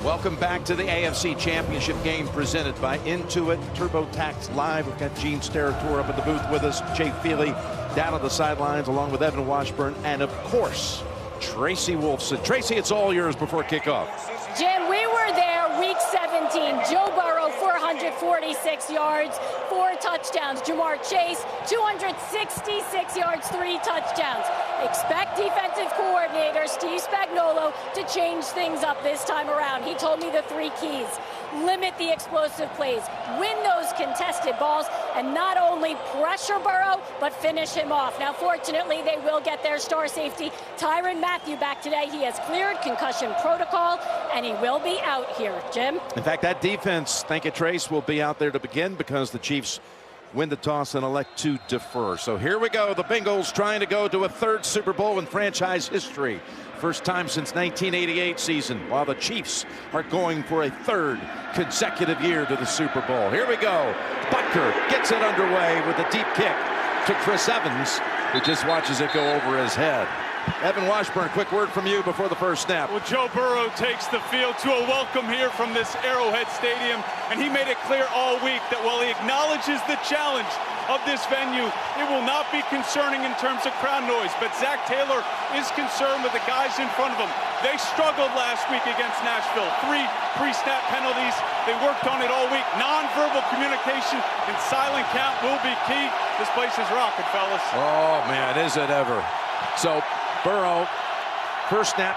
Welcome back to the AFC Championship game presented by Intuit TurboTax Live. We've got Gene Steratore up at the booth with us, Jay Feely down on the sidelines along with Evan Washburn, and of course, Tracy Wolfson. Tracy, it's all yours before kickoff. Jim, we were there week 17. Joe Burrow, 446 yards, 4 touchdowns. Jamar Chase, 266 yards, 3 touchdowns. Expect defensive coordinator Steve Spagnuolo to change things up this time around. He told me the 3 keys. Limit the explosive plays, win those contested balls, and not only pressure Burrow, but finish him off. Now, fortunately, they will get their star safety, Tyrann Mathieu, back today. He has cleared concussion protocol, and he will be out here. Jim? In fact, that defense, thank you, Trace, will be out there to begin because the Chiefs win the toss and elect to defer. So here we go. The Bengals trying to go to a 3rd Super Bowl in franchise history. First time since 1988 season, while the Chiefs are going for a 3rd consecutive year to the Super Bowl. Here we go. Butker gets it underway with a deep kick to Chris Evans, who just watches it go over his head. Evan Washburn, quick word from you before the first snap. Well, Joe Burrow takes the field to a welcome here from this Arrowhead Stadium, and he made it clear all week that while he acknowledges the challenge of this venue, it will not be concerning in terms of crowd noise, but Zach Taylor is concerned with the guys in front of him. They struggled last week against Nashville. 3 pre-snap penalties. They worked on it all week. Non-verbal communication and silent count will be key. This place is rocking, fellas. Oh, man, is it ever. So Burrow, first snap,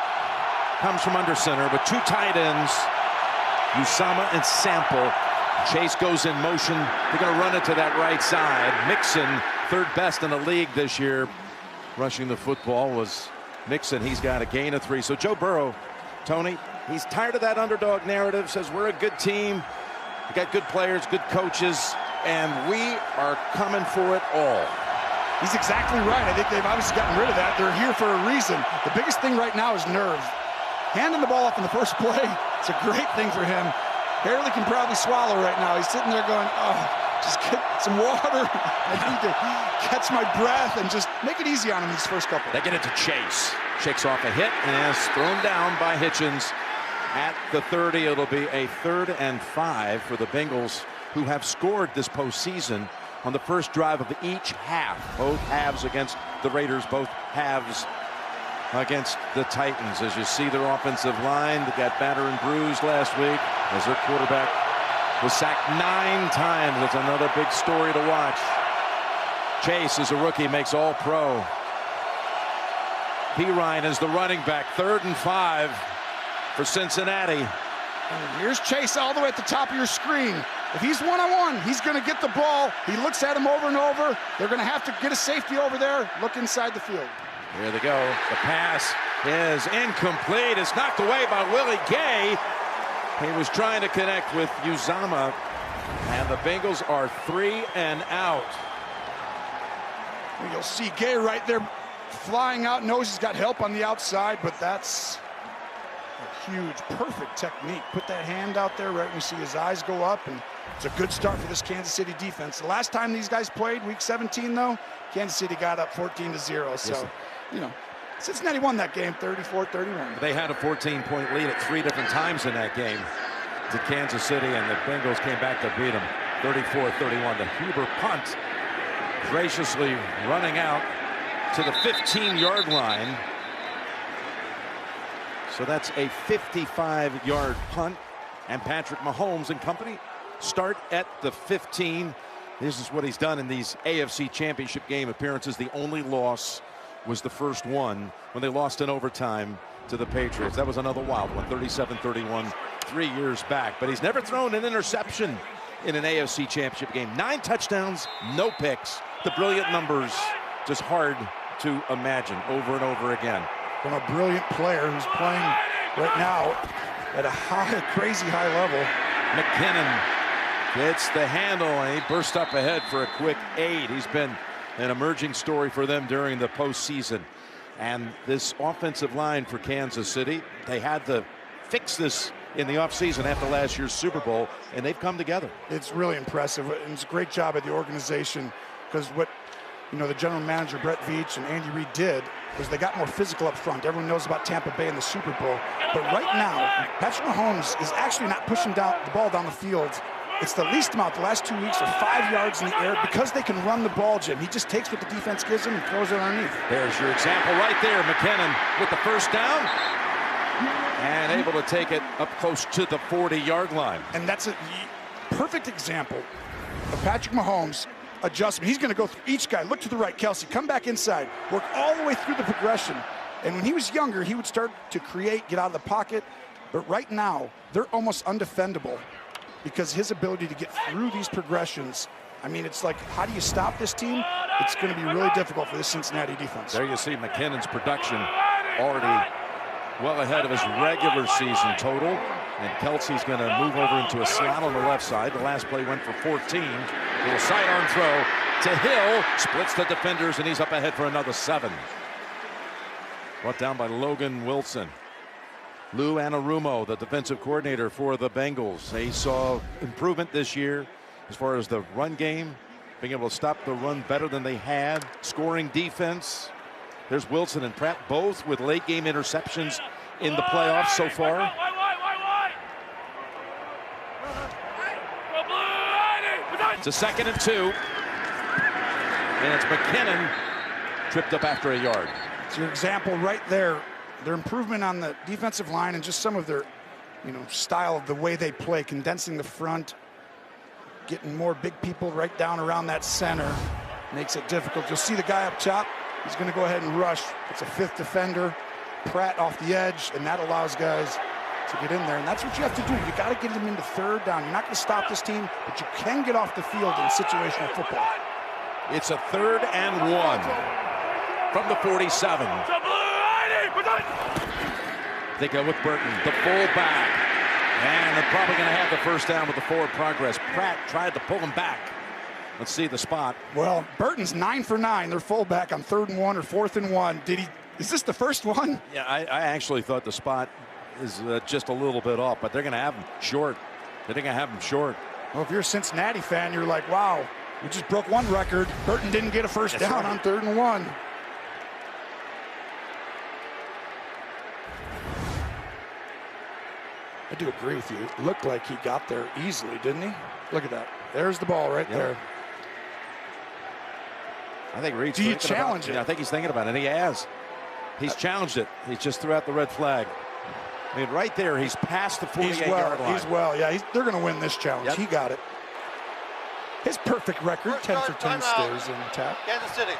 comes from under center with 2 tight ends, Usama and Sample. Chase goes in motion. They're going to run it to that right side. Mixon, 3rd best in the league this year. Rushing the football was Mixon. He's got a gain of 3. So Joe Burrow, Tony, he's tired of that underdog narrative, says we're a good team. We got good players, good coaches, and we are coming for it all. He's exactly right. I think they've obviously gotten rid of that. They're here for a reason. The biggest thing right now is nerve. Handing the ball off in the first play, it's a great thing for him. Barely can probably swallow right now. He's sitting there going, oh, just get some water. I need to catch my breath and just make it easy on him these first couple. They get it to Chase. Shakes off a hit and is thrown down by Hitchens. At the 30, it'll be a 3rd and 5 for the Bengals, who have scored this postseason on the first drive of each half. Both halves against the Raiders, both halves against the Titans. As you see their offensive line, they got battered and bruised last week as their quarterback was sacked 9 times. That's another big story to watch. Chase is a rookie, makes all pro. P. Ryan is the running back. 3rd and 5 for Cincinnati. And here's Chase all the way at the top of your screen. If he's one-on-one, he's going to get the ball. He looks at him over and over. They're going to have to get a safety over there, look inside the field. Here they go. The pass is incomplete. It's knocked away by Willie Gay. He was trying to connect with Uzama, and the Bengals are 3 and out. You'll see Gay right there flying out. Knows he's got help on the outside, but that's a huge, perfect technique. Put that hand out there right when you see his eyes go up, and it's a good start for this Kansas City defense. The last time these guys played, week 17, though, Kansas City got up 14-0. So, yes, you know, Cincinnati won that game 34-31. They had a 14-point lead at 3 different times in that game to Kansas City, and the Bengals came back to beat them 34-31. The Huber punt graciously running out to the 15-yard line. So that's a 55-yard punt, and Patrick Mahomes and company start at the 15. This is what he's done in these AFC Championship game appearances. The only loss was the first one when they lost in overtime to the Patriots. That was another wild one, 37-31, 3 years back. But he's never thrown an interception in an AFC Championship game. 9 touchdowns, no picks. The brilliant numbers, just hard to imagine over and over again. From a brilliant player who's playing right now at a high, crazy high level. McKinnon gets the handle, and he burst up ahead for a quick 8. He's been an emerging story for them during the postseason. And this offensive line for Kansas City, they had to fix this in the offseason after last year's Super Bowl, and they've come together. It's really impressive, and it's a great job at the organization, because what you know, the general manager, Brett Veach, and Andy Reid did was they got more physical up front. Everyone knows about Tampa Bay in the Super Bowl. But right now, Patrick Mahomes is actually not pushing down the ball down the field. It's the least amount the last 2 weeks are 5 yards in the air because they can run the ball, Jim. He just takes what the defense gives him and throws it underneath. There's your example right there. McKinnon with the first down and able to take it up close to the 40-yard line. And that's a perfect example of Patrick Mahomes' adjustment. He's going to go through each guy. Look to the right, Kelsey. Come back inside. Work all the way through the progression. And when he was younger, he would start to create, get out of the pocket. But right now, they're almost undefendable because his ability to get through these progressions, I mean, it's like, how do you stop this team? It's going to be really difficult for the Cincinnati defense. There you see McKinnon's production already well ahead of his regular season total. And Kelsey's going to move over into a slot on the left side. The last play went for 14. Little sidearm throw to Hill. Splits the defenders, and he's up ahead for another 7. Brought down by Logan Wilson. Lou Anarumo, the defensive coordinator for the Bengals. He saw improvement this year as far as the run game, being able to stop the run better than they had, scoring defense. There's Wilson and Pratt, both with late game interceptions in the playoffs so far. It's a 2nd and 2. And it's McKinnon tripped up after a yard. It's your example right there. Their improvement on the defensive line and just some of their, you know, style of the way they play, condensing the front, getting more big people right down around that center makes it difficult. You'll see the guy up top. He's going to go ahead and rush. It's a 5th defender. Pratt off the edge, and that allows guys to get in there. And that's what you have to do. You got to get them into 3rd down. You're not going to stop this team, but you can get off the field in situational football. It's a 3rd and 1 from the 47. They go with Burton, the fullback, and they're probably going to have the first down with the forward progress. Pratt tried to pull him back. Let's see the spot. Well, Burton's 9 for 9. Their fullback on 3rd and 1 or 4th and 1. Is this the first one? Yeah, I actually thought the spot is just a little bit off, but they're going to have him short. They're going to have him short. Well, if you're a Cincinnati fan, you're like, wow, we just broke one record. Burton didn't get a first down on 3rd and 1. I do agree with you. It looked like he got there easily, didn't he? Look at that. There's the ball right there. I think Reed's Do you challenge it? I think he's thinking about it, and he has. He's challenged it. He just threw out the red flag. I mean, right there, he's past the 48-yard line. He's well, yeah. They're going to win this challenge. Yep. He got it. His perfect record, 10 for 10 stays intact. Kansas City.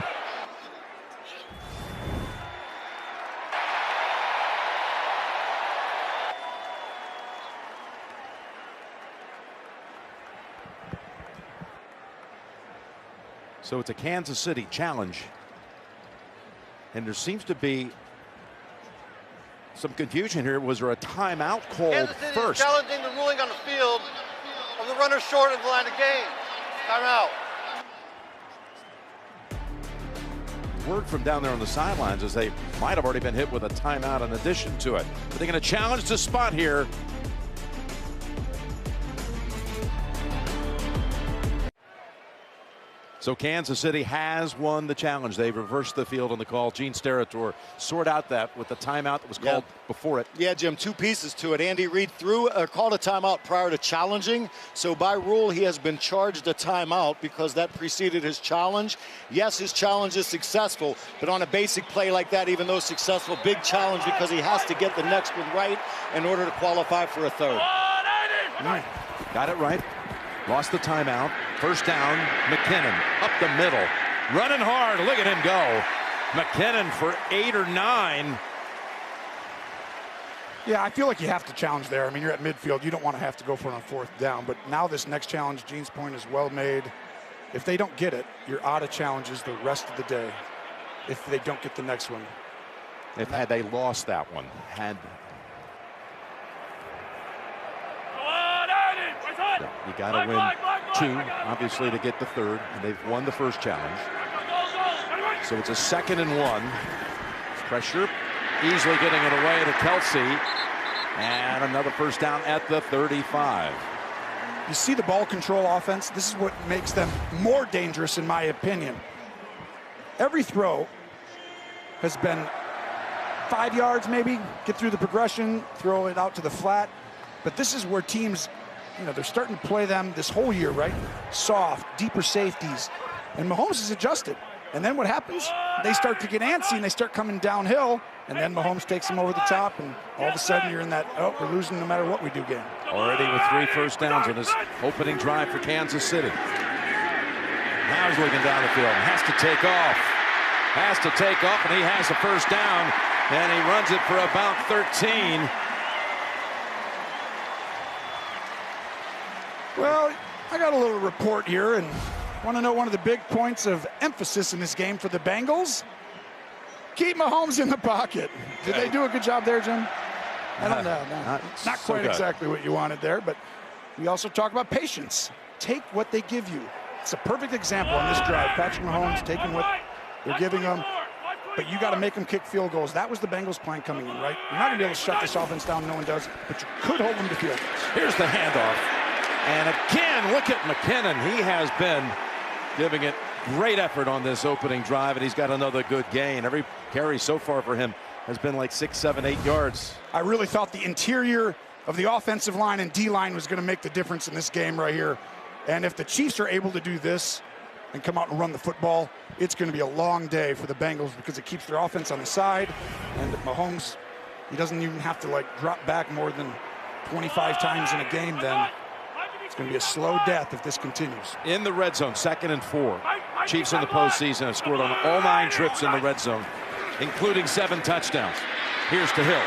So it's a Kansas City challenge. And there seems to be some confusion here. Was there a timeout called Kansas City first? Is challenging the ruling on the field of the runner short of the line of game. Timeout. Word from down there on the sidelines is they might have already been hit with a timeout in addition to it. But they're going to challenge the spot here. So Kansas City has won the challenge. They've reversed the field on the call. Gene Steratore sort out that with the timeout that was called before it. Yeah, Jim, 2 pieces to it. Andy Reid called a timeout prior to challenging. So by rule, he has been charged a timeout because that preceded his challenge. Yes, his challenge is successful, but on a basic play like that, even though successful, big challenge because he has to get the next one right in order to qualify for a 3rd. Got it right. Lost the timeout. First down, McKinnon up the middle. Running hard. Look at him go. McKinnon for 8 or 9. Yeah, I feel like you have to challenge there. I mean, you're at midfield. You don't want to have to go for it on 4th down. But now this next challenge, Gene's point is well made. If they don't get it, you're out of challenges the rest of the day if they don't get the next one. Had they lost that one, you got to win 2, obviously, to get the 3rd, and they've won the first challenge. So it's a 2nd and 1. Pressure, easily getting it away to Kelsey, and another first down at the 35. You see the ball control offense? This is what makes them more dangerous, in my opinion. every throw has been 5 yards maybe, get through the progression, throw it out to the flat. But this is where teams, they're starting to play them this whole year, right? Soft, deeper safeties. And Mahomes is adjusted. And then what happens? They start to get antsy and they start coming downhill. And then Mahomes takes them over the top. And all of a sudden you're in that, we're losing no matter what we do game. Already with 3 first downs on this opening drive for Kansas City. Now he's looking down the field. Has to take off. And he has a first down. And he runs it for about 13. Well, I got a little report here and want to know one of the big points of emphasis in this game for the Bengals. Keep Mahomes in the pocket. Did they do a good job there, Jim? I don't know. No, not quite exactly what you wanted there, but we also talk about patience. Take what they give you. It's a perfect example on this drive. Patrick Mahomes taking what they're giving him, but you got to make them kick field goals. That was the Bengals plan coming in, right? You're not going to be able to shut this offense down. No one does, but you could hold them to field goals. Here's the handoff. And again, look at McKinnon. He has been giving it great effort on this opening drive, and he's got another good gain. Every carry so far for him has been like 6, 7, 8 yards. I really thought the interior of the offensive line and D-line was going to make the difference in this game right here. And if the Chiefs are able to do this and come out and run the football, it's going to be a long day for the Bengals because it keeps their offense on the side. And Mahomes, he doesn't even have to drop back more than 25 times in a game then. It's going to be a slow death if this continues. In the red zone, 2nd and 4. Chiefs in the postseason have scored on all 9 trips in the red zone, including 7 touchdowns. Here's to Hill.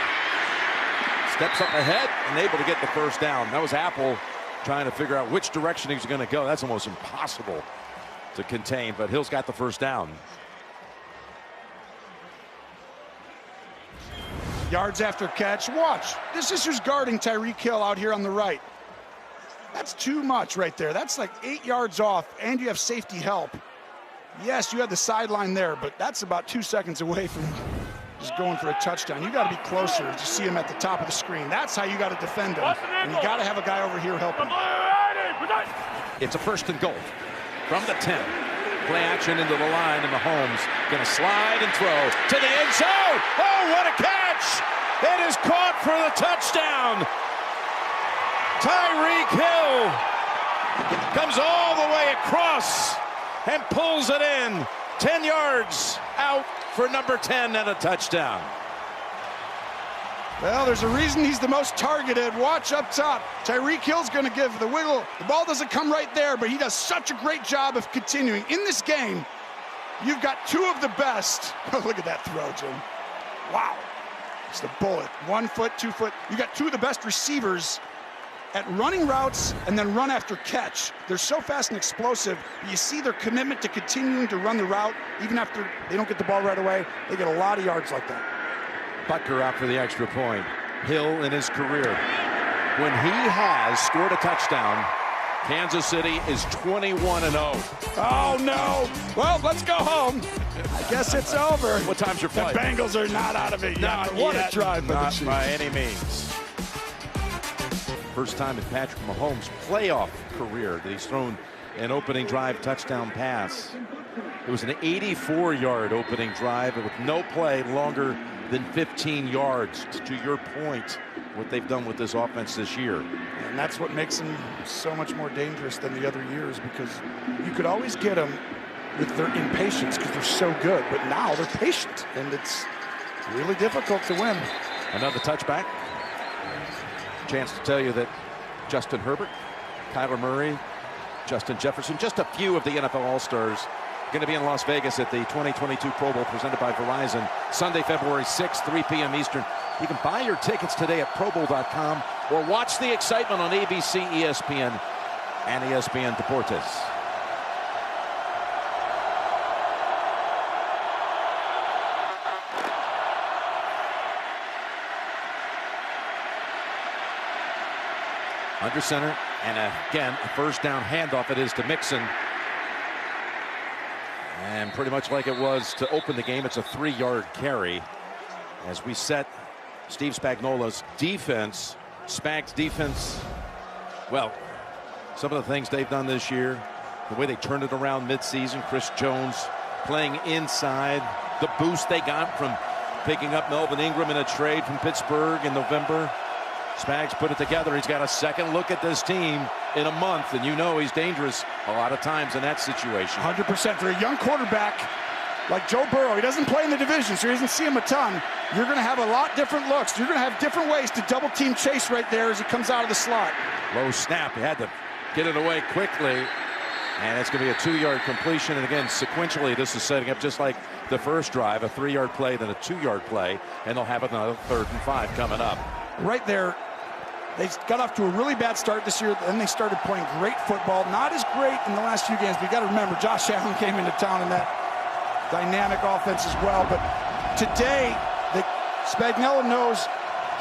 Steps up ahead and able to get the first down. That was Apple trying to figure out which direction he's going to go. That's almost impossible to contain, but Hill's got the first down. Yards after catch. Watch. This is who's guarding Tyreek Hill out here on the right. That's too much right there. That's like 8 yards off, and you have safety help. Yes, you had the sideline there, but that's about 2 seconds away from just going for a touchdown. You got to be closer to see him at the top of the screen. That's how you got to defend him, and you got to have a guy over here helping. It's a 1st and goal from the 10. Play action into the line, and Mahomes going to slide and throw to the end zone. Oh, what a catch! It is caught for the touchdown. Tyreek Hill comes all the way across and pulls it in. 10 yards out for number 10 and a touchdown. Well, there's a reason he's the most targeted. Watch up top. Tyreek Hill's going to give the wiggle. The ball doesn't come right there, but he does such a great job of continuing. In this game, you've got 2 of the best. Look at that throw, Jim. Wow. It's the bullet. 1 foot, 2 foot. You got 2 of the best receivers at running routes and then run after catch. They're so fast and explosive. You see their commitment to continuing to run the route even after they don't get the ball right away. They get a lot of yards like that. Butker out for the extra point. Hill in his career, when he has scored a touchdown, Kansas City is 21-0. Oh no! Well, let's go home. I guess it's over. What time's your flight? The Bengals are not out of it yet. What a drive by the Chiefs. Not by any means. First time in Patrick Mahomes' playoff career that he's thrown an opening drive touchdown pass. It was an 84-yard opening drive with no play longer than 15 yards. To your point, what they've done with this offense this year. And that's what makes them so much more dangerous than the other years, because you could always get them with their impatience because they're so good, but now they're patient, and it's really difficult to win. Another touchback. Chance to tell you that Justin Herbert, Kyler Murray, Justin Jefferson, just a few of the NFL All-Stars going to be in Las Vegas at the 2022 Pro Bowl presented by Verizon, Sunday, February 6th, 3 p.m. Eastern. You can buy your tickets today at ProBowl.com or watch the excitement on ABC, ESPN, and ESPN Deportes. Under center, and again, a first down handoff it is to Mixon. And pretty much like it was to open the game, it's a 3-yard carry. As we set Steve Spagnuolo's defense, Spag's defense, well, some of the things they've done this year, the way they turned it around midseason, Chris Jones playing inside. The boost they got from picking up Melvin Ingram in a trade from Pittsburgh in November. Spags put it together. He's got a second look at this team in a month, and you know he's dangerous a lot of times in that situation. 100% for a young quarterback like Joe Burrow. He doesn't play in the division, so he doesn't see him a ton. You're going to have a lot different looks. You're going to have different ways to double team Chase right there as he comes out of the slot. Low snap. He had to get it away quickly, and it's going to be a 2-yard completion. And again, sequentially, this is setting up just like the first drive, a 3-yard play, then a 2-yard play, and they'll have another 3rd and 5 coming up. Right there, they got off to a really bad start this year, then they started playing great football. Not as great in the last few games, but you got to remember, Josh Allen came into town in that dynamic offense as well. But today, Spagnuolo knows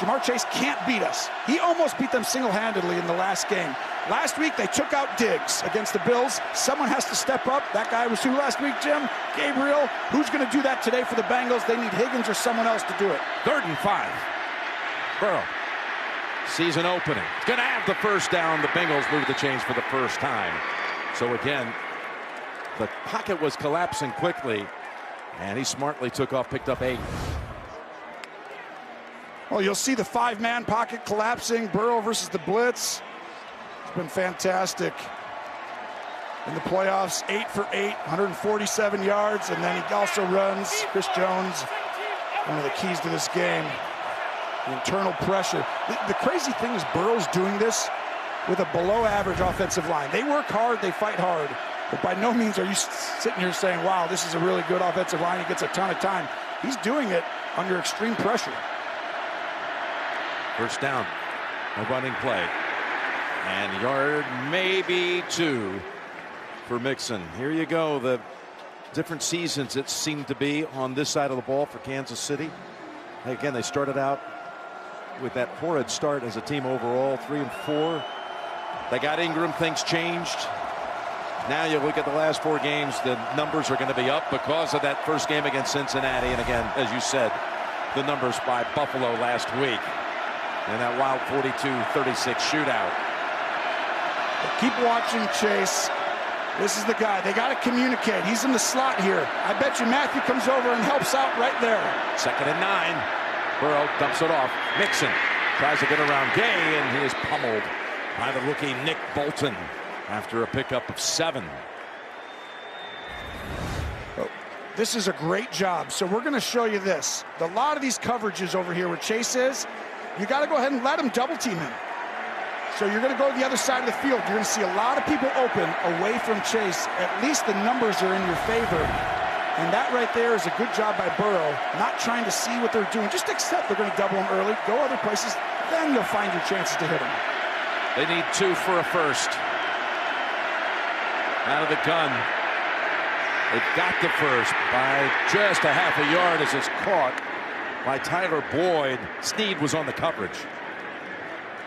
Jamar Chase can't beat us. He almost beat them single-handedly in the last game. Last week, they took out Diggs against the Bills. Someone has to step up. That guy was who last week, Jim? Gabriel. Who's going to do that today for the Bengals? They need Higgins or someone else to do it. 3rd and 5. Burrow. Season opening. It's going to have the first down. The Bengals move the chains for the first time. So again, the pocket was collapsing quickly, and he smartly took off, picked up 8. Well, you'll see the 5-man pocket collapsing. Burrow versus the blitz. It's been fantastic. In the playoffs, 8 for 8, 147 yards, and then he also runs Chris Jones, one of the keys to this game. The internal pressure. The crazy thing is Burrow's doing this with a below-average offensive line. They work hard, they fight hard, but by no means are you sitting here saying, wow, this is a really good offensive line. He gets a ton of time. He's doing it under extreme pressure. First down, a running play. And yard maybe 2 for Mixon. Here you go. The different seasons it seemed to be on this side of the ball for Kansas City. Again, they started out with that horrid start as a team overall, 3-4. They got Ingram, things changed. Now you look at the last 4 games, the numbers are going to be up because of that first game against Cincinnati. And again, as you said, the numbers by Buffalo last week in that wild 42-36 shootout. Keep watching Chase. This is the guy. They got to communicate. He's in the slot here. I bet you Matthew comes over and helps out right there. 2nd and 9. Burrow dumps it off. Mixon tries to get around Gay, and he is pummeled by the rookie Nick Bolton after a pickup of 7. Oh, this is a great job. So we're going to show you this. A lot of these coverages over here where Chase is, you got to go ahead and let him double team him. So you're going to go to the other side of the field. You're going to see a lot of people open away from Chase. At least the numbers are in your favor. And that right there is a good job by Burrow, not trying to see what they're doing. Just accept they're going to double him early, go other places, then you'll find your chances to hit him. They need 2 for a first. Out of the gun. They've got the first by just a half a yard as it's caught by Tyler Boyd. Snead was on the coverage.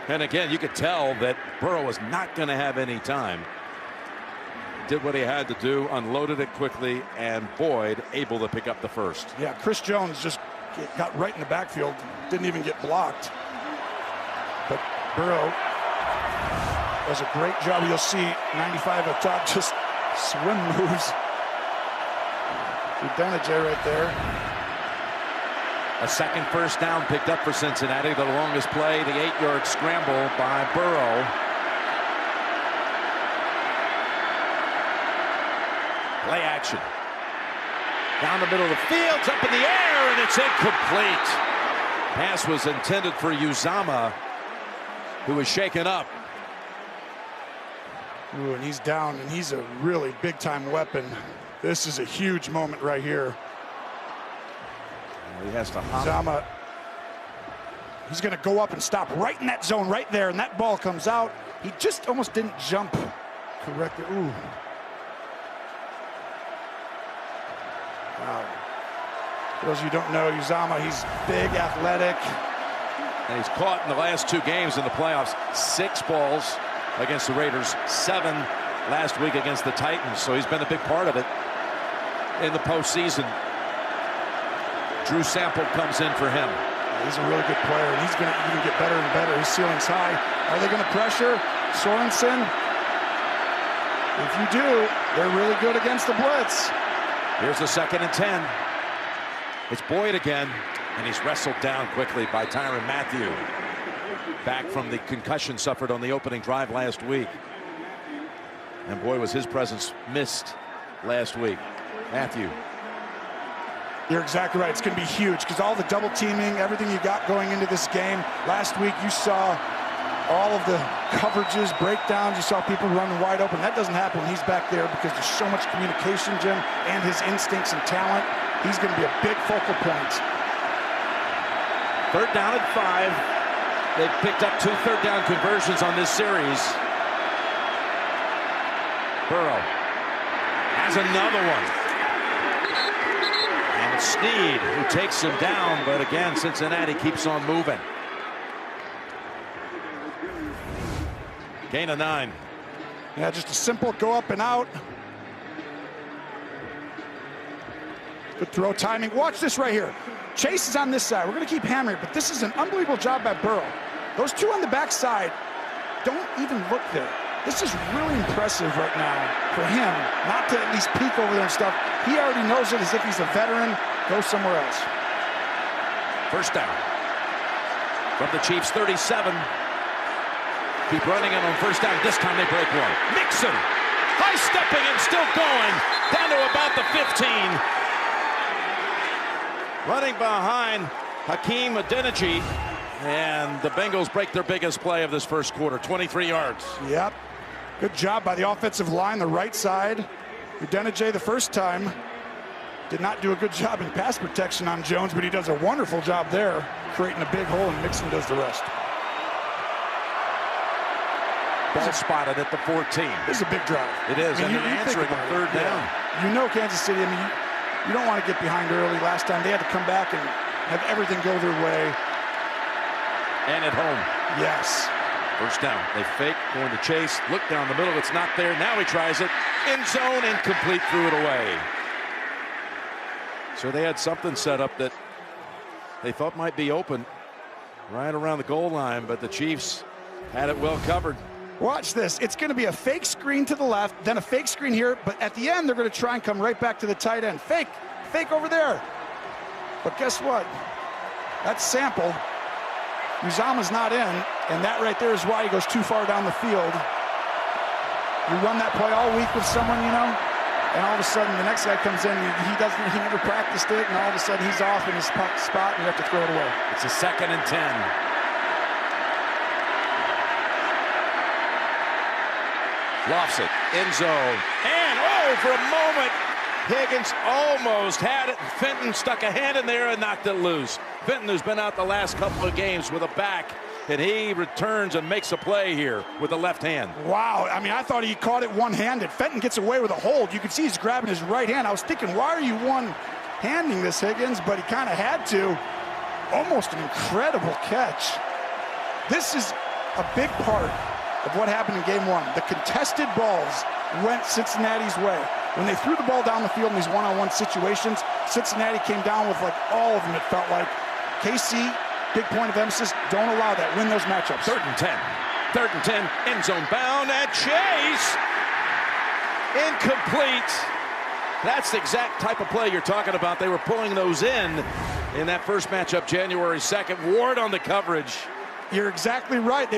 And again, you could tell that Burrow was not going to have any time. Did what he had to do, unloaded it quickly, and Boyd able to pick up the first. Yeah, Chris Jones just got right in the backfield, didn't even get blocked. But Burrow does a great job. You'll see 95 up top, just swim moves. Udenije right there. A second first down picked up for Cincinnati. The longest play, the 8-yard scramble by Burrow. Play action. Down the middle of the field, it's up in the air, and it's incomplete. Pass was intended for Uzama, who was shaken up. Ooh, and he's down, and he's a really big-time weapon. This is a huge moment right here. He has to hop. Uzama, he's going to go up and stop right in that zone right there, and that ball comes out. He just almost didn't jump correctly. Ooh. Wow. For those of you who don't know, Uzama, he's big, athletic. And he's caught in the last 2 games in the playoffs. 6 balls against the Raiders, 7 last week against the Titans. So he's been a big part of it in the postseason. Drew Sample comes in for him. He's a really good player, and he's going to even get better and better. His ceiling's high. Are they going to pressure Sorensen? If you do, they're really good against the blitz. Here's the 2nd and 10. It's Boyd again, and he's wrestled down quickly by Tyrann Mathieu. Back from the concussion suffered on the opening drive last week. And boy, was his presence missed last week. Mathieu. You're exactly right. It's going to be huge because all the double teaming, everything you got going into this game. Last week you saw all of the coverages, breakdowns. You saw people running wide open. That doesn't happen when he's back there because there's so much communication, Jim, and his instincts and talent. He's going to be a big focal point. 3rd down and 5. They've picked up 2 third down conversions on this series. Burrow has another one. And it's Snead who takes him down, but again, Cincinnati keeps on moving. Gain of 9. Yeah, just a simple go up and out. Good throw timing. Watch this right here. Chase is on this side. We're going to keep hammering, but this is an unbelievable job by Burrow. Those 2 on the backside don't even look there. This is really impressive right now for him not to at least peek over there and stuff. He already knows it as if he's a veteran. Go somewhere else. 1st down from the Chiefs 37. Keep running it on 1st down. This time they break one. Mixon high stepping and still going down to about the 15. Running behind Hakeem Adeniji, and the Bengals break their biggest play of this first quarter, 23 yards. Yep. Good job by the offensive line, the right side. Adeniji the first time did not do a good job in pass protection on Jones, but he does a wonderful job there, creating a big hole, and Mixon does the rest. Ball spotted at the 14. This is a big drive. It is, and they're answering on 3rd down. You know Kansas City, I mean, you don't want to get behind early. Last time they had to come back and have everything go their way. And at home. Yes. 1st down. They fake, going to Chase. Look down the middle. It's not there. Now he tries it. End zone, incomplete. Threw it away. So they had something set up that they thought might be open right around the goal line, but the Chiefs had it well covered. Watch this. It's going to be a fake screen to the left, then a fake screen here, but at the end they're going to try and come right back to the tight end. Fake over there. But guess what? That's Sample. Uzama's not in, and that right there is why he goes too far down the field. You run that play all week with someone, you know, and all of a sudden the next guy comes in, he never practiced it, and all of a sudden he's off in his spot and you have to throw it away. It's a 2nd and 10. Lofts it, end zone, and for a moment, Higgins almost had it. Fenton stuck a hand in there and knocked it loose. Fenton, who's been out the last couple of games with a back, and he returns and makes a play here with the left hand. Wow, I mean, I thought he caught it one-handed. Fenton gets away with a hold. You can see he's grabbing his right hand. I was thinking, why are you one-handing this, Higgins? But he kind of had to. Almost an incredible catch. This is a big part of what happened in game 1. The contested balls went Cincinnati's way. When they threw the ball down the field in these one-on-one situations, Cincinnati came down with like all of them, it felt like. KC, big point of emphasis, don't allow that. Win those matchups. 3rd and 10. 3rd and 10, end zone bound, and Chase, incomplete. That's the exact type of play you're talking about. They were pulling those in that first matchup, January 2nd. Ward on the coverage. You're exactly right.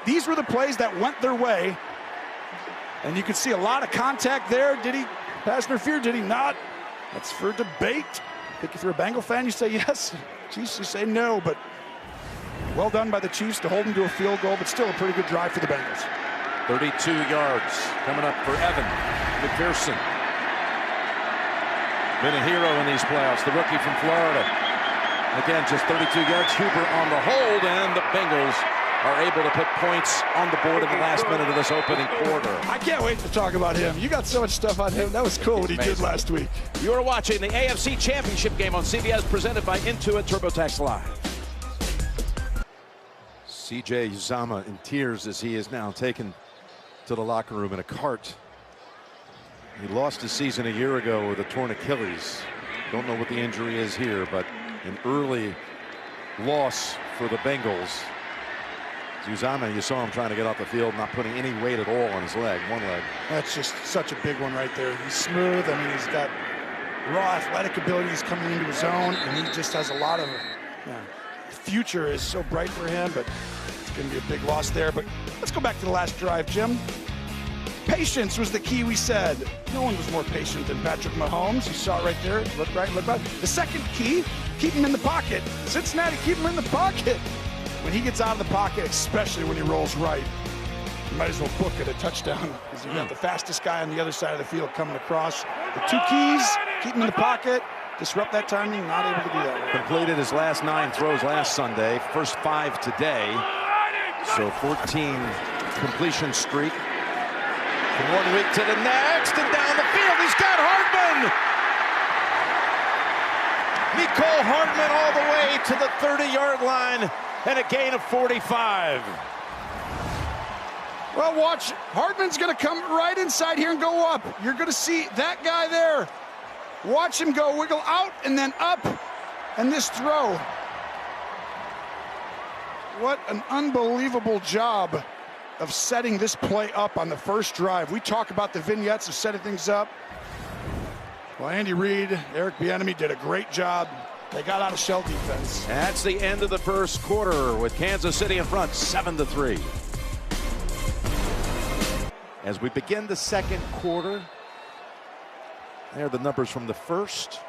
These were the plays that went their way. And you could see a lot of contact there. Did he pass interfere? Did he not? That's for debate. I think if you're a Bengal fan, you say yes. Chiefs, you say no. But well done by the Chiefs to hold them to a field goal, but still a pretty good drive for the Bengals. 32 yards coming up for Evan McPherson. Been a hero in these playoffs, the rookie from Florida. Again, just 32 yards. Huber on the hold, and the Bengals are able to put points on the board in the last minute of this opening quarter. I can't wait to talk about him. You got so much stuff on him. That was cool what he did last week. You are watching the AFC Championship game on CBS, presented by Intuit TurboTax Live. CJ Uzama in tears as he is now taken to the locker room in a cart. He lost his season a year ago with a torn Achilles. Don't know what the injury is here, but an early loss for the Bengals. Uzama, you saw him trying to get off the field, not putting any weight at all on his leg, one leg. That's just such a big one right there. He's smooth. I mean, he's got raw athletic abilities coming into his own, and he just has a lot of future is so bright for him, but it's going to be a big loss there. But let's go back to the last drive, Jim. Patience was the key, we said. No one was more patient than Patrick Mahomes. You saw it right there. Look right, look right. The second key, keep him in the pocket. Cincinnati, keep him in the pocket. When he gets out of the pocket, especially when he rolls right, you might as well book it a touchdown, because you got the fastest guy on the other side of the field coming across. The two keys, keep him in the pocket, disrupt that timing, not able to do that. Completed his last 9 throws last Sunday, first 5 today. So 14 completion streak. From one week to the next, and down the field, he's got Hardman! Nicole Hardman all the way to the 30-yard line, and a gain of 45. Well, watch. Hardman's going to come right inside here and go up. You're going to see that guy there. Watch him go, wiggle out and then up, and this throw. What an unbelievable job of setting this play up on the first drive. We talk about the vignettes of setting things up. Well, Andy Reid, Eric Bieniemy did a great job. They got out of shell defense. That's the end of the first quarter with Kansas City in front, 7-3. As we begin the second quarter, there are the numbers from the first.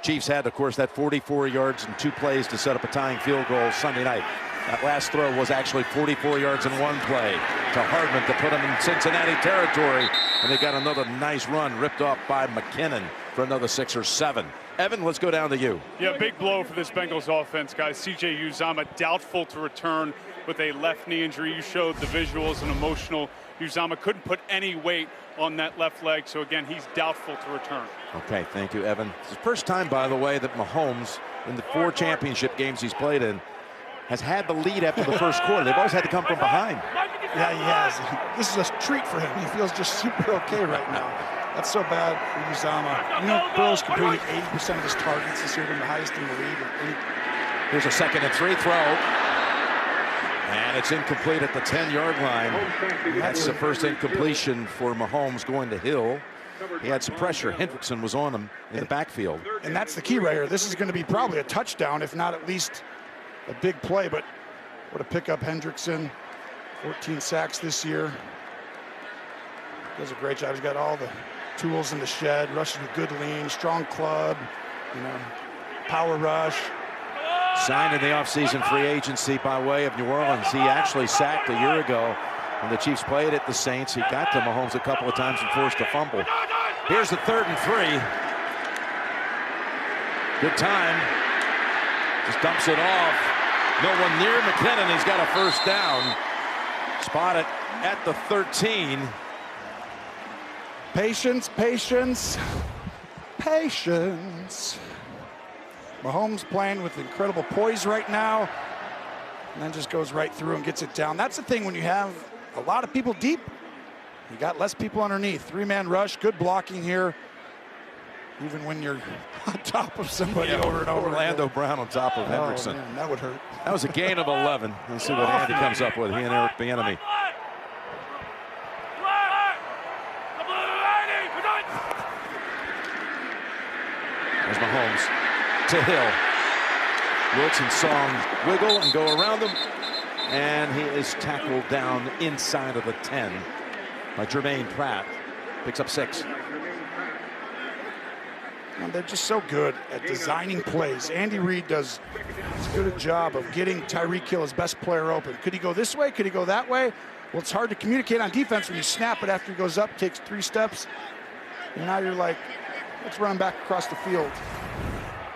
Chiefs had, of course, that 44 yards and 2 plays to set up a tying field goal Sunday night. That last throw was actually 44 yards in 1 play to Hardman to put him in Cincinnati territory. And they got another nice run ripped off by McKinnon for another 6 or 7. Evan, let's go down to you. Yeah, big blow for this Bengals offense, guys. C.J. Uzomah doubtful to return with a left knee injury. You showed the visuals and emotional. Uzomah couldn't put any weight on that left leg, so again, he's doubtful to return. Okay, thank you, Evan. It's the first time, by the way, that Mahomes, in the 4 championship games he's played in, has had the lead after the first quarter. They've always had to come from behind. Yeah, he has. This is a treat for him. He feels just super okay right now. That's so bad for Uzomah. You know, Burrow's completing 80% of his targets this year, the highest in the league. Here's a 2nd and 3 throw. And it's incomplete at the 10-yard line. That's the first incompletion for Mahomes going to Hill. He had some pressure. Hendrickson was on him in the backfield. And that's the key right here. This is going to be probably a touchdown, if not at least a big play. But what a pickup, Hendrickson. 14 sacks this year. Does a great job. He's got all the tools in the shed. Rushes with good lean, strong club, power rush. Signed in the offseason free agency by way of New Orleans. He actually sacked a year ago when the Chiefs played at the Saints. He got to Mahomes a couple of times and forced a fumble. Here's the 3rd and 3. Good time. Just dumps it off. No one near McKinnon. He's got a first down. Spotted at the 13. Patience, patience, patience. Mahomes playing with incredible poise right now, and then just goes right through and gets it down. That's the thing when you have a lot of people deep, you got less people underneath. 3-man rush, good blocking here, even when you're on top of somebody over and over. Orlando Brown on top of Hendrickson. Man, that would hurt. That was a gain of 11. Let's see what Andy comes up with, he and Eric Bieniemy. There's Mahomes to Hill. Wilson saw him wiggle and go around him, and he is tackled down inside of the 10 by Jermaine Pratt. Picks up 6. And they're just so good at designing plays. Andy Reid does as good a job of getting Tyreek Hill, his best player, open. Could he go this way? Could he go that way? Well, it's hard to communicate on defense when you snap it after he goes up, takes 3 steps, and now you're like, let's run back across the field.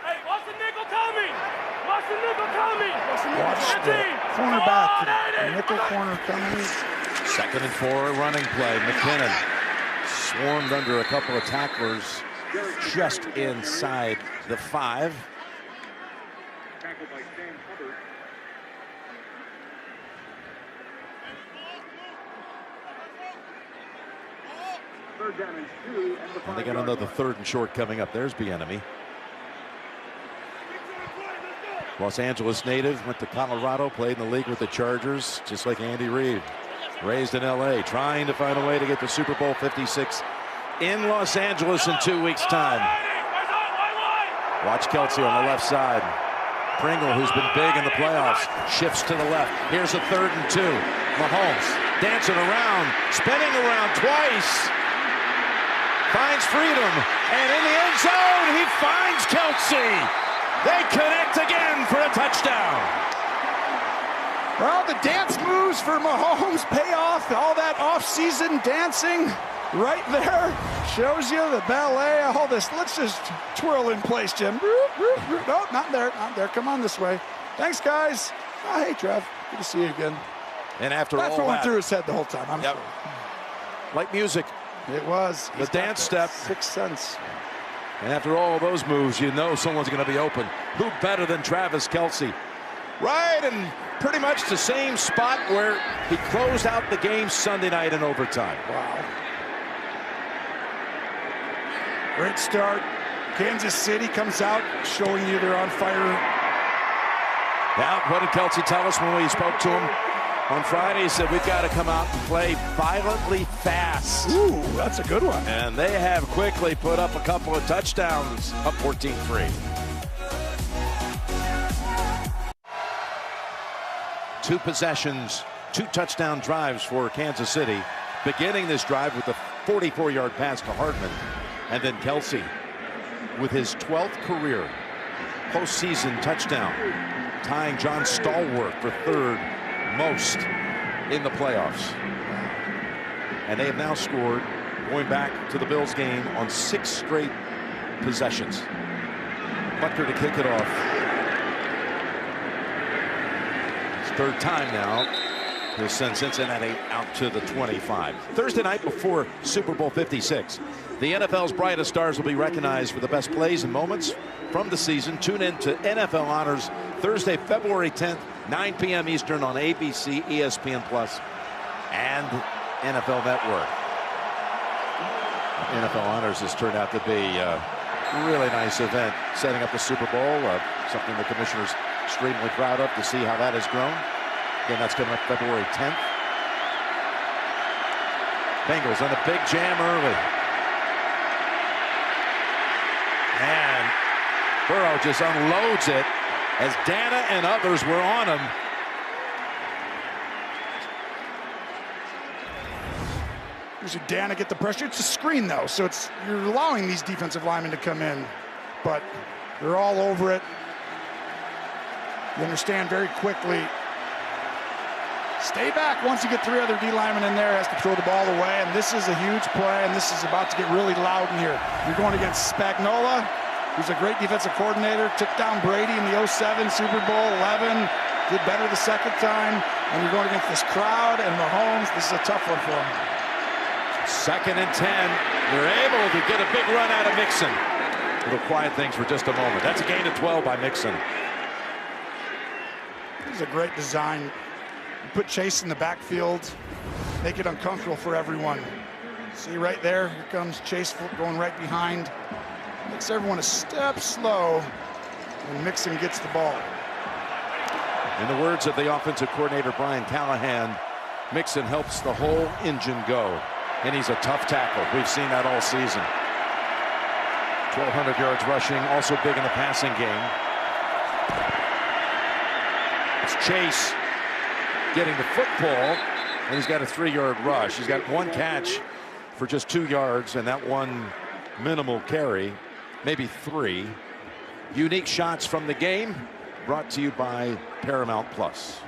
Hey, watch the nickel coming! Watch the nickel coming! Watch the cornerback, the nickel corner coming. 2nd and 4, running play. McKinnon swarmed under a couple of tacklers just inside the 5. And they got another 3rd and short coming up. There's Bieniemy. Los Angeles native, went to Colorado, played in the league with the Chargers, just like Andy Reid. Raised in L.A., trying to find a way to get to Super Bowl 56 in Los Angeles in 2 weeks' time. Watch Kelsey on the left side. Pringle, who's been big in the playoffs, shifts to the left. Here's a 3rd and 2. Mahomes dancing around, spinning around twice. Finds freedom, and in the end zone, he finds Kelsey. They connect again for a touchdown. Well, the dance moves for Mahomes pay off. All that off-season dancing right there shows you the ballet. All this. Let's just twirl in place, Jim. No, not there. Not there. Come on this way. Thanks, guys. Oh, hey, Trev. Good to see you again. And after That's all what went that, through his head the whole time. I'm sure. Like music. It was. The dance step. 6 cents. And after all those moves, you know someone's going to be open. Who better than Travis Kelsey? Right in pretty much the same spot where he closed out the game Sunday night in overtime. Wow. Great start. Kansas City comes out showing you they're on fire. Now, what did Kelsey tell us when we spoke to him on Friday? He said, we've got to come out and play violently fast. Ooh, that's a good one. And they have quickly put up a couple of touchdowns, up 14-3. 2 possessions, 2 touchdown drives for Kansas City, beginning this drive with a 44-yard pass to Hardman, and then Kelsey with his 12th career postseason touchdown, tying John Stallworth for 3rd most in the playoffs. And they have now scored, going back to the Bills game, on 6 straight possessions. Butker to kick it off. 3rd time now. He'll send Cincinnati out to the 25. Thursday night before Super Bowl 56. The NFL's brightest stars will be recognized for the best plays and moments from the season. Tune in to NFL Honors Thursday, February 10th, 9 p.m. Eastern on ABC, ESPN Plus, and NFL Network. NFL Honors has turned out to be a really nice event, setting up the Super Bowl, something the commissioner's extremely proud of to see how that has grown. Again, that's coming up February 10th. Bengals on a big jam early. And Burrow just unloads it as Dana and others were on him. Usually Dana get the pressure. It's a screen, though, so you're allowing these defensive linemen to come in, but they're all over it. You understand very quickly. Stay back once you get 3 other D linemen in there, has to throw the ball away, and this is a huge play, and this is about to get really loud in here. You're going against Spagnuolo, who's a great defensive coordinator, took down Brady in the 07 Super Bowl, 11, did better the 2nd time, and you're going against this crowd and Mahomes. This is a tough one for him. 2nd and 10. They're able to get a big run out of Mixon. It'll quiet things for just a moment. That's a gain of 12 by Mixon. This is a great design. You put Chase in the backfield, make it uncomfortable for everyone. See right there, here comes Chase going right behind. Makes everyone a step slow when Mixon gets the ball. In the words of the offensive coordinator, Brian Callahan, Mixon helps the whole engine go. And he's a tough tackle. We've seen that all season. 1,200 yards rushing, also big in the passing game. It's Chase getting the football, and he's got a 3-yard rush. He's got 1 catch for just 2 yards, and that 1 minimal carry, maybe 3. Unique shots from the game, brought to you by Paramount Plus.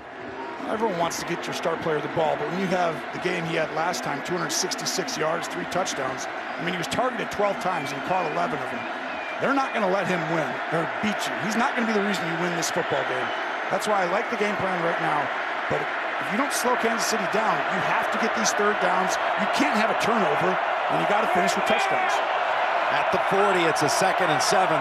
Everyone wants to get your star player the ball, but when you have the game he had last time, 266 yards, 3 touchdowns, I mean, he was targeted 12 times and caught 11 of them. They're not going to let him win or beat you. He's not going to be the reason you win this football game. That's why I like the game plan right now. But if you don't slow Kansas City down, you have to get these 3rd downs. You can't have a turnover, and you got to finish with touchdowns. At the 40, it's a 2nd and 7.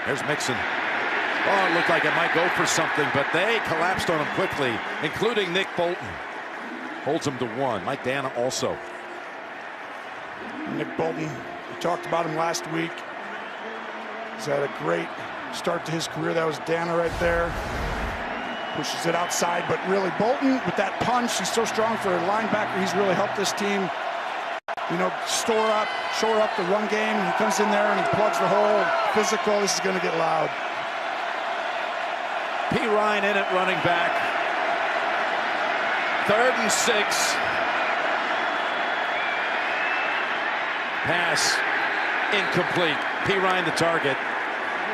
There's Mixon. Oh, it looked like it might go for something, but they collapsed on him quickly, including Nick Bolton. Holds him to 1. Mike Dana also. Nick Bolton, we talked about him last week. He's had a great start to his career. That was Dana right there. Pushes it outside, but really Bolton with that punch, he's so strong for a linebacker. He's really helped this team. shore up the run game. He comes in there and he plugs the hole. Physical, this is going to get loud. P. Ryan in it, running back. 3rd and 6. Pass incomplete. P. Ryan the target.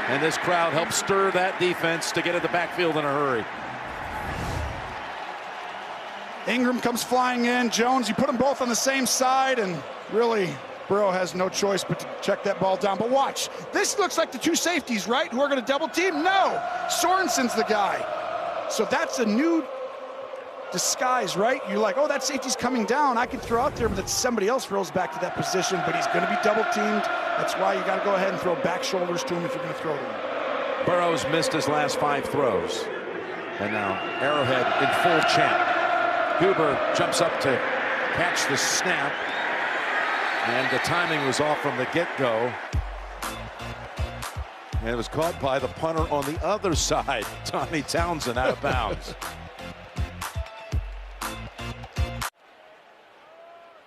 And this crowd helps stir that defense to get at the backfield in a hurry. Ingram comes flying in. Jones, you put them both on the same side, and really, Burrow has no choice but to check that ball down. But watch, this looks like the two safeties, right, who are going to double team? No, Sorensen's the guy. So that's a new disguise, right? You're like, oh, that safety's coming down. I can throw out there, but somebody else rolls back to that position, but he's going to be double teamed. That's why you got to go ahead and throw back shoulders to him if you're going to throw them. Burrow's missed his last 5 throws. And now Arrowhead in full champ. Huber jumps up to catch the snap. And the timing was off from the get-go. And it was caught by the punter on the other side, Tommy Townsend, out of bounds.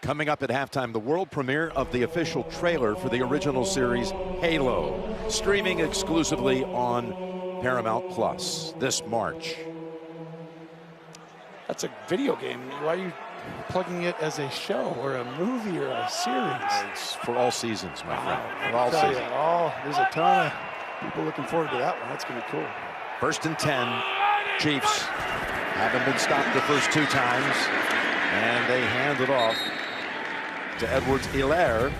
Coming up at halftime, the world premiere of the official trailer for the original series Halo, streaming exclusively on Paramount Plus this March. That's a video game. Why are you plugging it as a show or a movie or a series? It's for all seasons, my friend. For all Tell seasons. you, there's a ton of people looking forward to that one. That's going to be cool. 1st and 10. Chiefs haven't been stopped the first 2 times. And they hand it off to Edwards-Helaire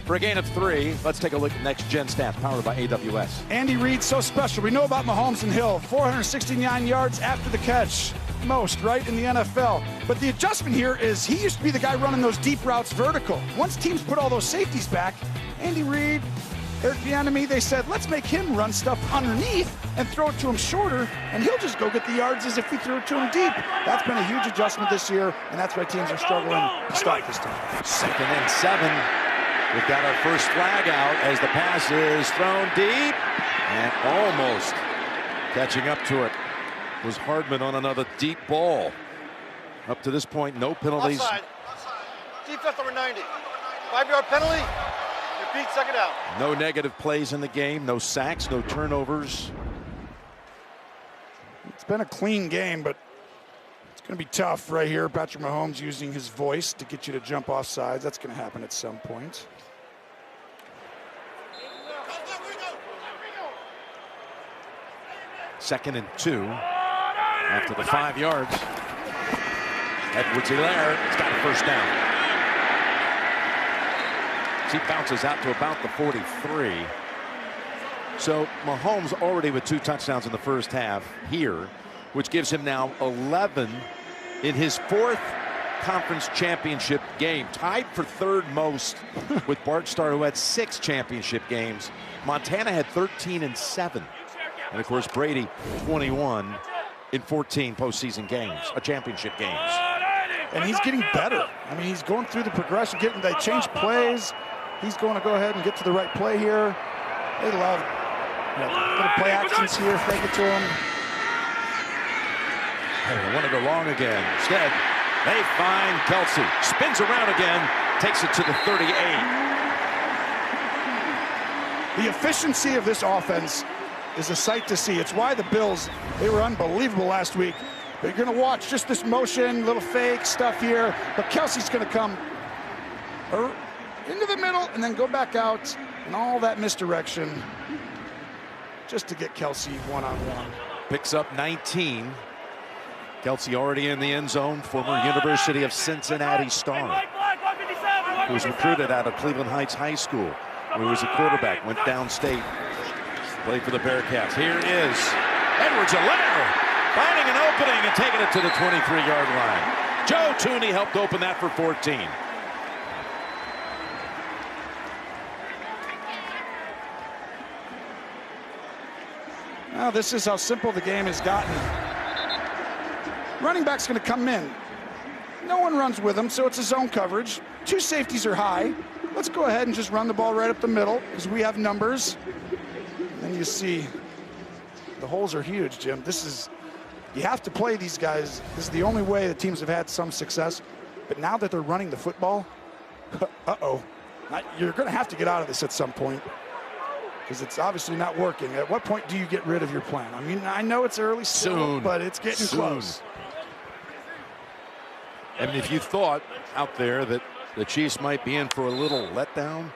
for a gain of 3. Let's take a look at next gen stats powered by AWS. Andy Reid, so special. We know about Mahomes and Hill. 469 yards after the catch. Most, right, in the NFL. But the adjustment here is he used to be the guy running those deep routes vertical. Once teams put all those safeties back, Andy Reid, Eric Bieniemy, they said, let's make him run stuff underneath and throw it to him shorter, and he'll just go get the yards as if we threw it to him deep. That's been a huge adjustment this year, and that's why teams are struggling to stop this time. 2nd and 7. We've got our first flag out as the pass is thrown deep and almost catching up to it was Hardman on another deep ball. Up to this point, no penalties. Offside. Defense number 90. 5-yard penalty. Repeat, 2nd down. No negative plays in the game, no sacks, no turnovers. It's been a clean game, but it's going to be tough right here. Patrick Mahomes using his voice to get you to jump off sides. That's going to happen at some point. Second and 2 after the 5 yards. Edwards-Helaire has got a first down. He bounces out to about the 43. So Mahomes already with 2 touchdowns in the first half here, which gives him now 11 in his 4th conference championship game, tied for 3rd most with Bart Starr, who had 6 championship games. Montana had 13 and 7. And of course, Brady 21 in 14 postseason games, championship games. And he's getting better. I mean, he's going through the progression, they change plays. He's going to go ahead and get to the right play here. They love little play actions here, fake it to him. They want to go long again. Instead, they find Kelsey. Spins around again, takes it to the 38. The efficiency of this offense is a sight to see. It's why the Bills, they were unbelievable last week. But you're going to watch just this motion, little fake stuff here. But Kelsey's going to come into the middle and then go back out, and all that misdirection just to get Kelsey one-on-one. Picks up 19. Kelsey already in the end zone, former University of Cincinnati star, who was recruited out of Cleveland Heights High School, where he was a quarterback, went downstate, played for the Bearcats. Here is Edwards-Helaire finding an opening and taking it to the 23-yard line. Joe Tooney helped open that for 14. Now this is how simple the game has gotten. Running back's going to come in. No one runs with him, so it's a zone coverage. 2 safeties are high. Let's go ahead and just run the ball right up the middle because we have numbers. And you see the holes are huge, Jim. You have to play these guys. This is the only way the teams have had some success. But now that they're running the football, Uh-oh. You're going to have to get out of this at some point because it's obviously not working. At what point do you get rid of your plan? I mean, I know it's early still, but it's getting close. I mean, if you thought out there that the Chiefs might be in for a little letdown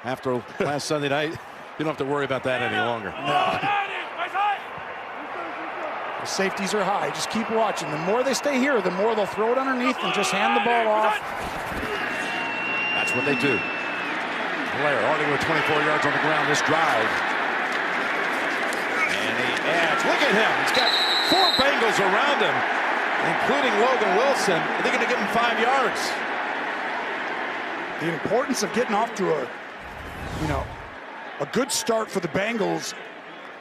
after last Sunday night, you don't have to worry about that any longer. No. The safeties are high. Just keep watching. The more they stay here, the more they'll throw it underneath and just hand the ball off. That's what they do. Blair already with 24 yards on the ground this drive. And he adds. Look at him. He's got 4 Bengals around him, including Logan Wilson. They're going to give him 5 yards. The importance of getting off to a good start for the Bengals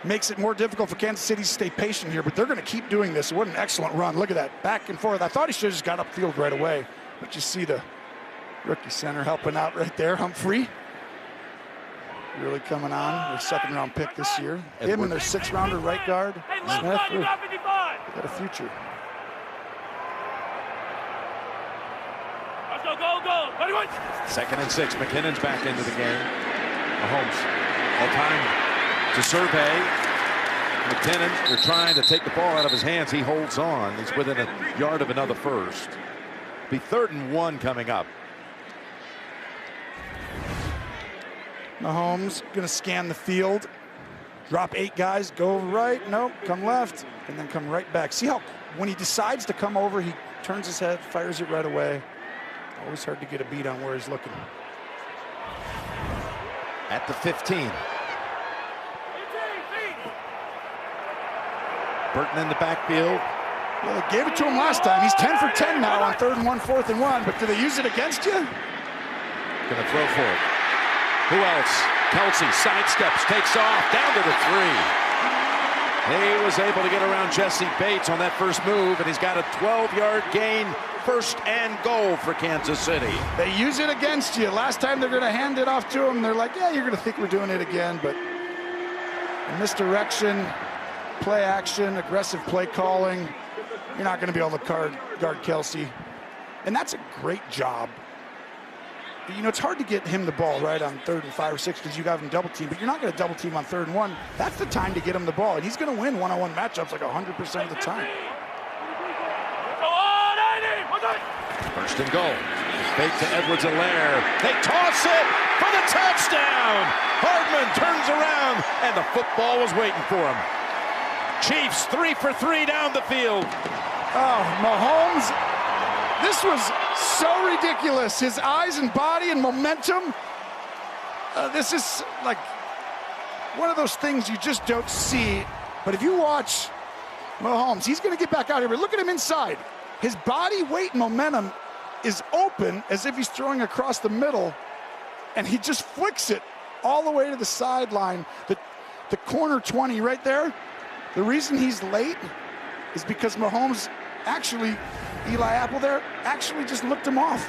makes it more difficult for Kansas City to stay patient here, but they're going to keep doing this. What an excellent run. Look at that, back and forth. I thought he should have just got upfield right away, but you see the rookie center helping out right there, Humphrey. Really coming on, their 2nd-round pick this year. Him and their 6th-rounder right guard, Smith. They got a future. Let's go, go, go. 2nd and 6. McKinnon's back into the game. Mahomes, all time to survey. McKinnon, they're trying to take the ball out of his hands. He holds on. He's within a yard of another first. Be 3rd and 1 coming up. Mahomes going to scan the field, drop 8 guys, go right, nope, come left, and then come right back. See how when he decides to come over, he turns his head, fires it right away. Always hard to get a beat on where he's looking. At the 15. Burton in the backfield. Well, they gave it to him last time. He's 10 for 10 now on 3rd and 1, 4th and 1, but do they use it against you? Gonna throw for it. Who else? Kelsey sidesteps, takes off, down to the 3. He was able to get around Jesse Bates on that first move, and he's got a 12-yard gain, 1st and goal for Kansas City. They use it against you. Last time they're going to hand it off to him, they're like, yeah, you're going to think we're doing it again, but misdirection, play action, aggressive play calling, you're not going to be able to guard Kelsey. And that's a great job. You know, it's hard to get him the ball right on 3rd and 5 or 6 because you got him double team, but you're not going to double team on 3rd and 1. That's the time to get him the ball, and he's going to win one-on-one matchups like 100% of the time. 1st and goal. Fake to Edwards-Helaire. They toss it for the touchdown. Hardman turns around, and the football was waiting for him. Chiefs 3 for 3 down the field. Oh, Mahomes. This was so ridiculous. His eyes and body and momentum. This is like one of those things you just don't see. But if you watch Mahomes, he's going to get back out here. But look at him inside. His body weight and momentum is open as if he's throwing across the middle. And he just flicks it all the way to the sideline. The corner 20 right there. The reason he's late is because Mahomes actually, Eli Apple there, actually just looked him off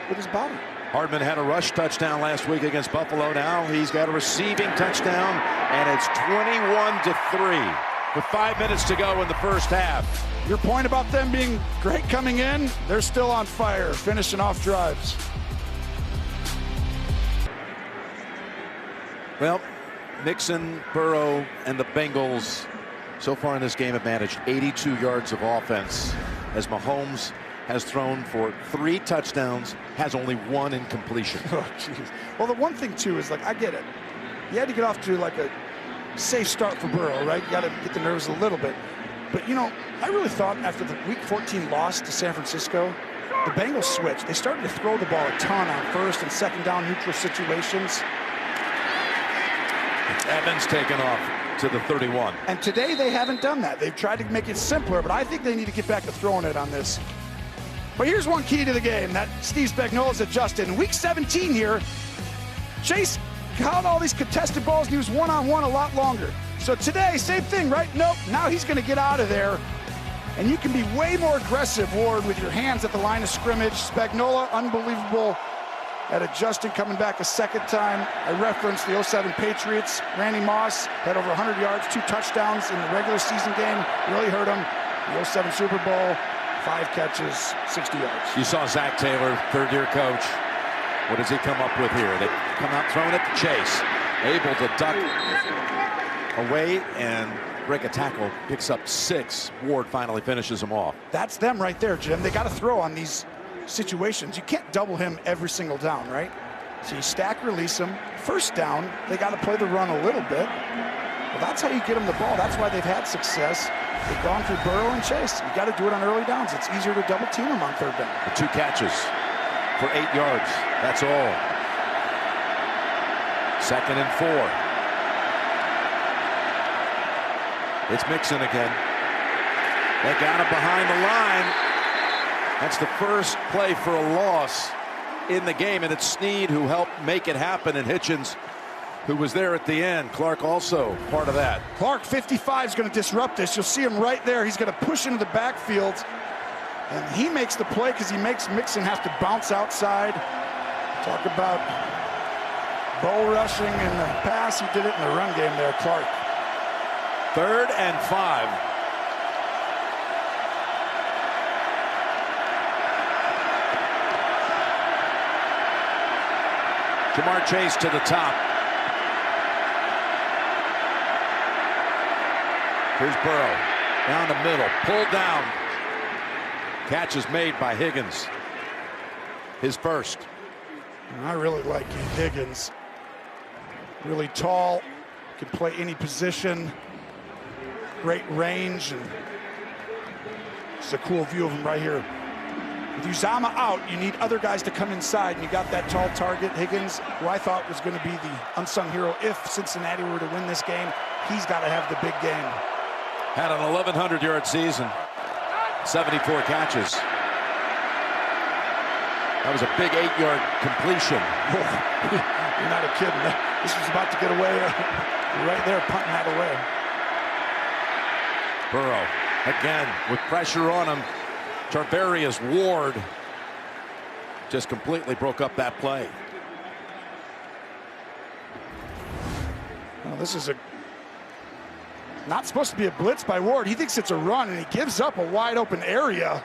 with his body. Hardman had a rush touchdown last week against Buffalo. Now he's got a receiving touchdown, and it's 21-3 with 5 minutes to go in the first half. Your point about them being great coming in, they're still on fire, finishing off drives. Well, Mixon, Burrow, and the Bengals so far in this game have managed 82 yards of offense as Mahomes has thrown for 3 touchdowns, has only 1 incompletion. Oh, jeez. Well, the one thing, too, is, like, I get it. You had to get off to, like, a safe start for Burrow, right? You got to get the nerves a little bit. But, you know, I really thought after the Week 14 loss to San Francisco, the Bengals switched. They started to throw the ball a ton on 1st and 2nd down neutral situations. Evans taken off to the 31. And today they haven't done that. They've tried to make it simpler, but I think they need to get back to throwing it on this. But here's one key to the game that Steve Spagnuolo's adjusted. In Week 17 here, Chase caught all these contested balls, and he was one-on-one a lot longer. So today, same thing, right? Nope, now he's going to get out of there. And you can be way more aggressive, Ward, with your hands at the line of scrimmage. Spagnuolo, unbelievable at adjusting, coming back a 2nd time. I referenced the 07 Patriots. Randy Moss had over 100 yards, 2 touchdowns in the regular season game. Really hurt him. The 07 Super Bowl, 5 catches, 60 yards. You saw Zach Taylor, 3rd-year coach. What does he come up with here? They come out throwing it to Chase. Able to duck away and break a tackle. Picks up 6. Ward finally finishes him off. That's them right there, Jim. They got to throw on these situations. You can't double him every single down, right? So you stack, release him. First down, they got to play the run a little bit. Well, that's how you get them the ball. That's why they've had success. They've gone through Burrow and Chase. You got to do it on early downs. It's easier to double team them on third down. The 2 catches for 8 yards. That's all. 2nd and 4. It's Mixon again. They got him behind the line. That's the first play for a loss in the game, and it's Snead who helped make it happen, and Hitchens who was there at the end. Clark also part of that. Clark, 55, is going to disrupt this. You'll see him right there. He's going to push into the backfield, and he makes the play because he makes Mixon have to bounce outside. Talk about bull rushing in the pass. He did it in the run game there, Clark. 3rd and 5. Jamar Chase to the top. Here's Burrow. Down the middle. Pulled down. Catch is made by Higgins. His first. I really like Higgins. Really tall. Can play any position. Great range. And it's a cool view of him right here. With Uzama out, you need other guys to come inside, and you got that tall target, Higgins, who I thought was going to be the unsung hero. If Cincinnati were to win this game, he's got to have the big game. Had an 1,100-yard season, 74 catches. That was a big 8-yard completion. You're not kidding. This was about to get away. Right there, punting that away. Burrow, again, with pressure on him. Tarvarius Ward just completely broke up that play. Well, this is not supposed to be a blitz by Ward. He thinks it's a run, and he gives up a wide open area.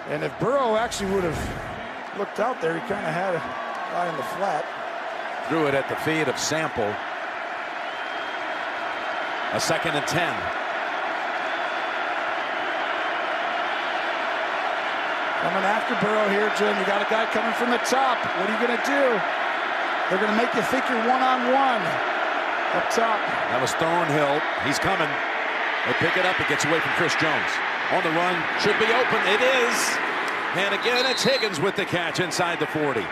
And if Burrow actually would have looked out there, he kind of had a guy in the flat. Threw it at the feet of Sample. A 2nd and 10. Coming after Burrow here, Jim. You got a guy coming from the top. What are you going to do? They're going to make you think you're one-on-one. Up top. That was Thornhill. He's coming. They pick it up. It gets away from Chris Jones. On the run. Should be open. It is. And again, it's Higgins with the catch inside the 40.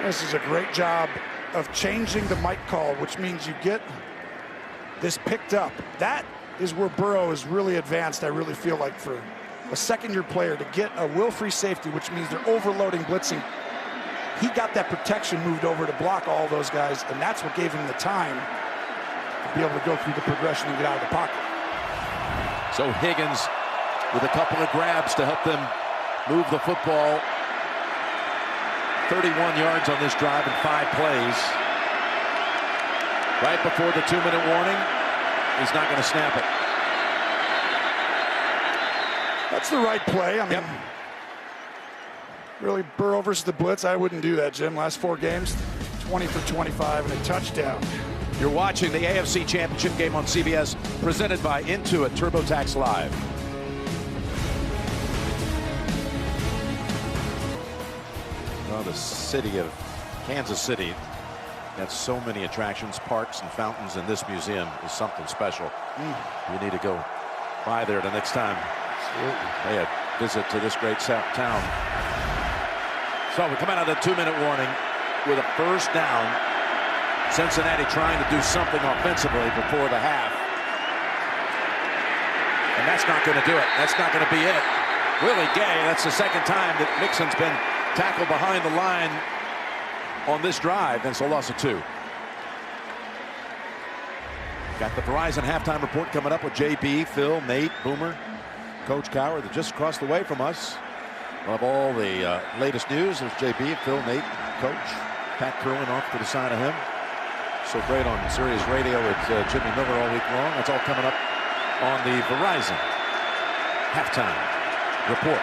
This is a great job of changing the mic call, which means you get this picked up. That is where Burrow is really advanced, I really feel like, for a second-year player to get a will-free safety, which means they're overloading blitzing. He got that protection moved over to block all those guys, and that's what gave him the time to be able to go through the progression and get out of the pocket. So Higgins with a couple of grabs to help them move the football. 31 yards on this drive in 5 plays. Right before the 2-minute warning, he's not going to snap it. That's the right play. I mean, really, Burrow versus the blitz, I wouldn't do that, Jim. Last 4 games, 20 for 25 and a touchdown. You're watching the AFC Championship game on CBS, presented by Intuit TurboTax Live. Well, the city of Kansas City has so many attractions, parks, and fountains, and this museum is something special. You need to go by there the next time. Pay a visit to this great town. So we come out of the 2-minute warning with a first down. Cincinnati trying to do something offensively before the half. And that's not going to do it. That's not going to be it. Willie Gay, that's the 2nd time that Mixon's been tackled behind the line on this drive, and it's a loss of 2. Got the Verizon halftime report coming up with JB, Phil, Nate, Boomer, Coach Cowher. They're just across the way from us. We'll have all the latest news. There's JB, Phil, Nate, Coach. Pat Kerwin off to the side of him. So great on Sirius Radio with Jimmy Miller all week long. That's all coming up on the Verizon halftime report.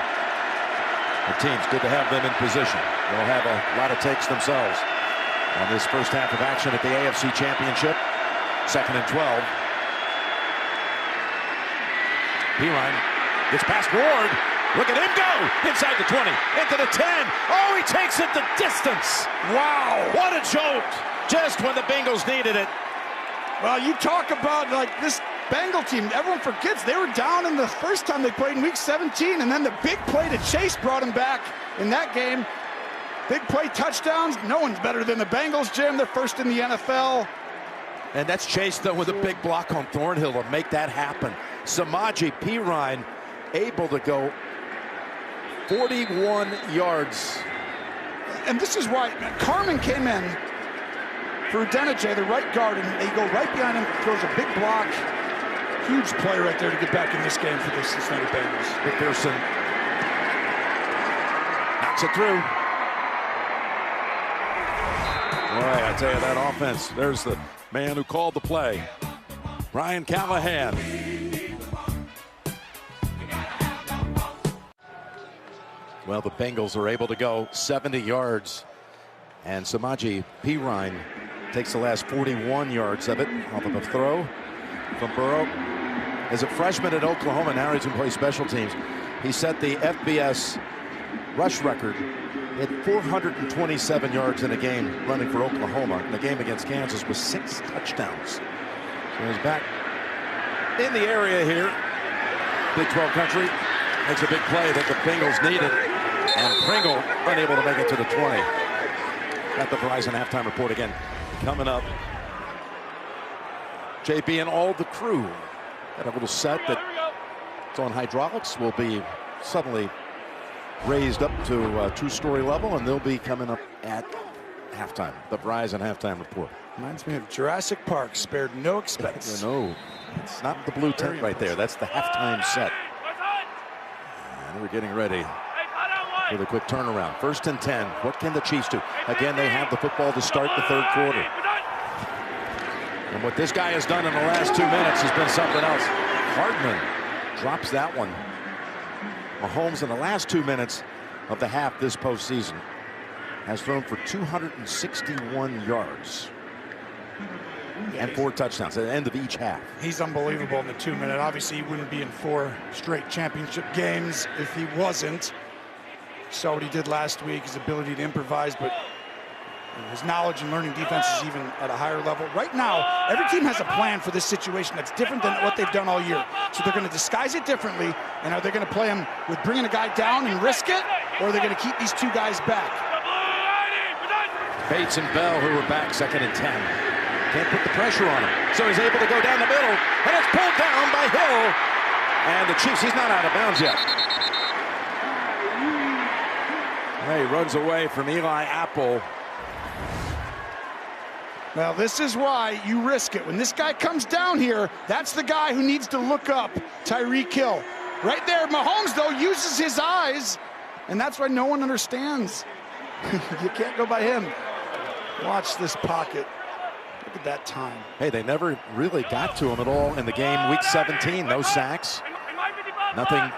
The teams, good to have them in position. They'll have a lot of takes themselves on this first half of action at the AFC Championship. 2nd and 12. Pirine gets past Ward. Look at him go! Inside the 20, into the 10. Oh, he takes it the distance. Wow, what a jolt! Just when the Bengals needed it. Well, you talk about like this Bengal team, everyone forgets they were down in the first time they played in week 17, and then the big play to Chase brought them back in that game. Big play touchdowns. No one's better than the Bengals, Jim. They're first in the NFL. And that's Chase, though, with a big block on Thornhill to make that happen. Samaje Perine able to go 41 yards. And this is why Carmen came in for Denijay, the right guard, and they go right behind him, throws a big block. Huge play right there to get back in this game for the Cincinnati Bengals. McPherson knocks it through. Boy, I tell you, that offense, there's the man who called the play. Brian Callahan. Well, the Bengals are able to go 70 yards, and Samaje Perine takes the last 41 yards of it off of a throw from Burrow. As a freshman at Oklahoma, now he's going to play special teams. He set the FBS rush record at 427 yards in a game running for Oklahoma. And the game against Kansas was 6 touchdowns. So he's back in the area here. Big 12 country makes a big play that the Bengals needed. And Pringle unable to make it to the 20. Got the Verizon halftime report again coming up. JB and all the crew got a little set that it's on hydraulics, will be suddenly raised up to a 2-story level, and they'll be coming up at halftime. The Verizon halftime report. Reminds me of Jurassic Park, spared no expense. No, it's not the blue tent right there. That's the halftime set. And we're getting ready for the quick turnaround. 1st and 10. What can the Chiefs do? Again, they have the football to start the 3rd quarter. And what this guy has done in the last 2 minutes has been something else. Hartman drops that one. Mahomes in the last 2 minutes of the half this postseason has thrown for 261 yards and 4 touchdowns at the end of each half. He's unbelievable in the 2-minute. Obviously, he wouldn't be in 4 straight championship games if he wasn't. Saw what he did last week, his ability to improvise, but his knowledge and learning defense is even at a higher level. Right now, every team has a plan for this situation that's different than what they've done all year. So they're going to disguise it differently, and are they going to play him with bringing a guy down and risk it, or are they going to keep these 2 guys back? Bates and Bell, who are back 2nd and 10. Can't put the pressure on him. So he's able to go down the middle, and it's pulled down by Hill. And the Chiefs, he's not out of bounds yet. He runs away from Eli Apple. Well, this is why you risk it. When this guy comes down here, that's the guy who needs to look up, Tyreek Hill. Right there, Mahomes, though, uses his eyes, and that's why no one understands. You can't go by him. Watch this pocket. Look at that time. Hey, they never really got to him at all in the game. Week 17, no sacks. Nothing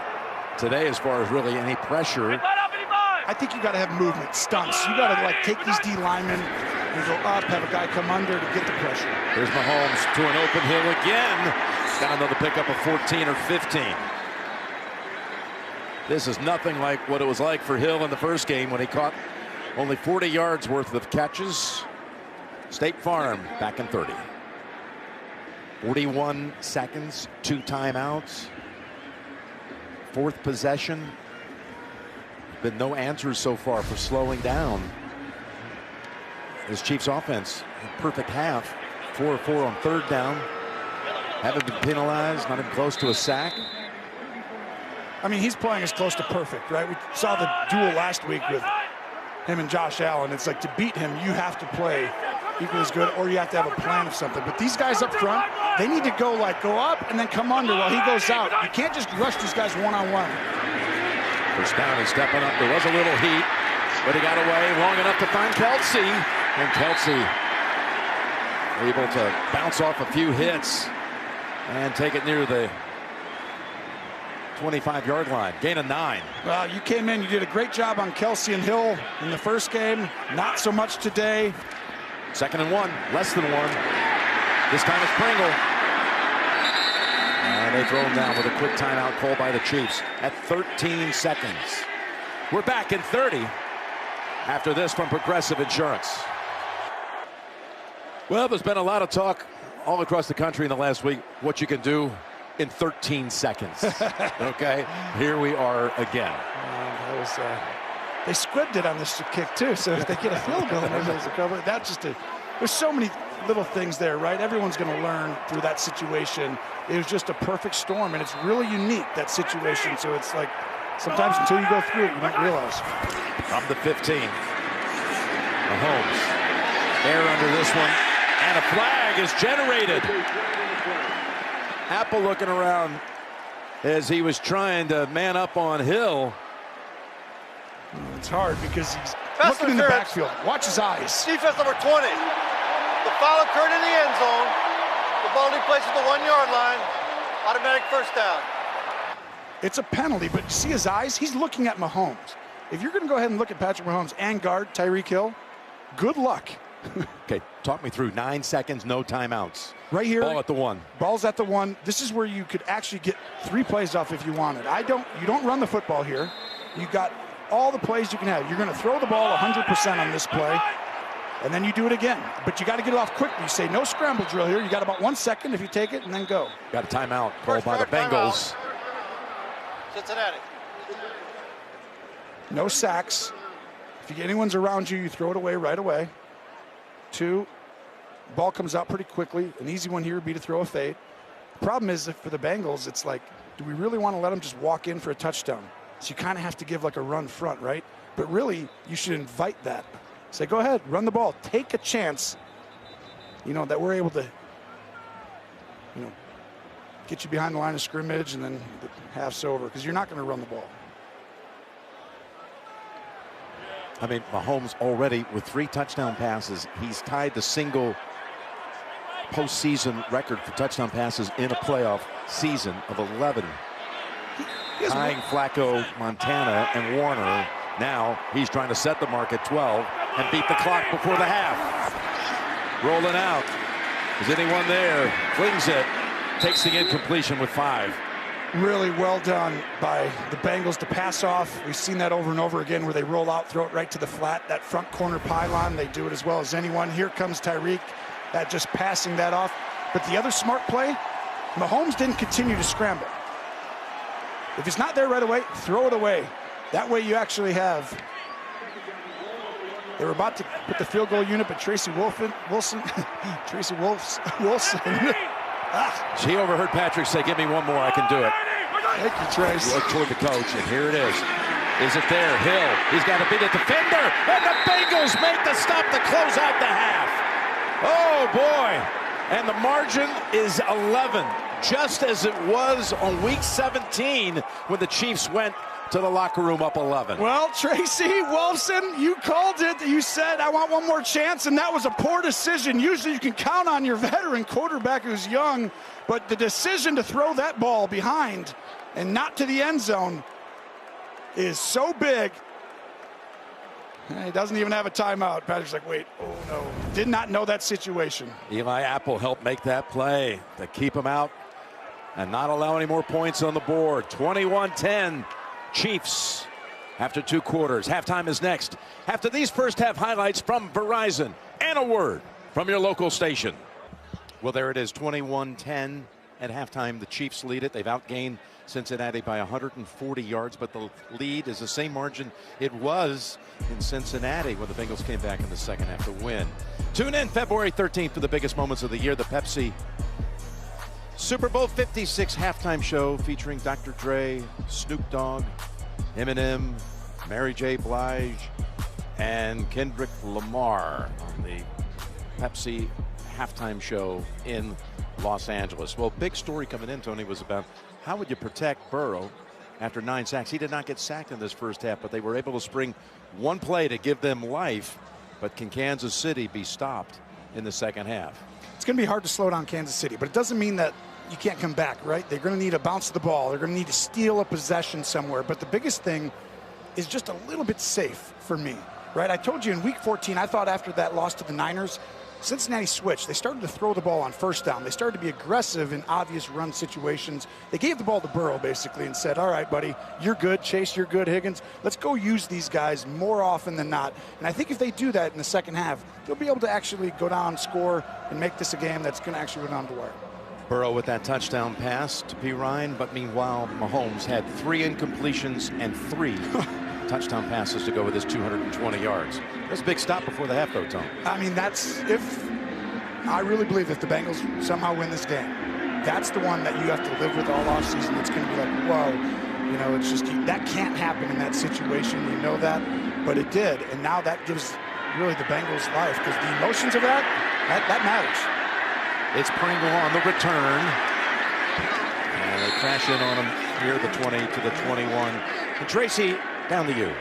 today as far as really any pressure. I think you got to have movement, stunts. You got to like take these D linemen and go up, have a guy come under to get the pressure. There's Mahomes to an open Hill again. Got another pickup of 14 or 15. This is nothing like what it was like for Hill in the first game when he caught only 40 yards worth of catches. State Farm back in 30. 41 seconds, 2 timeouts. 4th possession. Been no answers so far for slowing down this Chiefs offense. Perfect half. 4 of 4 on 3rd down. Haven't been penalized, not even close to a sack. I mean, he's playing as close to perfect, right? We saw the duel last week with him and Josh Allen. It's like to beat him, you have to play equally as good, or you have to have a plan of something. But these guys up front, they need to go up and then come under while he goes out. You can't just rush these guys one-on-one. First down, he's stepping up. There was a little heat, but he got away long enough to find Kelsey. And Kelsey able to bounce off a few hits and take it near the 25-yard line. Gain of 9. Well, you came in, you did a great job on Kelsey and Hill in the first game. Not so much today. 2nd and 1, less than 1. This time it's Pringle. And they throw him down with a quick timeout called by the Chiefs at 13 seconds. We're back in 30 after this from Progressive Insurance. Well, there's been a lot of talk all across the country in the last week what you can do in 13 seconds. Okay, here we are again. That was, they squibbed it on this kick too, so if they get a field goal, maybe there's a cover. There's so many little things there, right? Everyone's going to learn through that situation. It was just a perfect storm, and it's really unique, that situation. So it's like sometimes until you go through it, you don't realize. From the 15, Mahomes, air under this one, and a flag is generated. Apple looking around as he was trying to man up on Hill. It's hard because he's looking in the backfield. Watch his eyes. Defense number 20. The foul occurred in the end zone. The ball replaces the 1-yard line. Automatic first down. It's a penalty, but you see his eyes? He's looking at Mahomes. If you're going to go ahead and look at Patrick Mahomes and guard Tyreek Hill, good luck. Okay, talk me through 9 seconds, no timeouts. Right here. Ball at the 1. Ball's at the 1. This is where you could actually get 3 plays off if you wanted. You don't run the football here. You got all the plays you can have. You're going to throw the ball 100% on this play, and then you do it again. But you got to get it off quickly. You say no scramble drill here. You got about 1 second if you take it, and then go. Got a timeout called by the Bengals. Cincinnati. No sacks. If anyone's around you, you throw it away right away. 2, ball comes out pretty quickly. An easy one here would be to throw a fade. The problem is that for the Bengals, it's like, do we really want to let them just walk in for a touchdown? So you kind of have to give like a run front, right? But really, you should invite that. Say, go ahead, run the ball. Take a chance, that we're able to, get you behind the line of scrimmage and then the half's over because you're not going to run the ball. I mean, Mahomes already with 3 touchdown passes. He's tied the single postseason record for touchdown passes in a playoff season of 11. Tying Flacco, Montana, and Warner. Now he's trying to set the mark at 12 and beat the clock before the half. Rolling out. Is anyone there? Flings it. Takes the incompletion with 5. Really well done by the Bengals to pass off. We've seen that over and over again where they roll out, throw it right to the flat, that front corner pylon. They do it as well as anyone. Here comes Tyreek, that just passing that off. But the other smart play, Mahomes didn't continue to scramble. If it's not there right away, throw it away. That way you actually have. They were about to put the field goal unit, but Tracy Wilson. She overheard Patrick say, give me one more, I can do it. Thank you, Trace. Look toward the coach, and here it is. Is it there? Hill. He's got to beat a defender, and the Bengals make the stop to close out the half. Oh, boy. And the margin is 11, just as it was on week 17 when the Chiefs went to the locker room up 11. Well, Tracy Wolfson, you called it. You said, I want one more chance, and that was a poor decision. Usually you can count on your veteran quarterback who's young, but the decision to throw that ball behind and not to the end zone is so big. He doesn't even have a timeout. Patrick's like, wait, oh no. Did not know that situation. Eli Apple helped make that play to keep him out and not allow any more points on the board. 21-10. Chiefs after 2 quarters. Halftime is next. After these first half highlights from Verizon and a word from your local station. Well, there it is, 21-10 at halftime. The Chiefs lead it. They've outgained Cincinnati by 140 yards, but the lead is the same margin it was in Cincinnati when the Bengals came back in the second half to win. Tune in February 13th for the biggest moments of the year, the Pepsi Super Bowl 56 halftime show featuring Dr. Dre, Snoop Dogg, Eminem, Mary J. Blige, and Kendrick Lamar on the Pepsi halftime show in Los Angeles. Well, big story coming in, Tony, was about how would you protect Burrow after 9 sacks. He did not get sacked in this first half, but they were able to spring one play to give them life. But can Kansas City be stopped in the second half? It's going to be hard to slow down Kansas City, but it doesn't mean that you can't come back, right? They're going to need a bounce of the ball. They're going to need to steal a possession somewhere. But the biggest thing is just a little bit safe for me, right? I told you in week 14, I thought after that loss to the Niners, Cincinnati switched. They started to throw the ball on first down. They started to be aggressive in obvious run situations. They gave the ball to Burrow, basically, and said, all right, buddy, you're good. Chase, you're good. Higgins, let's go use these guys more often than not. And I think if they do that in the second half, they'll be able to actually go down, score, and make this a game that's going to actually go down to the wire. Burrow with that touchdown pass to P. Ryan, but meanwhile, Mahomes had 3 incompletions and 3 touchdown passes to go with his 220 yards. That's a big stop before the half, though, Tom. I mean, I really believe if the Bengals somehow win this game, that's the one that you have to live with all offseason. It's going to be like, whoa, you know, it's just, that can't happen in that situation. You know that, but it did. And now that gives really the Bengals life, because the emotions of that matters. It's Pringle on the return. And they crash in on him near the 20 to the 21. And Tracy, down to you.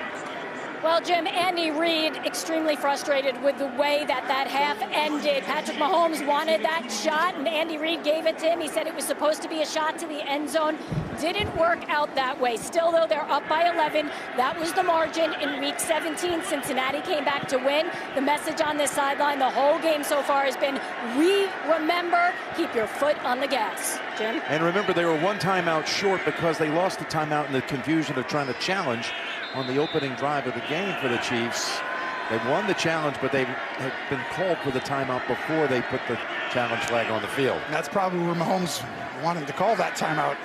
Well, Jim, Andy Reid extremely frustrated with the way that half ended. Patrick Mahomes wanted that shot, and Andy Reid gave it to him. He said it was supposed to be a shot to the end zone. Didn't work out that way. Still, though, they're up by 11. That was the margin in Week 17. Cincinnati came back to win. The message on this sideline the whole game so far has been, we remember, keep your foot on the gas. Jim? And remember, they were 1 timeout short because they lost the timeout in the confusion of trying to challenge on the opening drive of the game for the Chiefs. They won the challenge, but they had been called for the timeout before they put the challenge flag on the field. And that's probably where Mahomes wanted to call that timeout,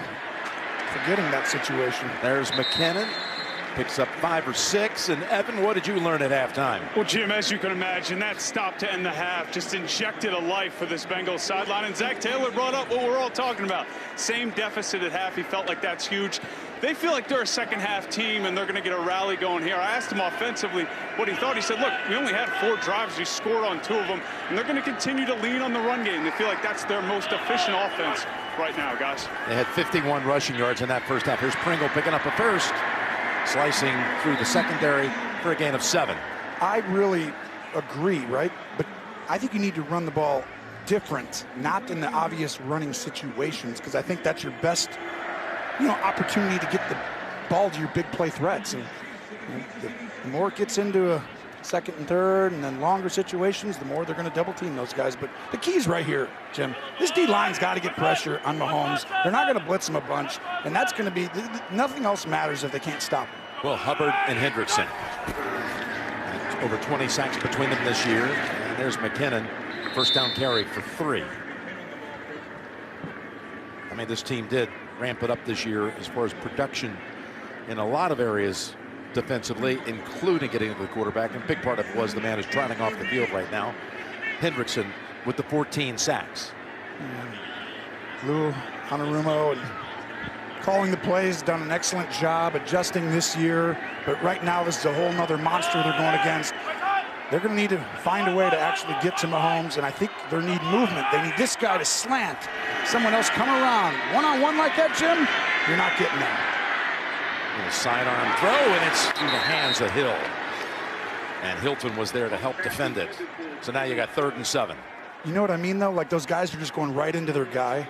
forgetting that situation. There's McKinnon, picks up 5 or 6. And Evan, what did you learn at halftime? Well, Jim, as you can imagine, that stop to end the half just injected a life for this Bengals sideline. And Zach Taylor brought up what we're all talking about. Same deficit at half. He felt like that's huge. They feel like they're a second half team and they're going to get a rally going here. I asked him offensively what he thought. He said, look, we only had 4 drives. We scored on 2 of them. And they're going to continue to lean on the run game. They feel like that's their most efficient offense right now, guys. They had 51 rushing yards in that first half. Here's Pringle picking up a first, slicing through the secondary for a gain of 7. I really agree, right? But I think you need to run the ball different, not in the obvious running situations, because I think that's your best, opportunity to get the ball to your big play threats. And the more it gets into a second and third and then longer situations, the more they're going to double team those guys. But the key's right here, Jim. This D-line's got to get pressure on Mahomes. They're not going to blitz him a bunch, and that's going to be, nothing else matters if they can't stop him. Well, Hubbard and Hendrickson. Over 20 sacks between them this year. And there's McKinnon, first down carry for 3. I mean, this team did ramp it up this year as far as production in a lot of areas defensively, including getting to the quarterback. And a big part of it was the man who's trotting off the field right now, Hendrickson, with the 14 sacks. Lou Anarumo and calling the plays, done an excellent job adjusting this year. But right now, this is a whole nother monster they're going against. They're going to need to find a way to actually get to Mahomes, and I think they need movement. They need this guy to slant. Someone else come around. One-on-one like that, Jim, you're not getting that. A sidearm throw, and it's through the hands of Hill. And Hilton was there to help defend it. So now you got 3rd and 7. You know what I mean, though? Like, those guys are just going right into their guy.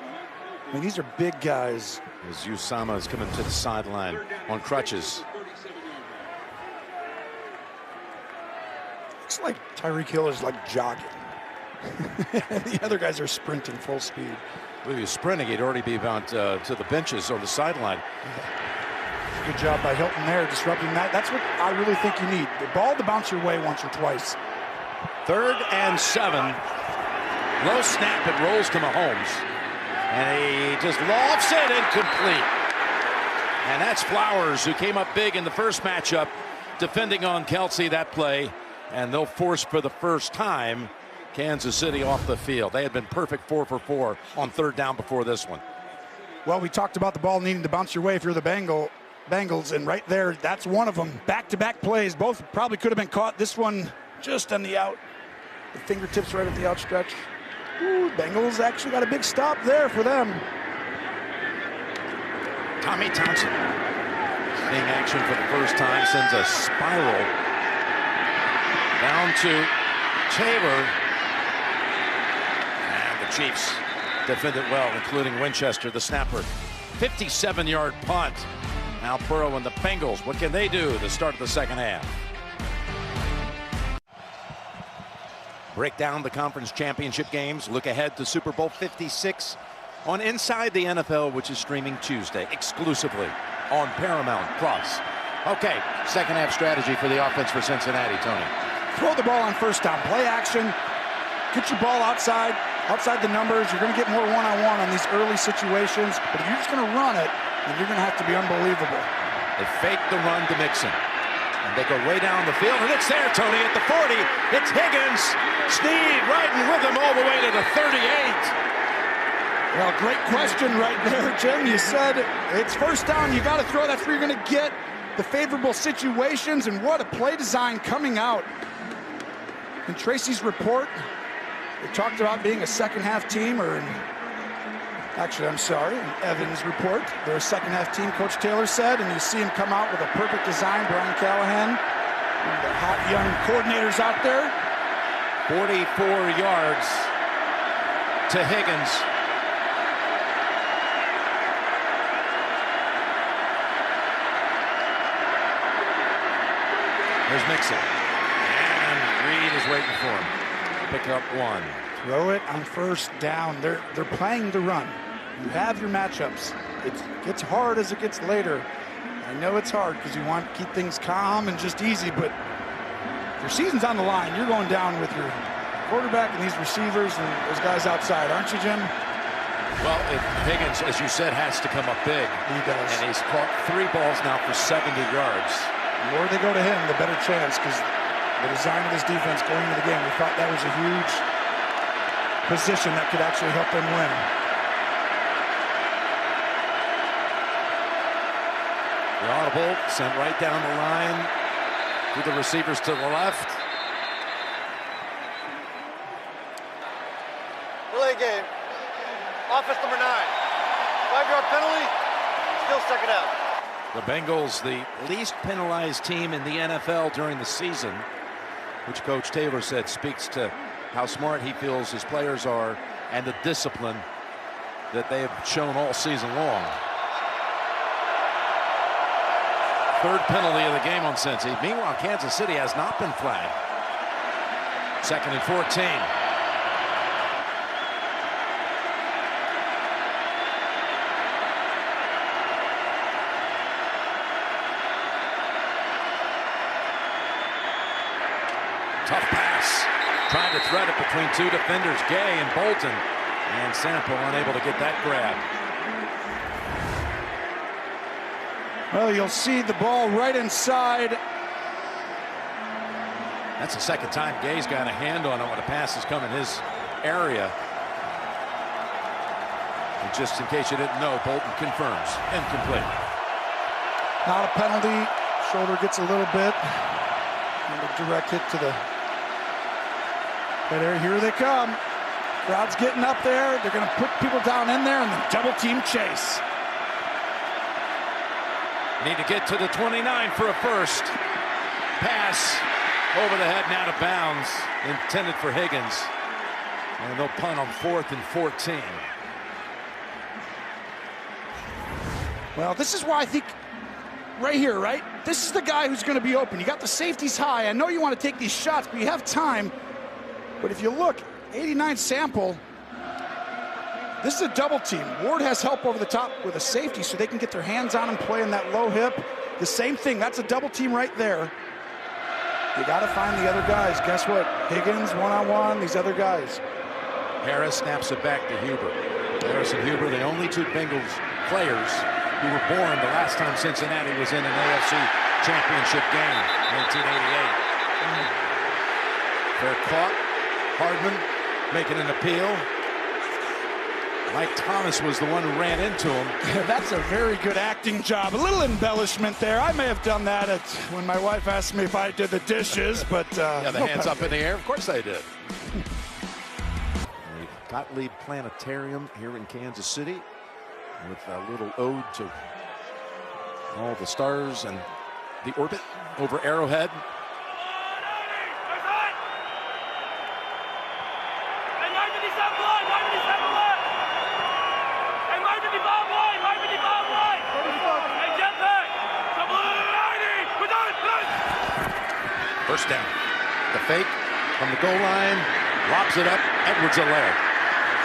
I mean, these are big guys. As Usama is coming to the sideline on crutches. Looks like Tyreek Hill is like jogging. The other guys are sprinting full speed. If he was sprinting, he'd already be about to the benches on the sideline. Good job by Hilton there, disrupting that. That's what I really think you need. The ball to bounce your way once or twice. 3rd and 7. Low snap, it rolls to Mahomes. And he just lofts it, incomplete. And that's Flowers, who came up big in the first matchup, defending on Kelsey that play. And they'll force for the first time Kansas City off the field. They had been perfect 4 for 4 on 3rd down before this one. Well, we talked about the ball needing to bounce your way if you're the Bengals, and right there, that's one of them. Back-to-back plays. Both probably could have been caught. This one just on the out. The fingertips right at the outstretch. Ooh, Bengals actually got a big stop there for them. Tommy Thompson, seeing action for the first time, sends a spiral down to Taylor. And the Chiefs defended well, including Winchester, the snapper. 57-yard punt. Now Burrow and the Bengals, what can they do to start the second half? Break down the conference championship games. Look ahead to Super Bowl 56 on Inside the NFL, which is streaming Tuesday exclusively on Paramount Plus. Okay, second half strategy for the offense for Cincinnati, Tony. Throw the ball on first down, play action, get your ball outside the numbers. You're going to get more one-on-one on these early situations, but if you're just going to run it, then you're going to have to be unbelievable. They fake the run to Mixon. And they go way down the field, and it's there, Tony, at the 40. It's Higgins. Snead riding with him all the way to the 38. Well, great question right there, Jim. You said it's first down. You got to throw. That's where you're going to get the favorable situations, and what a play design coming out. In Tracy's report, they talked about being a second-half team, or actually, I'm sorry, in Evan's report, they're a second-half team, Coach Taylor said, and you see him come out with a perfect design, Brian Callahan, one of the hot young coordinators out there. 44 yards to Higgins. There's Mixon. And Reed is waiting for him. Pick up one. Throw it on first down. They're playing the run. You have your matchups. It gets hard as it gets later. I know it's hard because you want to keep things calm and just easy, but your season's on the line. You're going down with your quarterback and these receivers and those guys outside, aren't you, Jim? Well, Higgins, as you said, has to come up big. He does. And he's caught 3 balls now for 70 yards. The more they go to him, the better chance, because the design of this defense going into the game, we thought that was a huge position that could actually help them win. The audible sent right down the line to the receivers to the left. Delay game. Offense number 9. 5-yard penalty. Still second out. The Bengals, the least penalized team in the NFL during the season, which Coach Taylor said speaks to how smart he feels his players are and the discipline that they have shown all season long. Third penalty of the game on Cincy. Meanwhile, Kansas City has not been flagged. 2nd and 14. Tough pass. Trying to thread it between 2 defenders, Gay and Bolton. And Sample unable to get that grab. Well, you'll see the ball right inside. That's the second time Gay's got a hand on it when a pass has come in his area. And just in case you didn't know, Bolton confirms. Incomplete. Not a penalty. Shoulder gets a little bit. And a direct hit to the head area. Here they come. Crowd's getting up there. They're going to put people down in there and then double team Chase. Need to get to the 29 for a first. Pass over the head and out of bounds. Intended for Higgins. And they'll punt on 4th and 14. Well, this is why I think right here, right? This is the guy who's going to be open. You got the safeties high. I know you want to take these shots, but you have time. But if you look, 89 Sample, this is a double team. Ward has help over the top with a safety so they can get their hands on him, play in that low hip. The same thing. That's a double team right there. You got to find the other guys. Guess what? Higgins, one-on-one, these other guys. Harris snaps it back to Huber. Harris and Huber, the only 2 Bengals players who were born the last time Cincinnati was in an AFC Championship game, 1988. Fair caught. Hardman making an appeal. Mike Thomas was the one who ran into him. That's a very good acting job. A little embellishment there. I may have done that when my wife asked me if I did the dishes, but... yeah, the hands up in the air. Of course they did. The Gottlieb Planetarium here in Kansas City with a little ode to all the stars and the orbit over Arrowhead. First down. The fake from the goal line. Lobs it up. Edwards-Helaire.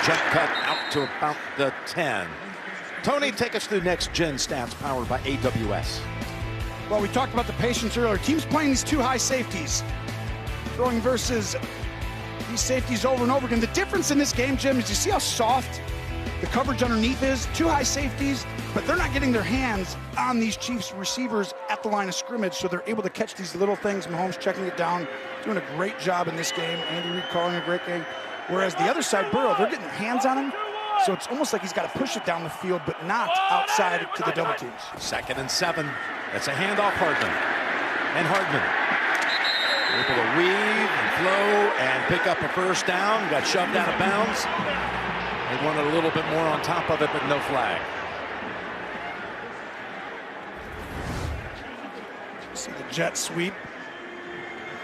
Jump cut out to about the 10. Tony, take us through next-gen stats powered by AWS. Well, we talked about the patience earlier. Teams playing these two high safeties. Throwing versus these safeties over and over again. The difference in this game, Jim, is you see how soft the coverage underneath is. Two high safeties, but they're not getting their hands on these Chiefs receivers at the line of scrimmage, so they're able to catch these little things. Mahomes checking it down, doing a great job in this game. Andy Reid calling a great game. Whereas the other side, Burrow, they're getting hands on him, so it's almost like he's got to push it down the field, but not outside to the double teams. 2nd and 7. That's a handoff, Hardman. And Hardman able to weave and flow and pick up a first down. Got shoved out of bounds. They wanted a little bit more on top of it, but no flag. See the jet sweep.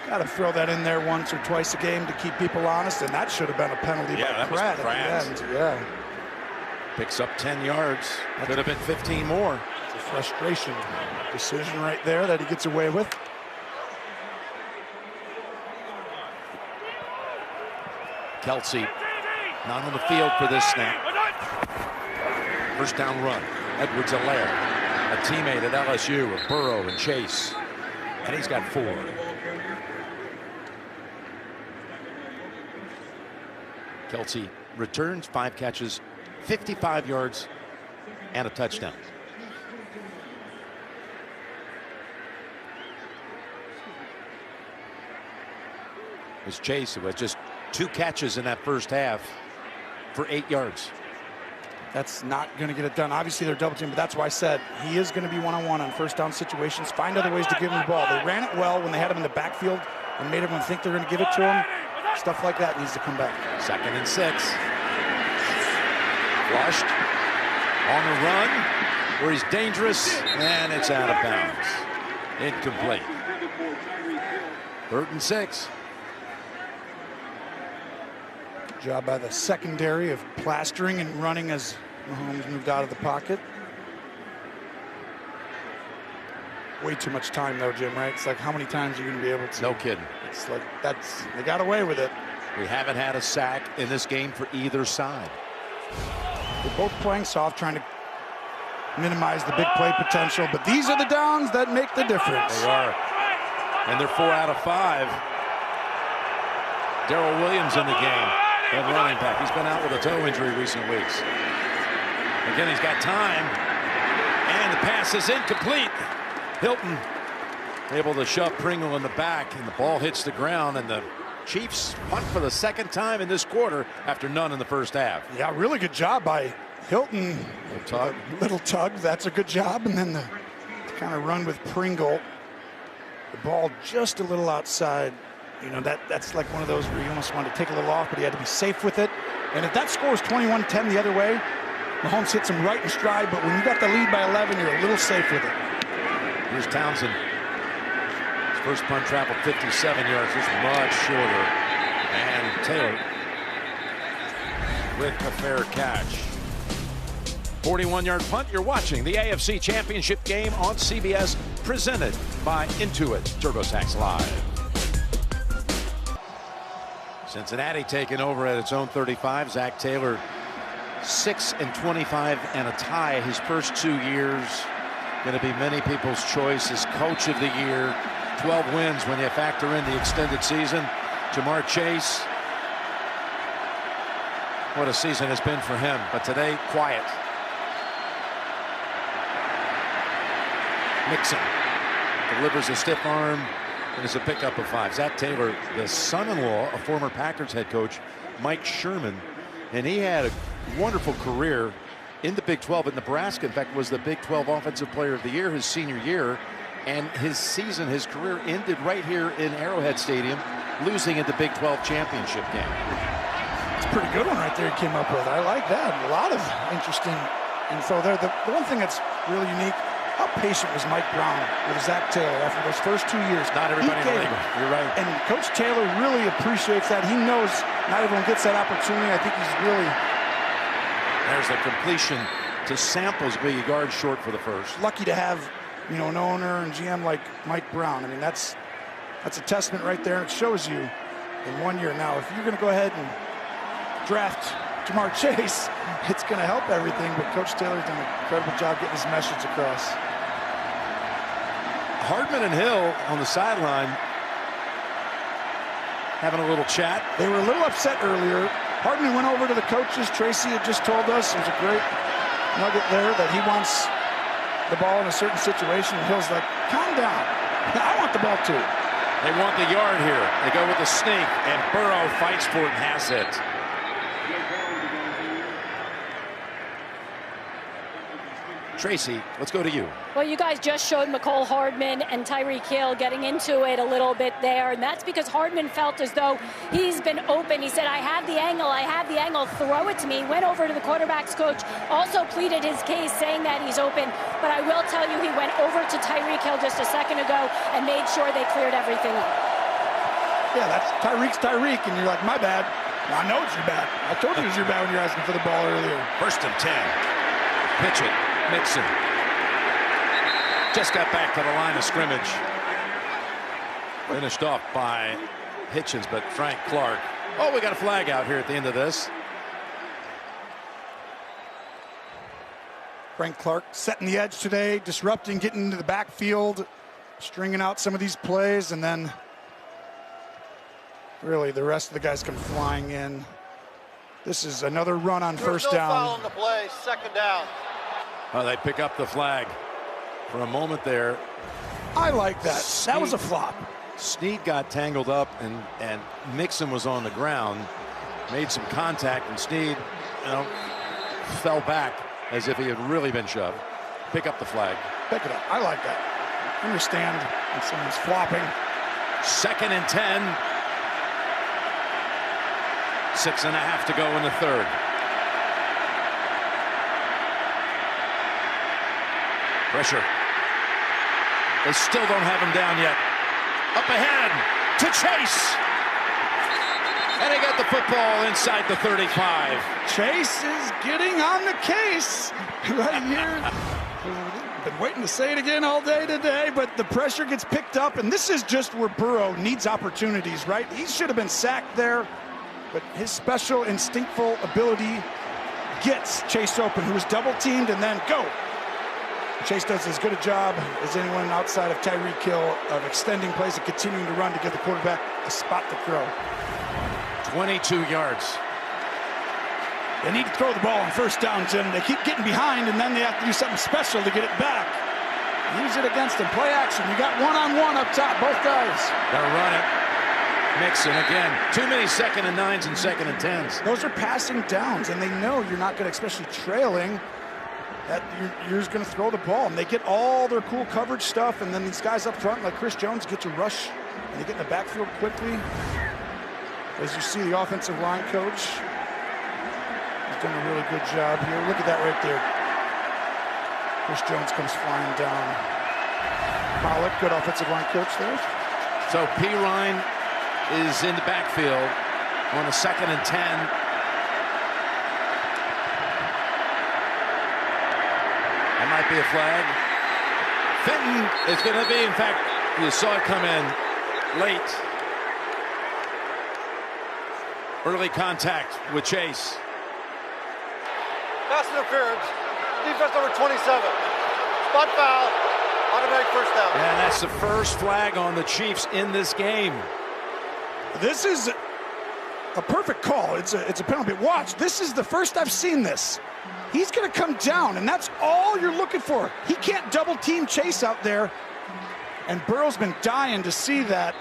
Got to throw that in there once or twice a game to keep people honest, and that should have been a penalty by Pratt at the end. Yeah. Picks up 10 yards. Could have been 15 more. It's a frustration decision right there that he gets away with. Kelsey not on the field for this snap. First down run. Edwards-Helaire, a teammate at LSU of Burrow and Chase. And he's got 4. Kelsey returns 5 catches, 55 yards, and a touchdown. It's Chase, who had just 2 catches in that first half for 8 yards. That's not going to get it done. Obviously, they're double team, but that's why I said he is going to be one-on-one on first down situations. Find other ways to give him the ball. They ran it well when they had him in the backfield and made everyone think they're going to give it to him. Stuff like that needs to come back. 2nd and 6. Flushed on the run where he's dangerous, and it's out of bounds. Incomplete. 3rd and 6. Job by the secondary of plastering and running as Mahomes moved out of the pocket. Way too much time though, Jim, right? It's like how many times are you going to be able to? No kidding. It's like they got away with it. We haven't had a sack in this game for either side. They're both playing soft, trying to minimize the big play potential, but these are the downs that make the difference. They are. And they're 4 out of 5. Darrell Williams in the game. And running back. He's been out with a toe injury recent weeks. Again, he's got time. And the pass is incomplete. Hilton able to shove Pringle in the back, and the ball hits the ground, and the Chiefs punt for the 2nd time in this quarter after none in the first half. Yeah, really good job by Hilton. Little tug, that's a good job. And then the kind of run with Pringle. The ball just a little outside. You know, that's like one of those where you almost wanted to take a little off, but he had to be safe with it. And if that score is 21-10 the other way, Mahomes hits him right in stride, but when you got the lead by 11, you're a little safe with it. Here's Townsend. His first punt traveled 57 yards. This is much shorter. And Taylor with a fair catch. 41-yard punt. You're watching the AFC Championship game on CBS, presented by Intuit TurboTax Live. Cincinnati taking over at its own 35. Zach Taylor, 6-25 and a tie his first 2 years. Going to be many people's choice as coach of the year. 12 wins when you factor in the extended season. Jamar Chase, what a season it's been for him. But today, quiet. Mixon delivers a stiff arm. And it's a pickup of 5. Zach Taylor, the son-in-law of former Packers head coach Mike Sherman, and he had a wonderful career in the Big 12 at Nebraska. In fact, was the Big 12 Offensive Player of the Year his senior year, and his career ended right here in Arrowhead Stadium, losing in the Big 12 championship game. It's a pretty good one right there he came up with. I like that. A lot of interesting info there. The one thing that's really unique, how patient was Mike Brown with Zach Taylor after those first 2 years? Not everybody in the league. You're right. And Coach Taylor really appreciates that. He knows not everyone gets that opportunity. I think he's really... There's a completion to Samples, but a yard short for the first. Lucky to have, you know, an owner and GM like Mike Brown. I mean, that's That's a testament right there. It shows you in 1 year. Now, if you're going to go ahead and draft Jamar Chase, it's going to help everything. But Coach Taylor's done an incredible job getting his message across. Hardman and Hill on the sideline having a little chat. They were a little upset earlier. Hardman went over to the coaches. Tracy had just told us, there's a great nugget there, that he wants the ball in a certain situation. And Hill's like, calm down. I want the ball too. They want the yard here. They go with the sneak, and Burrow fights for it and has it. Tracy, let's go to you. Well, you guys just showed McCole Hardman and Tyreek Hill getting into it a little bit there, and that's because Hardman felt as though he's been open. He said, I have the angle, throw it to me. Went over to the quarterback's coach, also pleaded his case, saying that he's open. But I will tell you, he went over to Tyreek Hill just a second ago and made sure they cleared everything up. Yeah, that's Tyreek's Tyreek, and you're like, my bad. I know it's your bad. I told you it was your bad when you were asking for the ball earlier. 1st and 10. Pitch it. Mixon just got back to the line of scrimmage. Finished off by Hitchens, but Frank Clark. Oh, we got a flag out here at the end of this. Frank Clark setting the edge today, disrupting, getting into the backfield, stringing out some of these plays, and then really the rest of the guys come flying in. This is another run on first down. Foul on the play, 2nd down. Oh, they pick up the flag for a moment there. I like that. That was a flop. Snead got tangled up, and Mixon was on the ground, made some contact, and Snead, fell back as if he had really been shoved. Pick up the flag. Pick it up. I like that. Understand when someone's flopping. 2nd and 10. 6.5 to go in the 3rd. Pressure. They still don't have him down yet. Up ahead to Chase. And they got the football inside the 35. Chase is getting on the case right here. Been waiting to say it again all day today, but the pressure gets picked up, and this is just where Burrow needs opportunities, right? He should have been sacked there, but his special instinctful ability gets Chase open, who was double teamed, and then go. Chase does as good a job as anyone outside of Tyreek Hill of extending plays and continuing to run to give the quarterback a spot to throw. 22 yards. They need to throw the ball on first down, Jim. They keep getting behind, and then they have to do something special to get it back. Use it against them. Play action. You got one-on-one up top, both guys. Gotta run it. Mixon again. Too many 2nd and 9s and 2nd and 10s. Those are passing downs, and they know you're not going to, especially trailing, that you're just going to throw the ball. And they get all their cool coverage stuff, and then these guys up front, like Chris Jones, get to rush, and they get in the backfield quickly. As you see, the offensive line coach has done a really good job here. Look at that right there. Chris Jones comes flying down. Pollock, good offensive line coach there. So P. Ryan is in the backfield on a 2nd and 10. That might be a flag. Fenton is going to be, in fact, you saw it come in late. Early contact with Chase. Pass interference. Defense number 27. Spot foul. Automatic first down. And that's the first flag on the Chiefs in this game. This is a perfect call. It's a penalty. Watch, this is the first I've seen this. He's going to come down, and that's all you're looking for. He can't double team Chase out there, and Burrow's been dying to see that.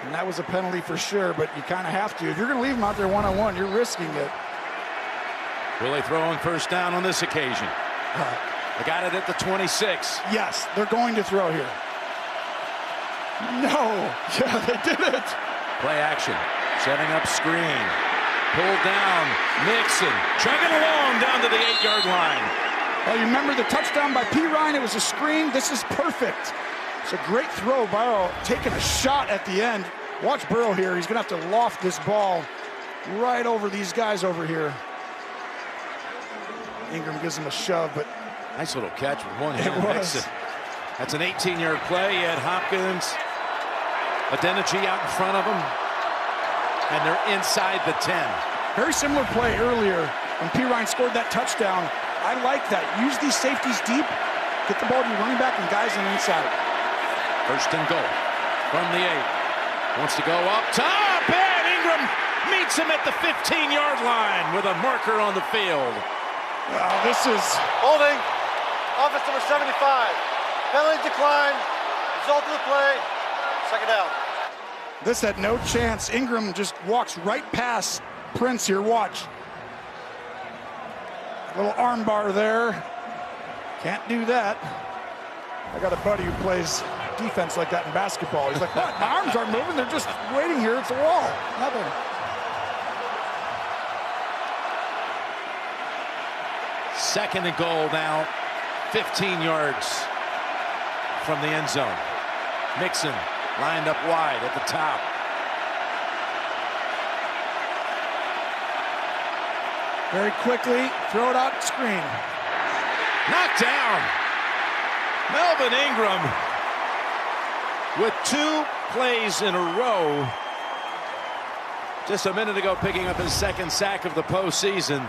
And that was a penalty for sure, but you kind of have to. If you're going to leave him out there one-on-one, you're risking it. Will they throw on first down on this occasion? They got it at the 26. Yes, they're going to throw here. No. Yeah, they did it. Play action. Setting up screen. Pulled down. Mixon. Chugging along down to the 8-yard line. Well, you remember the touchdown by P. Ryan? It was a screen. This is perfect. It's a great throw. Burrow taking a shot at the end. Watch Burrow here. He's going to have to loft this ball right over these guys over here. Ingram gives him a shove, but nice little catch with one hand. That's an 18-yard play. You had Hopkins Adeniji out in front of them, and they're inside the 10. Very similar play earlier when Pirine scored that touchdown. I like that. Use these safeties deep, get the ball to your running back and guys on the inside. First and goal from the 8. Wants to go up top, and Ingram meets him at the 15-yard line with a marker on the field. This is Holding. Offense number 75. Penalty decline. Result of the play. Second down. This had no chance. Ingram just walks right past Prince here. Watch. Little arm bar there. Can't do that. I got a buddy who plays defense like that in basketball. He's like, what? My arms aren't moving. They're just waiting here. It's a wall. Nothing. Second and goal now. 15 yards from the end zone. Mixon lined up wide at the top. Very quickly, throw it out, screen. Knocked down. Melvin Ingram with 2 plays in a row. Just a minute ago, picking up his second sack of the postseason.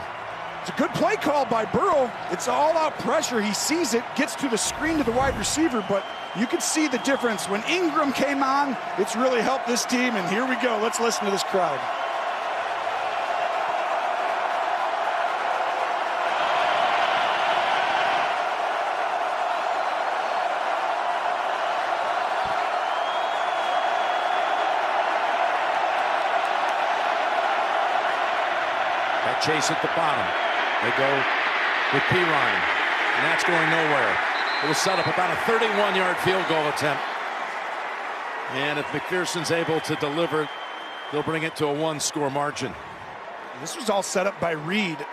It's a good play call by Burrow. It's all-out pressure. He sees it, gets to the screen to the wide receiver, but you can see the difference. When Ingram came on, it's really helped this team, and here we go. Let's listen to this crowd. That chase at the bottom. They go with Pirine, and that's going nowhere. It was set up about a 31-yard field goal attempt. And if McPherson's able to deliver, they'll bring it to a 1-score margin. This was all set up by Reed.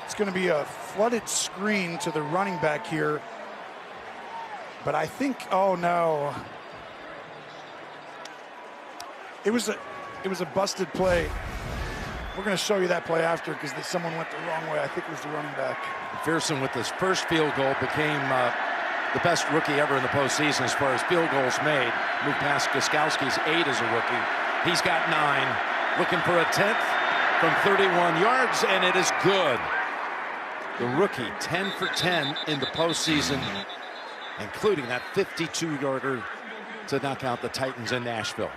It's going to be a flooded screen to the running back here. But I think, oh no. It was a busted play. We're going to show you that play after because someone went the wrong way. I think it was the running back. McPherson with his first field goal became the best rookie ever in the postseason as far as field goals made. Moved past Gostkowski's 8 as a rookie. He's got 9. Looking for a 10th from 31 yards, and it is good. The rookie 10 for 10 in the postseason, including that 52-yarder to knock out the Titans in Nashville.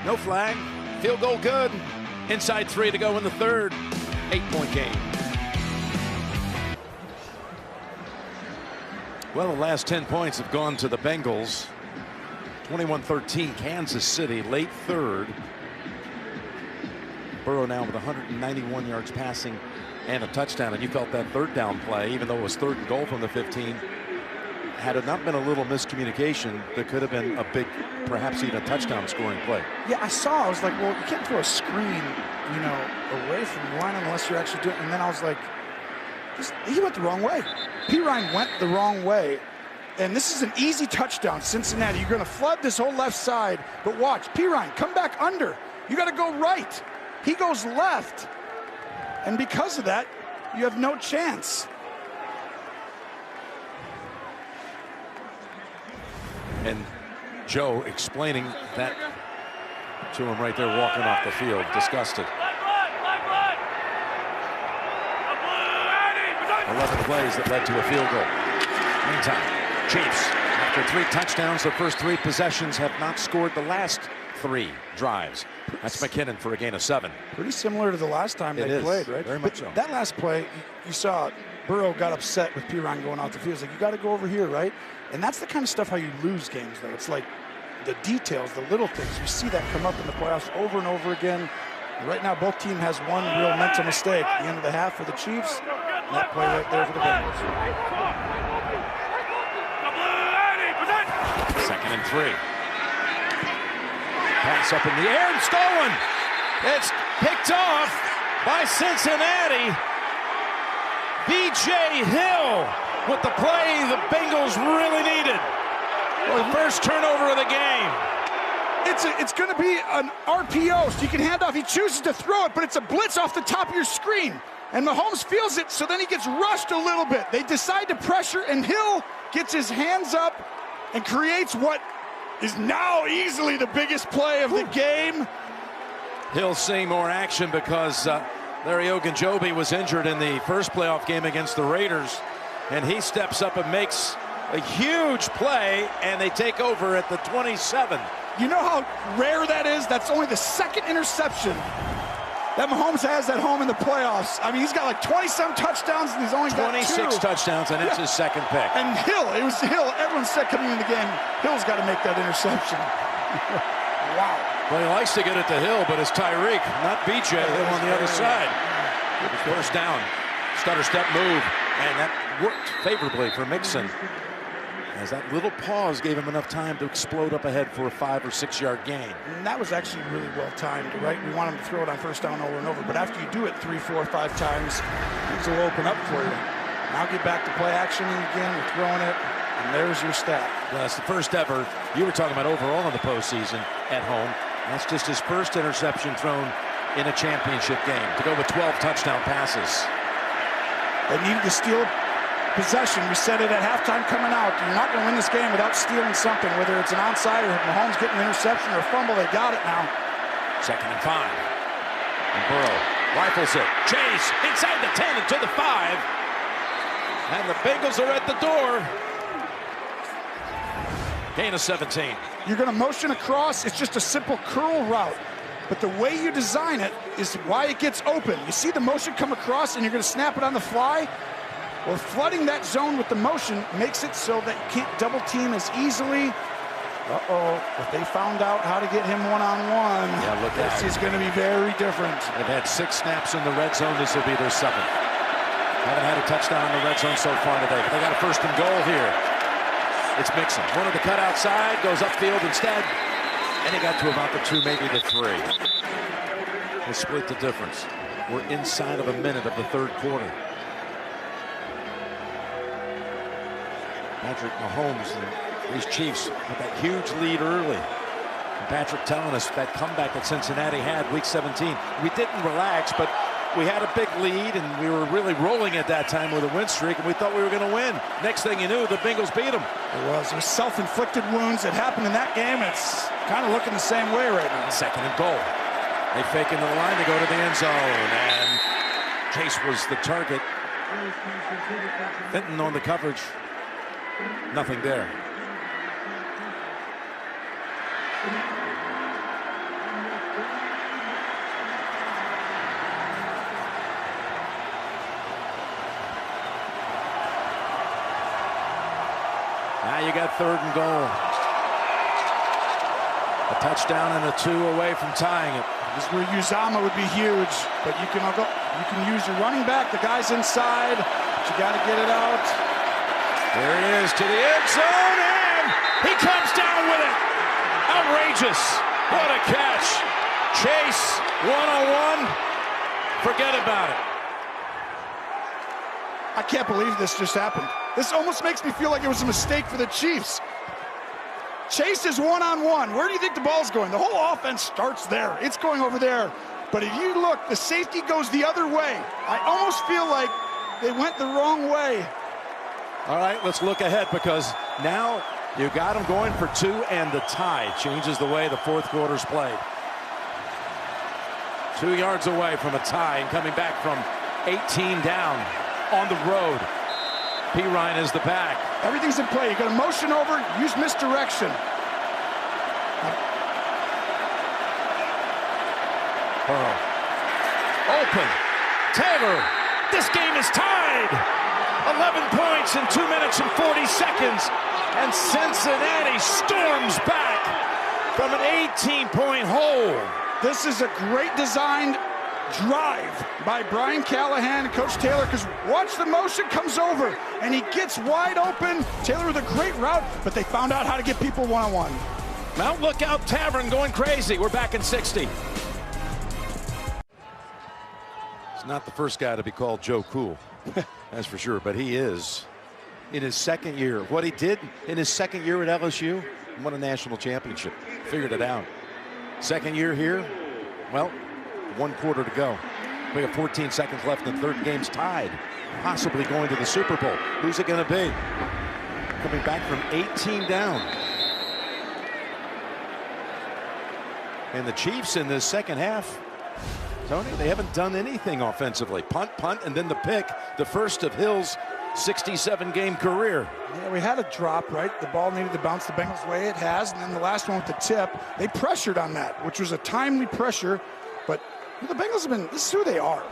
No flag. Field goal good. Inside 3 to go in the third. 8-point game. Well, the last 10 points have gone to the Bengals. 21-13 Kansas City, late third. Burrow now with 191 yards passing and a touchdown. And you felt that third down play, even though it was 3rd and goal from the 15. Had it not been a little miscommunication, there could have been a big, perhaps even a touchdown scoring play. Yeah, I was like, well, you can't throw a screen, away from the line unless you're actually doing it. And then I was like, he went the wrong way. Pirine went the wrong way. And this is an easy touchdown, Cincinnati. You're going to flood this whole left side. But watch, Pirine, come back under. You got to go right. He goes left. And because of that, you have no chance. And Joe explaining that to him right there, walking off the field, disgusted. 11 plays that led to a field goal. Meantime, Chiefs, after 3 touchdowns, their first 3 possessions, have not scored the last 3 drives. That's McKinnon for a gain of 7. Pretty similar to the last time they played, right? Very much so. That last play, you saw Burrow got upset with Pirine going out the field. He's like, you got to go over here, right? And that's the kind of stuff how you lose games, though. It's like the details, the little things. You see that come up in the playoffs over and over again. And right now, both teams has one real mental mistake. The end of the half for the Chiefs, and that play right there for the Bengals. 2nd and 3. Pass up in the air and stolen. It's picked off by Cincinnati. B.J. Hill with the play the Bengals really needed. The first turnover of the game. It's going to be an RPO, so you can hand off. He chooses to throw it, but it's a blitz off the top of your screen. And Mahomes feels it, so then he gets rushed a little bit. They decide to pressure, and Hill gets his hands up and creates what is now easily the biggest play of the game. Hill seeing more action because Larry Ogunjobi was injured in the first playoff game against the Raiders, and he steps up and makes a huge play, and they take over at the 27. You know how rare that is? That's only the second interception that Mahomes has at home in the playoffs. I mean, he's got like 20-some touchdowns, and he's only got 26 touchdowns, and it's his second pick. And Hill, it was Hill. Everyone said coming in the game, Hill's got to make that interception. Wow. Well, he likes to get it to Hill, but it's Tyreek, not BJ, him on the other side. First down, stutter step move, and that worked favorably for Mixon, as that little pause gave him enough time to explode up ahead for a 5 or 6 yard gain. And that was actually really well timed, right? We want him to throw it on first down over and over, but after you do it 3, 4, 5 times, things will open up for you. Now get back to play action again, we're throwing it, and there's your stat. Well, that's the first ever, you were talking about overall in the postseason at home. That's just his first interception thrown in a championship game to go with 12 touchdown passes. They needed to steal possession. We said it at halftime coming out. You're not going to win this game without stealing something, whether it's an onside or Mahomes getting an interception or a fumble. They got it now. 2nd and 5. And Burrow rifles it. Chase inside the 10 and to the 5. And the Bengals are at the door. Gain of 17. You're going to motion across. It's just a simple curl route. But the way you design it is why it gets open. You see the motion come across and you're going to snap it on the fly. Well, flooding that zone with the motion makes it so that you can't double team as easily. But they found out how to get him one-on-one. Yeah, look at this is going to be very different. They've had 6 snaps in the red zone. This will be their 7th. Haven't had a touchdown in the red zone so far today, but they got a 1st and goal here. It's Mixon. Wanted to cut outside, goes upfield instead, and he got to about the 2, maybe the 3. We'll split the difference. We're inside of a minute of the 3rd quarter. Patrick Mahomes and these Chiefs with that huge lead early. And Patrick telling us that comeback that Cincinnati had week 17. We didn't relax, but we had a big lead, and we were really rolling at that time with a win streak, and we thought we were going to win. Next thing you knew, the Bengals beat them. It was self-inflicted wounds that happened in that game. It's kind of looking the same way right now. 2nd and goal. They fake into the line, they go to the end zone, and Chase was the target. Fenton on the coverage. Nothing there. Now you got 3rd and goal. A touchdown and a 2 away from tying it. This is where Uzama would be huge, but you can use your running back. The guy's inside, but you got to get it out. There it is to the end zone, and he comes down with it. Outrageous. What a catch. Chase, one-on-one. Forget about it. I can't believe this just happened. This almost makes me feel like it was a mistake for the Chiefs. Chase is one-on-one. Where do you think the ball's going? The whole offense starts there. It's going over there. But if you look, the safety goes the other way. I almost feel like they went the wrong way. All right, let's look ahead, because now you got them going for 2, and the tie changes the way the 4th quarter's played. 2 yards away from a tie, and coming back from 18 down on the road. P. Ryan is the back. Everything's in play. You're going to motion over, use misdirection. Burrow. Open. Taylor. This game is tied. 11 points in 2 minutes and 40 seconds. And Cincinnati storms back from an 18-point hole. This is a great designed drive by Brian Callahan and Coach Taylor, because watch the motion comes over and he gets wide open. Taylor with a great route, but they found out how to get people one-on-one. Mount Lookout Tavern going crazy. We're back in 60. He's not the first guy to be called Joe Cool, that's for sure, but he is in his 2nd year. What he did in his 2nd year at LSU, won a national championship. figured it out. Second year here, well, 1 quarter to go. We have 14 seconds left and third game's tied. Possibly going to the Super Bowl. Who's it going to be? Coming back from 18 down. And the Chiefs in this second half, Tony, they haven't done anything offensively. Punt, and then the pick, the first of Hill's 67-game career. Yeah, we had a drop, right? The ball needed to bounce the Bengals' way, it has, and then the last one with the tip, they pressured on that, which was a timely pressure, but the Bengals have been, this is who they are.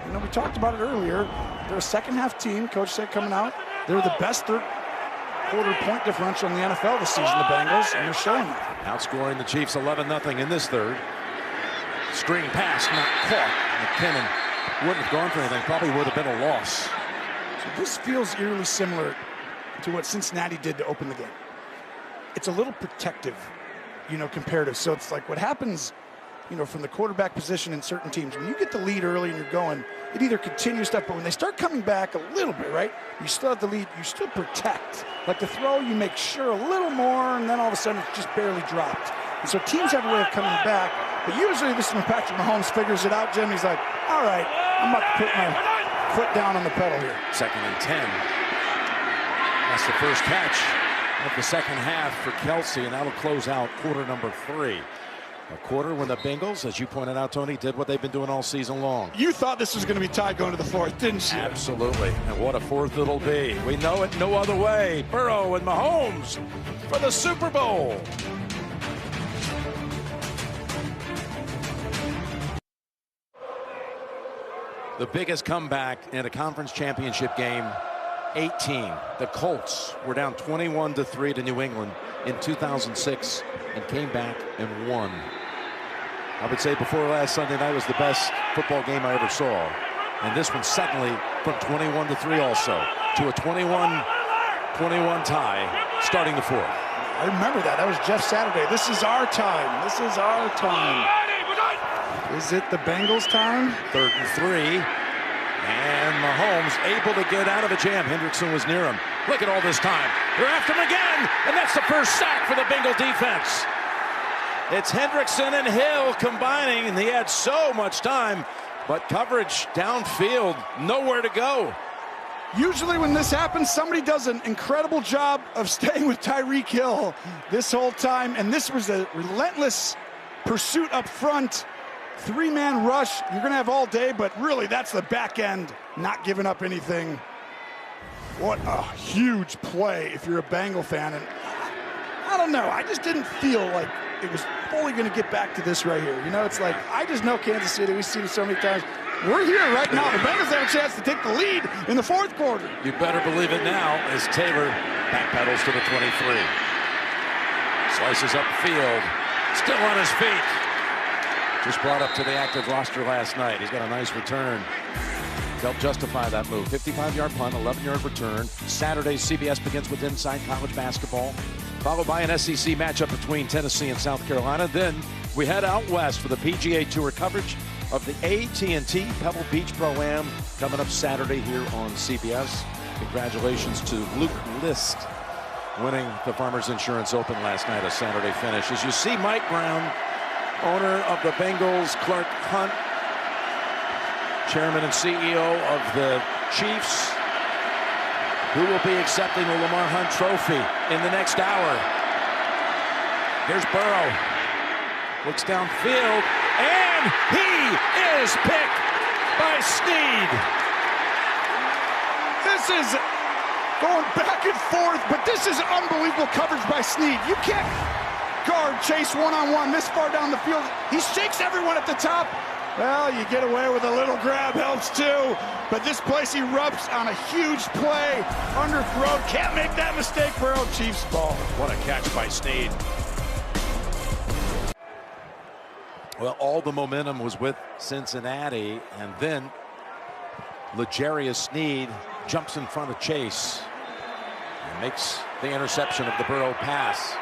You know, we talked about it earlier. They're a second-half team, Coach said coming out. They're the best third-quarter point differential in the NFL this season, the Bengals, and they're showing it. Outscoring the Chiefs 11-0 in this third. Screen pass, not caught. McKinnon wouldn't have gone for anything, probably would have been a loss. So this feels eerily similar to what Cincinnati did to open the game. It's a little protective, you know, comparative. So it's like what happens, you know, from the quarterback position in certain teams. When you get the lead early and you're going, it either continues stuff, but when they start coming back a little bit, right, you still have the lead, you still protect. Like the throw, you make sure a little more, and then all of a sudden it's just barely dropped. And so teams have a way of coming back, but usually this is when Patrick Mahomes figures it out, Jim. He's like, all right, I'm about to put my foot down on the pedal here. 2nd and 10. That's the first catch of the second half for Kelsey, and that'll close out quarter number 3. A quarter when the Bengals, as you pointed out, Tony, did what they've been doing all season long. You thought this was going to be tied going to the fourth, didn't you? Absolutely. And what a fourth it'll be. We know it no other way. Burrow and Mahomes for the Super Bowl. The biggest comeback in a conference championship game, 18. The Colts were down 21-3 to New England in 2006 and came back and won. I would say before last Sunday night was the best football game I ever saw. And this one suddenly from 21-3 also to a 21-21 tie starting the fourth. I remember that. That was Jeff Saturday. This is our time. This is our time. Is it the Bengals' time? 3rd and 3. And Mahomes able to get out of a jam. Hendrickson was near him. Look at all this time. They're after him again. And that's the first sack for the Bengal defense. It's Hendrickson and Hill combining, and he had so much time. But coverage downfield, nowhere to go. Usually when this happens, somebody does an incredible job of staying with Tyreek Hill this whole time. And this was a relentless pursuit up front. 3-man rush, you're going to have all day, but really that's the back end, not giving up anything. What a huge play if you're a Bengal fan. And I don't know, I just didn't feel like it was fully going to get back to this right here. You know, it's like, I just know Kansas City, we've seen it so many times. We're here right now. The Bengals have a chance to take the lead in the fourth quarter. You better believe it now as Taylor backpedals to the 23. Slices upfield, still on his feet. Just brought up to the active roster last night. He's got a nice return to help justify that move. 55-yard punt, 11-yard return. Saturday, CBS begins with Inside College Basketball, followed by an SEC matchup between Tennessee and South Carolina. Then we head out west for the PGA Tour coverage of the AT&T Pebble Beach Pro-Am coming up Saturday here on CBS. Congratulations to Luke List winning the Farmers Insurance Open last night, a Saturday finish. As you see, Mike Brown, owner of the Bengals, Clark Hunt, chairman and CEO of the Chiefs, who will be accepting the Lamar Hunt Trophy in the next hour. Here's Burrow. Looks downfield, and he is picked by Snead. This is going back and forth, but this is unbelievable coverage by Snead. You can't guard Chase one-on-one this far down the field. He shakes everyone at the top. Well, you get away with a little grab, helps too. But this place erupts on a huge play. Underthrown, can't make that mistake. Burrow, Chiefs ball. What a catch by Snead. Well, all the momentum was with Cincinnati, and then L'Jarius Snead jumps in front of Chase and makes the interception of the Burrow pass.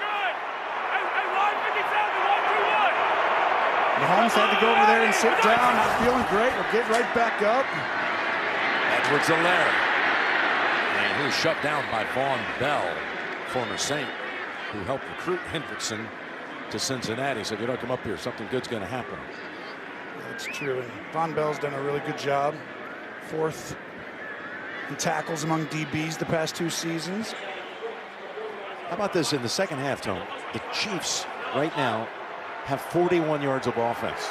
Mahomes had to go over there and sit down, not feeling great. We'll get right back up. Edwards-Helaire. And he was shut down by Vaughn Bell, former Saint, who helped recruit Hendrickson to Cincinnati. So if you don't come up here, something good's going to happen. That's true. And Von Bell's done a really good job. 4th in tackles among DBs the past 2 seasons. How about this in the second half, Tone? The Chiefs right now have 41 yards of offense.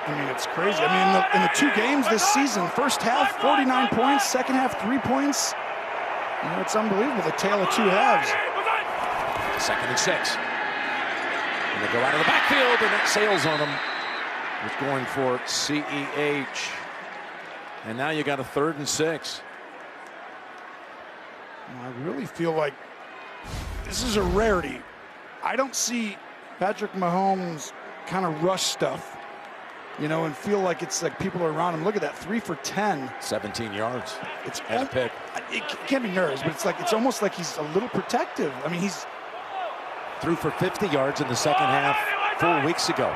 I mean, it's crazy. I mean, in the 2 games this season, first half, 49 points, second half, 3 points. You know, it's unbelievable, the tale of 2 halves. 2nd and 6. And they go out of the backfield, and it sails on them. He's going for CEH. And now you got a 3rd and 6. I really feel like this is a rarity. I don't see Patrick Mahomes kind of rush stuff, you know, and feel like it's like people are around him. Look at that, 3 for 10. 17 yards. It's and a pick. It can't be nerves, but it's almost like he's a little protective. I mean, he's threw for 50 yards in the second half 4 weeks ago.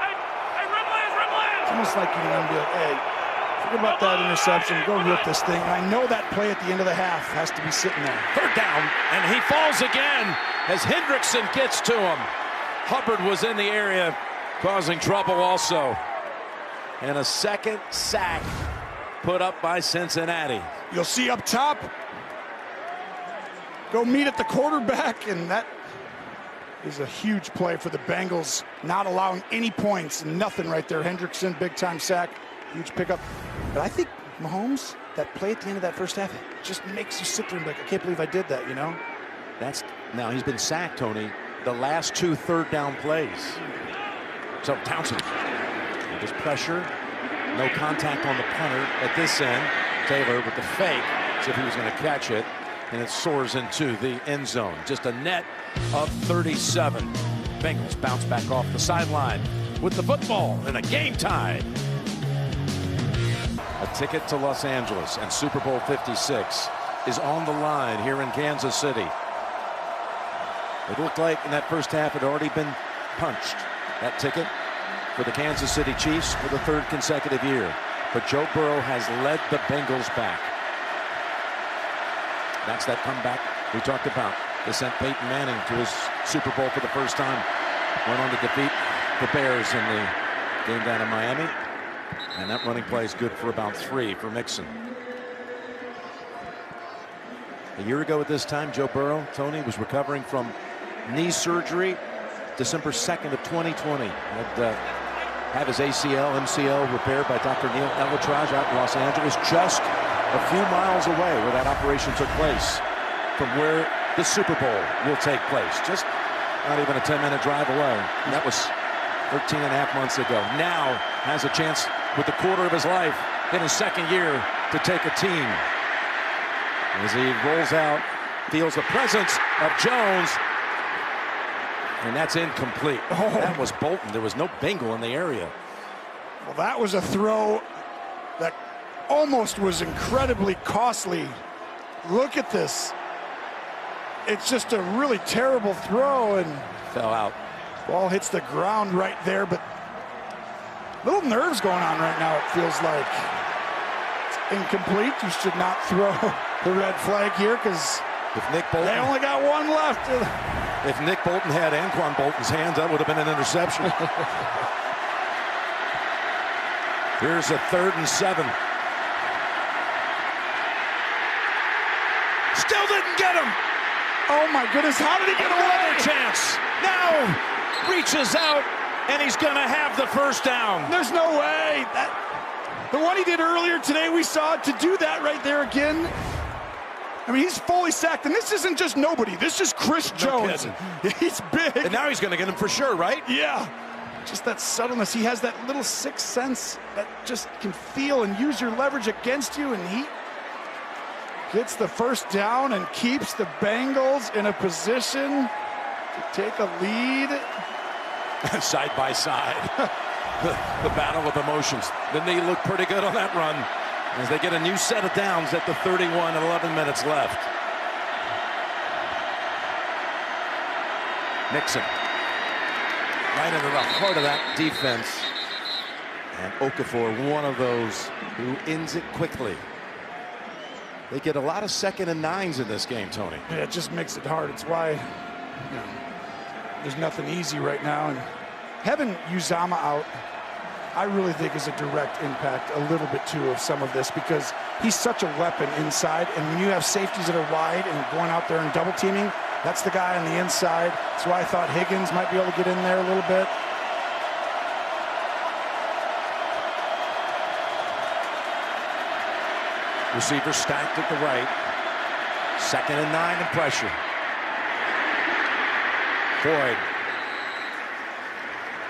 It's almost like you're going to be like, hey, forget about that interception. Go rip this thing. And I know that play at the end of the half has to be sitting there. 3rd down, and he falls again as Hendrickson gets to him. Hubbard was in the area causing trouble also. And a 2nd sack put up by Cincinnati. You'll see up top, go meet at the quarterback, and that is a huge play for the Bengals, not allowing any points, nothing right there. Hendrickson, big-time sack, huge pickup. But I think Mahomes, that play at the end of that first half, just makes you sit there and be like, I can't believe I did that, you know? Now he's been sacked, Tony, the last 2 3rd down plays. So Townsend, just pressure, no contact on the punter at this end. Taylor with the fake, as if he was going to catch it, and it soars into the end zone. Just a net of 37. Bengals bounce back off the sideline with the football and a game tie. A ticket to Los Angeles and Super Bowl 56 is on the line here in Kansas City. It looked like in that first half it had already been punched. That ticket for the Kansas City Chiefs for the 3rd consecutive year. But Joe Burrow has led the Bengals back. That's that comeback we talked about. They sent Peyton Manning to his Super Bowl for the first time. Went on to defeat the Bears in the game down in Miami. And that running play is good for about 3 for Mixon. A year ago at this time, Joe Burrow, Tony, was recovering from knee surgery. December 2nd of 2020. Had have his ACL, MCL repaired by Dr. Neil Elatraj out in Los Angeles, just a few miles away where that operation took place from where the Super Bowl will take place. Just not even a 10-minute drive away. And that was 13 and a half months ago. Now has a chance with the quarter of his life in his 2nd year to take a team. As he rolls out, feels the presence of Jones. And that's incomplete. Oh. That was Bolton. There was no Bengal in the area. Well, that was a throw that almost was incredibly costly. Look at this. It's just a really terrible throw, and fell out. Ball hits the ground right there, but little nerves going on right now, it feels like. It's incomplete. You should not throw the red flag here because they only got 1 left. If Nick Bolton had Anquan Bolton's hands, that would have been an interception. Here's a 3rd and 7. Still didn't get him. Oh my goodness, how did he get away? Another chance. Now reaches out, and he's going to have the 1st down. There's no way. The one he did earlier today, we saw to do that right there again. I mean, he's fully sacked, and this isn't just nobody. This is Chris Jones. He's big. And now he's going to get him for sure, right? Yeah. Just that subtleness. He has that little 6th sense that just can feel and use your leverage against you, and he gets the 1st down and keeps the Bengals in a position to take a lead. Side by side. The battle of emotions. The knee looked pretty good on that run as they get a new set of downs at the 31 and 11 minutes left. Nixon right into the heart of that defense. And Okafor, one of those who ends it quickly. They get a lot of 2nd and 9s in this game, Tony. Yeah, it just makes it hard. It's why there's nothing easy right now. And Having Uzama out, I really think is a direct impact a little bit too of some of this, because he's such a weapon inside, and when you have safeties that are wide and going out there and double teaming, that's the guy on the inside. That's why I thought Higgins might be able to get in there a little bit. Receiver stacked at the right. 2nd and 9 and pressure. Boyd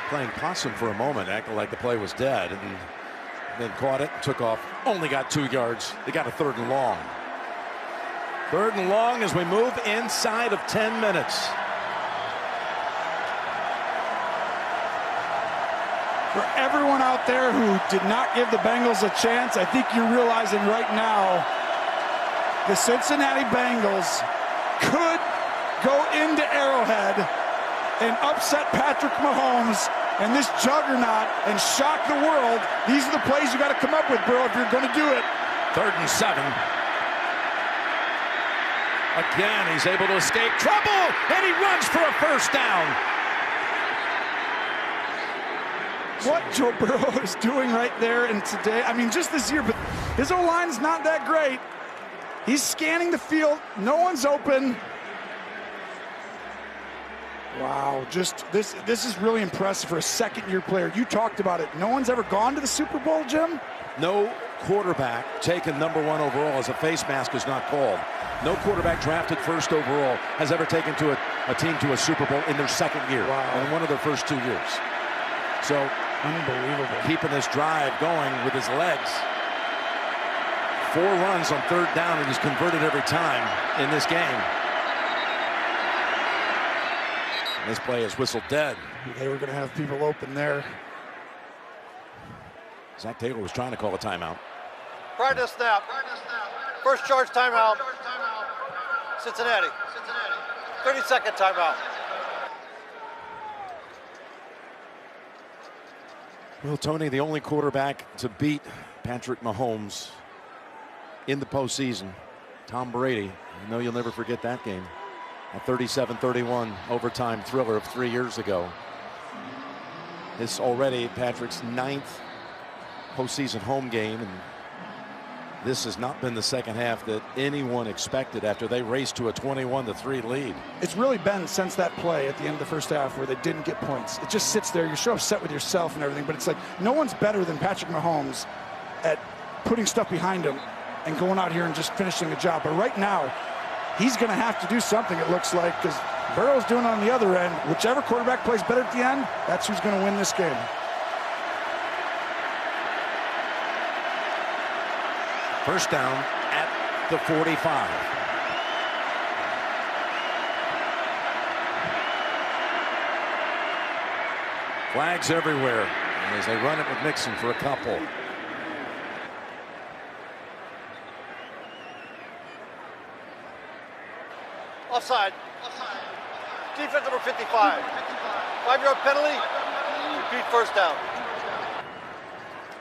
playing possum for a moment, acting like the play was dead, and then caught it, took off, only got 2 yards. They got a 3rd and long. 3rd and long as we move inside of 10 minutes. For everyone out there who did not give the Bengals a chance, I think you're realizing right now the Cincinnati Bengals could go into Arrowhead and upset Patrick Mahomes and this juggernaut and shock the world. These are the plays you got to come up with, bro, if you're going to do it. 3rd and 7. Again, he's able to escape trouble, and he runs for a 1st down. What Joe Burrow is doing right there and today, I mean, just this year, but his O-line's not that great. He's scanning the field. No one's open. Wow, just this is really impressive for a 2nd-year player. You talked about it. No one's ever gone to the Super Bowl, Jim? No quarterback taken #1 overall as a face mask is not called. No quarterback drafted 1st overall has ever taken to a team to a Super Bowl in their 2nd year. Wow. And one of their first 2 years. So unbelievable. Keeping this drive going with his legs. 4 runs on 3rd down, and he's converted every time in this game. And this play is whistled dead. They were going to have people open there. Zach Taylor was trying to call a timeout. Prior to snap. First charge timeout. Cincinnati. 30-second timeout. Well, Tony, the only quarterback to beat Patrick Mahomes in the postseason, Tom Brady. I know you'll never forget that game. A 37-31 overtime thriller of 3 years ago. It's already Patrick's 9th postseason home game, and this has not been the second half that anyone expected after they raced to a 21-3 lead. It's really been since that play at the end of the first half where they didn't get points. It just sits there. You're so upset with yourself and everything, but it's like no one's better than Patrick Mahomes at putting stuff behind him and going out here and just finishing the job. But right now, he's going to have to do something, it looks like, because Burrow's doing it on the other end. Whichever quarterback plays better at the end, that's who's going to win this game. First down at the 45. Flags everywhere as they run it with Mixon for a couple. Offside. Defense number 55. 5-yard penalty. Repeat 1st down.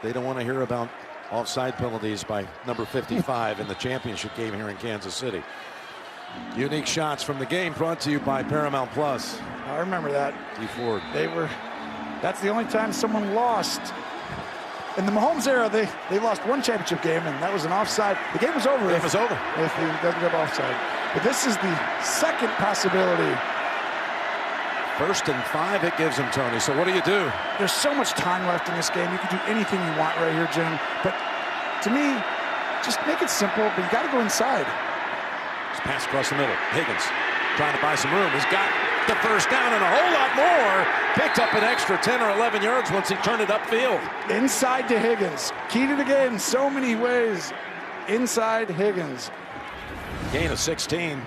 They don't want to hear about offside penalties by number 55 in the championship game here in Kansas City. Unique shots from the game brought to you by Paramount Plus. I remember that. D. Ford. That's the only time someone lost. In the Mahomes era, they lost 1 championship game, and that was an offside. The game was over. It was over. If he doesn't get offside. But this is the 2nd possibility. 1st and 5 it gives him, Tony. So what do you do? There's so much time left in this game. You can do anything you want right here, Jim. But to me, just make it simple, but you got to go inside. It's pass across the middle. Higgins trying to buy some room. He's got the 1st down and a whole lot more. Picked up an extra 10 or 11 yards once he turned it upfield. Inside to Higgins. Key to the game in so many ways. Inside Higgins. Gain of 16.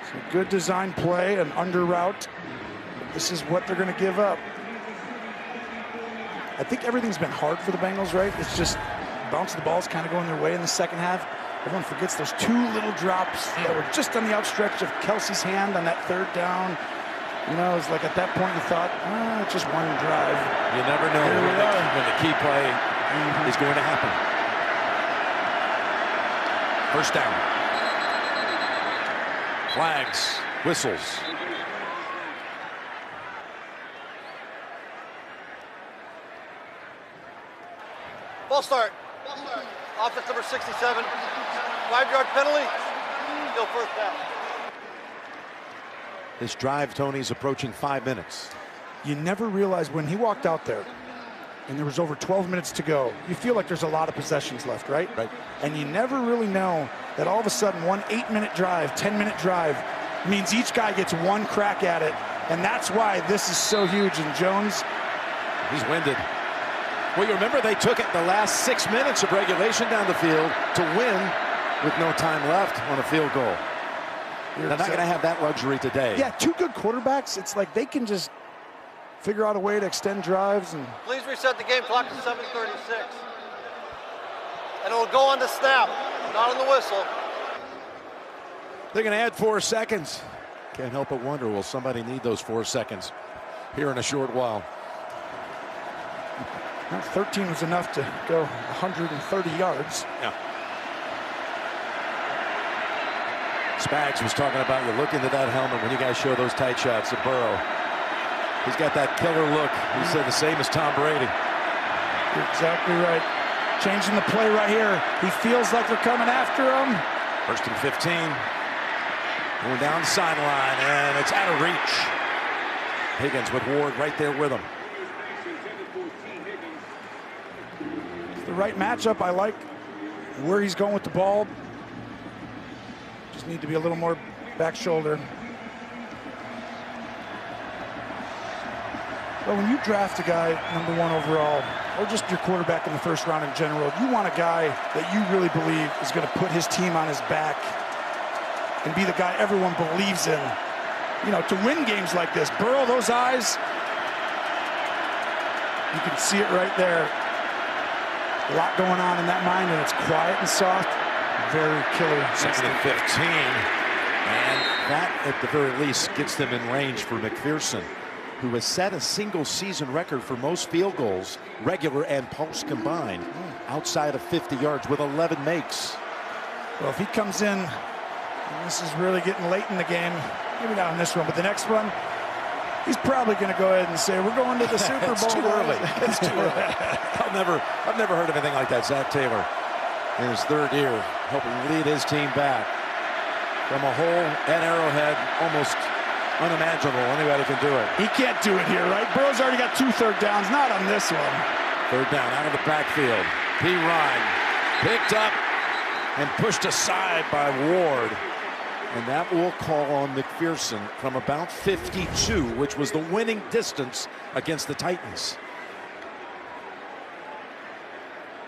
It's a good design play, an under route. This is what they're going to give up. I think everything's been hard for the Bengals, right? It's just bouncing the ball's kind of going their way in the second half. Everyone forgets those 2 little drops that were just on the outstretch of Kelsey's hand on that 3rd down. You know, it's like at that point you thought, it's just one drive. You never know when the key play is going to happen. 1st down. Flags, whistles. Ball start. Offense number 67. 5-yard penalty. Still first down. This drive, Tony's approaching 5 minutes. You never realize when he walked out there and there was over 12 minutes to go, you feel like there's a lot of possessions left, right? Right. And you never really know that all of a sudden one 8-minute drive, 10-minute drive means each guy gets one crack at it. And that's why this is so huge. And Jones, he's winded. Well, you remember they took it the last 6 minutes of regulation down the field to win with no time left on a field goal. They're not going to have that luxury today. Yeah, two good quarterbacks. It's like they can just figure out a way to extend drives. And please reset the game clock to 7:36. And it'll go on the snap, not on the whistle. They're going to add 4 seconds. Can't help but wonder, will somebody need those 4 seconds here in a short while? Well, 13 was enough to go 130 yards. Yeah. Spags was talking about, you look into that helmet when you guys show those tight shots of Burrow. He's got that killer look. He said the same as Tom Brady. You're exactly right. Changing the play right here. He feels like they're coming after him. First and 15. Going down the sideline, and it's out of reach. Higgins with Ward right there with him. It's the right matchup. I like where he's going with the ball. Just need to be a little more back shoulder. Well, when you draft a guy #1 overall, or just your quarterback in the first round in general, you want a guy that you really believe is going to put his team on his back and be the guy everyone believes in, you know, to win games like this. Burrow, those eyes, you can see it right there. A lot going on in that mind, and it's quiet and soft. Very killer. Second and 15. And that, at the very least, gets them in range for McPherson, who has set a single-season record for most field goals, regular and post combined, outside of 50 yards with 11 makes. Well, if he comes in, this is really getting late in the game. Maybe not on this one, but the next one, he's probably going to go ahead and say, we're going to the Super Bowl. It's too early. It's too early. I've never heard of anything like that. Zach Taylor, in his 3rd year, helping lead his team back from a hole at Arrowhead, almost unimaginable. Anybody can do it. He can't do it here, right? Burrow's already got 2 third downs, not on this one. 3rd down out of the backfield. P. Ryan picked up and pushed aside by Ward. And that will call on McPherson from about 52, which was the winning distance against the Titans.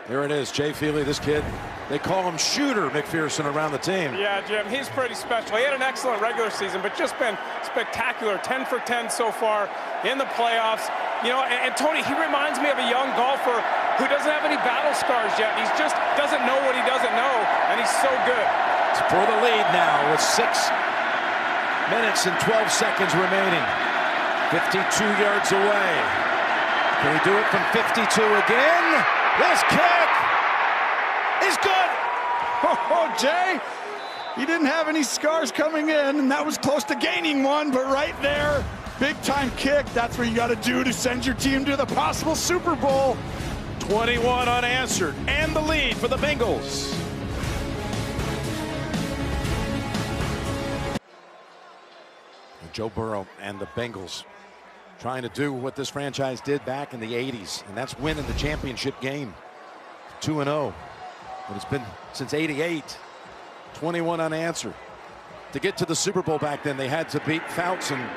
There it is, Jay Feely, this kid. They call him Shooter McPherson around the team. Yeah, Jim, he's pretty special. He had an excellent regular season, but just been spectacular. 10 for 10 so far in the playoffs. You know, and Tony, he reminds me of a young golfer who doesn't have any battle scars yet. He just doesn't know what he doesn't know, and he's so good. For the lead now with 6 minutes and 12 seconds remaining. 52 yards away. Can he do it from 52 again? This kick is good. Oh, Jay, he didn't have any scars coming in, and that was close to gaining one, but right there, big time kick. That's what you got to do to send your team to the possible Super Bowl. 21 unanswered, and the lead for the Bengals. Joe Burrow and the Bengals trying to do what this franchise did back in the 80s, and that's winning the championship game. 2-0. But it's been since '88. 21 unanswered. To get to the Super Bowl back then, they had to beat Fouts and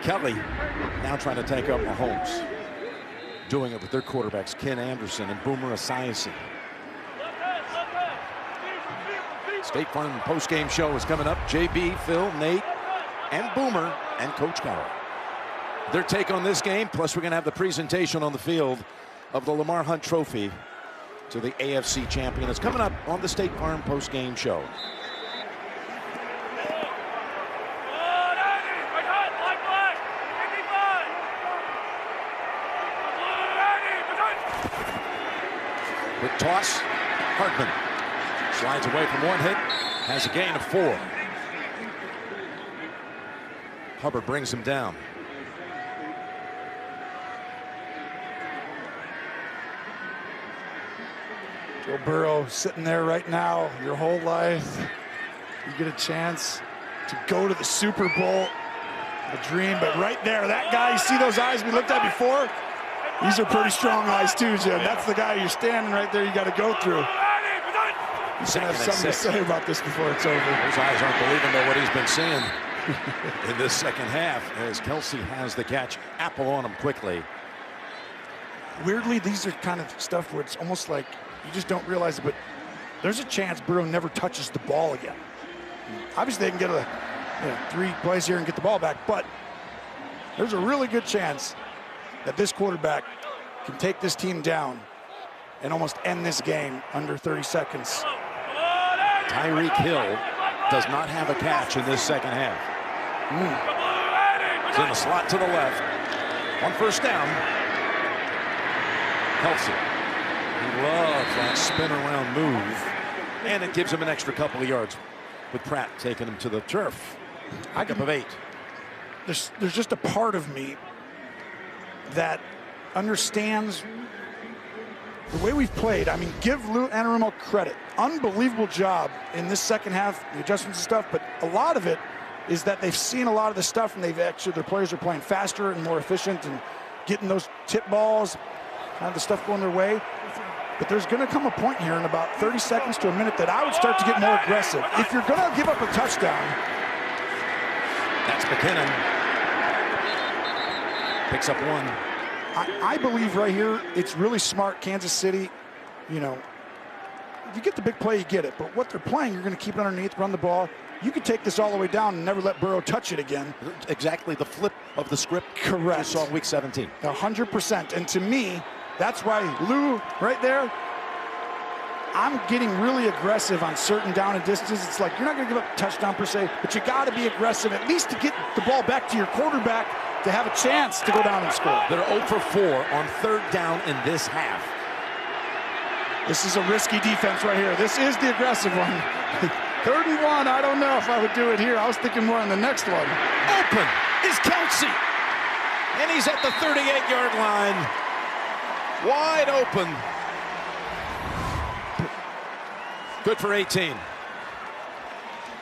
Kelly. Now trying to take up Mahomes. Doing it with their quarterbacks, Ken Anderson and Boomer Esiason. State Farm post-game show is coming up. JB, Phil, Nate, and Boomer, and Coach Cowher. Their take on this game, plus we're going to have the presentation on the field of the Lamar Hunt Trophy to the AFC champion. It's coming up on the State Farm post-game show. With toss, Hartman slides away from one hit, has a gain of 4. Hubbard brings him down. Joe Burrow sitting there right now, your whole life. You get a chance to go to the Super Bowl, a dream, but right there, that guy, you see those eyes we looked at before? These are pretty strong eyes too, Jim. That's the guy you're standing right there, you got to go through. You should have something to say about this before it's over. Those eyes aren't believing though what he's been seeing in this second half as Kelce has the catch. Apple on him quickly. Weirdly, these are kind of stuff where it's almost like you just don't realize it, but there's a chance Burrow never touches the ball again. Obviously, they can get 3 plays here and get the ball back, but there's a really good chance that this quarterback can take this team down and almost end this game under 30 seconds. Tyreek Hill does not have a catch in this second half. He's in the slot to the left. On first down. Kelce. He loves that spin around move. And it gives him an extra couple of yards with Pratt taking him to the turf. Pickup of 8. There's just a part of me that understands the way we've played. I mean, give Lou Anarumo credit. Unbelievable job in this second half, the adjustments and stuff, but a lot of it is that they've seen a lot of the stuff and their players are playing faster and more efficient and getting those tip balls, kind of the stuff going their way. But there's going to come a point here in about 30 seconds to a minute that I would start to get more aggressive. If you're going to give up a touchdown. That's McKinnon. Picks up 1. I believe right here, it's really smart, Kansas City. You know, if you get the big play, you get it. But what they're playing, you're going to keep it underneath, run the ball. You could take this all the way down and never let Burrow touch it again. Exactly the flip of the script. Correct. You saw week 17. 100%. And to me, that's why Lou, right there, I'm getting really aggressive on certain down and distances. It's like you're not going to give up a touchdown per se, but you got to be aggressive, at least to get the ball back to your quarterback to have a chance to go down and score. They're 0 for 4 on third down in this half. This is a risky defense right here. This is the aggressive one. 3rd and 1, I don't know if I would do it here. I was thinking more on the next one. Open is Kelce. And he's at the 38-yard line. Wide open. Good for 18.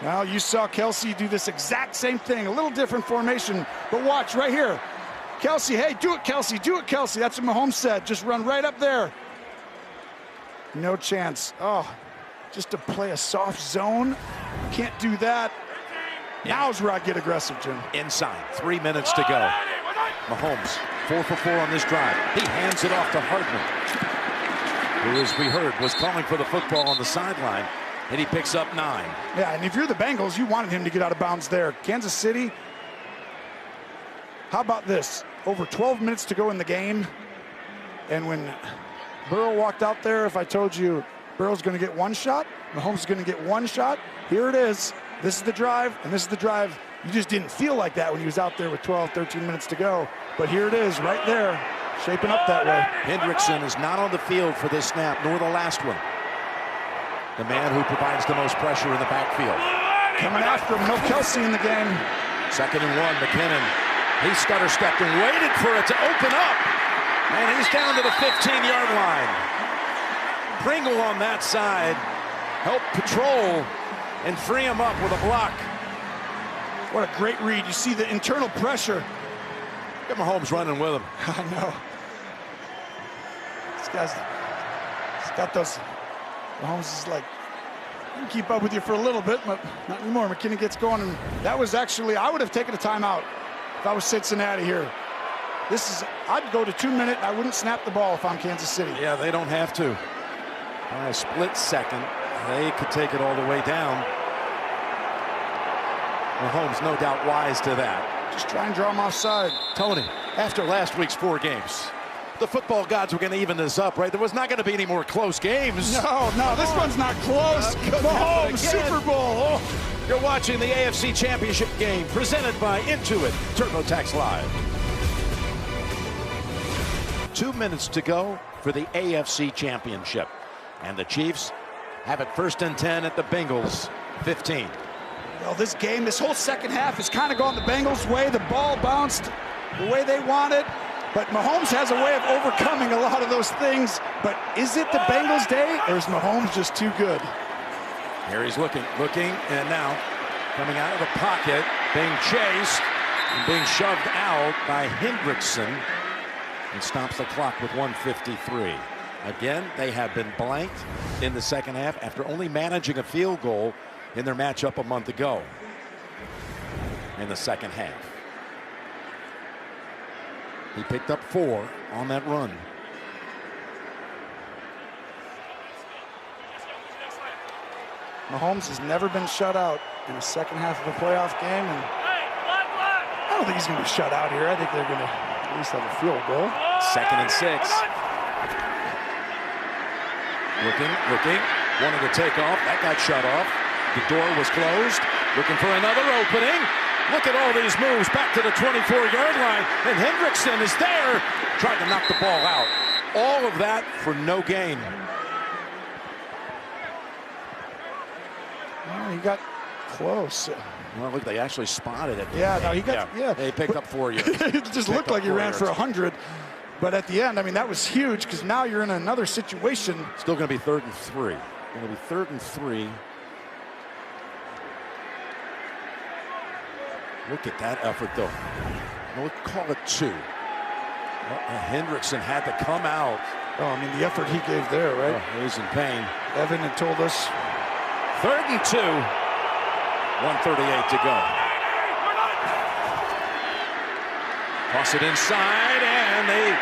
Well, you saw Kelce do this exact same thing, a little different formation, but watch right here. Kelce, hey, do it, Kelce, do it, Kelce. That's what Mahomes said. Just run right up there. No chance. Oh, just to play a soft zone. Can't do that. Now's where I get aggressive, Jim. Inside, 3 minutes to go. Mahomes, 4 for 4 on this drive. He hands it off to Hardman, who, as we heard, was calling for the football on the sideline, and he picks up 9. Yeah, and if you're the Bengals, you wanted him to get out of bounds there. Kansas City, how about this? Over 12 minutes to go in the game, and when Burrow walked out there, if I told you Burrow's going to get 1 shot, Mahomes is going to get 1 shot, here it is. This is the drive, and this is the drive. You just didn't feel like that when he was out there with 12, 13 minutes to go. But here it is, right there, shaping up that way. Hendrickson is not on the field for this snap, nor the last one. The man who provides the most pressure in the backfield. Coming after him, no Kelce in the game. 2nd and 1, McKinnon. He stutter-stepped and waited for it to open up. And he's down to the 15-yard line. Pringle on that side helped patrol and free him up with a block. What a great read. You see the internal pressure. Get Mahomes running with him. I know. This guy's got those. Mahomes is like, I can keep up with you for a little bit, but not anymore. McKinnon gets going, and that was actually, I would have taken a timeout if I was Cincinnati here. This is, I'd go to 2 minutes. I wouldn't snap the ball if I'm Kansas City. Yeah, they don't have to. By a split second, they could take it all the way down. Mahomes, no doubt, wise to that. Just try and draw him offside. Tony, after last week's 4 games, the football gods were going to even this up, right? There was not going to be any more close games. No, this one's not close. Mahomes, Super Bowl. Oh. You're watching the AFC Championship game presented by Intuit TurboTax Live. 2 minutes to go for the AFC Championship. And the Chiefs have it 1st and 10 at the Bengals 15. Well, this game, this whole second half has kind of gone the Bengals' way. The ball bounced the way they wanted. But Mahomes has a way of overcoming a lot of those things. But is it the Bengals' day, or is Mahomes just too good? Here he's looking, and now coming out of the pocket, being chased and being shoved out by Hendrickson, and stops the clock with 1:53. Again, they have been blanked in the second half after only managing a field goal in their matchup a month ago in the second half. He picked up 4 on that run. Mahomes has never been shut out in the second half of a playoff game, and I don't think he's going to be shut out here. I think they're going to at least have a field goal. 2nd and 6. Looking, wanted to take off. That got shut off. The door was closed. Looking for another opening. Look at all these moves back to the 24-yard line, and Hendrickson is there, trying to knock the ball out. All of that for no gain. Well, he got close. Well, look, they actually spotted it. Yeah, no, he got, yeah. They picked up 4 yards. It just looked like he ran for 100. But at the end, I mean, that was huge, because now you're in another situation. Still going to be 3rd and 3. Going to be 3rd and 3. Look at that effort, though. We'll call it 2. Hendrickson had to come out. Oh, I mean, the effort he gave there, right? Oh, he was in pain. Evan had told us. 3rd and 2. 1:38 to go. Toss it inside, and they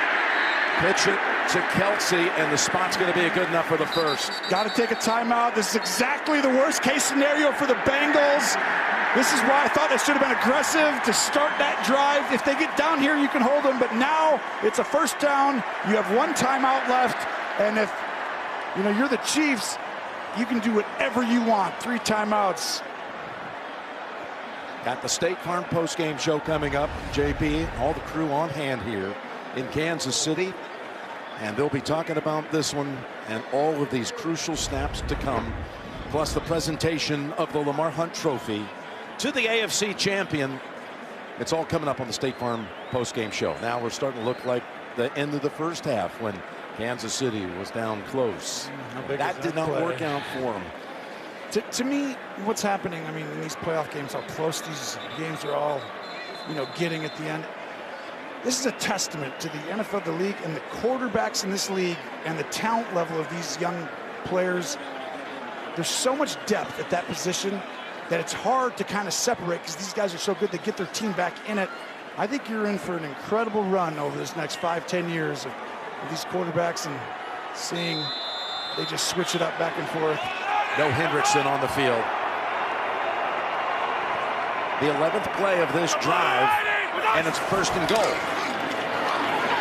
pitch it to Kelsey, and the spot's going to be good enough for the first. Got to take a timeout. This is exactly the worst-case scenario for the Bengals. This is why I thought they should have been aggressive to start that drive. If they get down here, you can hold them, but now it's a first down. You have 1 timeout left, and if you're the Chiefs, you can do whatever you want. 3 timeouts. Got the State Farm post-game show coming up. JB, all the crew on hand here in Kansas City, and they'll be talking about this one and all of these crucial snaps to come, plus the presentation of the Lamar Hunt Trophy to the AFC champion. It's all coming up on the State Farm post-game show. Now we're starting to look like the end of the first half when Kansas City was down close. That did not work out for them. To me, what's happening, I mean, in these playoff games, how close these games are all, getting at the end. This is a testament to the NFL, the league, and the quarterbacks in this league, and the talent level of these young players. There's so much depth at that position that it's hard to kind of separate, because these guys are so good, they get their team back in it. I think you're in for an incredible run over this next 5-10 years of these quarterbacks, and seeing they just switch it up back and forth. No Hendrickson on the field. The 11th play of this drive, and it's 1st and goal.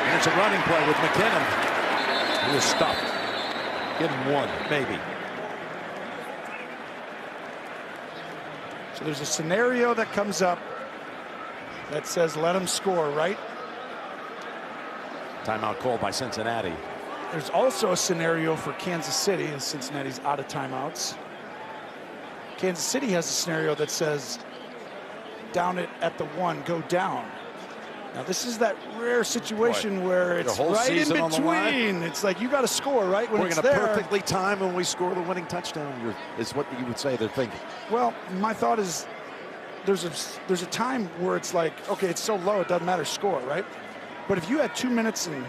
And it's a running play with McKinnon. He was stuffed. Give him 1, maybe. So there's a scenario that comes up that says let him score, right? Timeout called by Cincinnati. There's also a scenario for Kansas City, and Cincinnati's out of timeouts. Kansas City has a scenario that says down it at the 1, go down. Now this is that rare situation where it's right in between. It's like you got to score right when it's there. We're going to perfectly time when we score the winning touchdown, is what you would say they're thinking. Well, my thought is there's a time where it's like, okay, it's so low it doesn't matter, score, right? But if you had 2 minutes and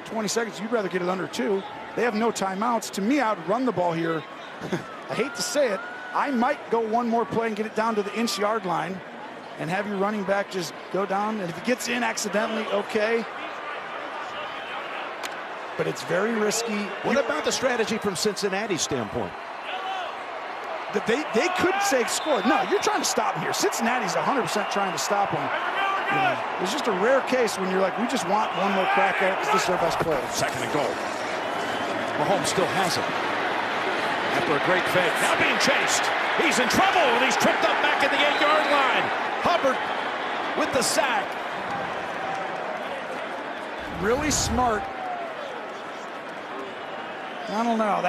20 seconds, you'd rather get it under 2. They have no timeouts. To me, I would run the ball here. I hate to say it. I might go one more play and get it down to the inch-yard line and have your running back just go down. And if it gets in accidentally, okay. But it's very risky. What about the strategy from Cincinnati's standpoint? That they could say score. No, you're trying to stop them here. Cincinnati's 100% trying to stop them. It's just a rare case when you're like, we just want one more crack at it because this is our best player. 2nd and goal. Mahomes still has it. After a great fake, now being chased. He's in trouble, and he's tripped up back at the 8-yard line. Hubbard with the sack. Really smart. I don't know.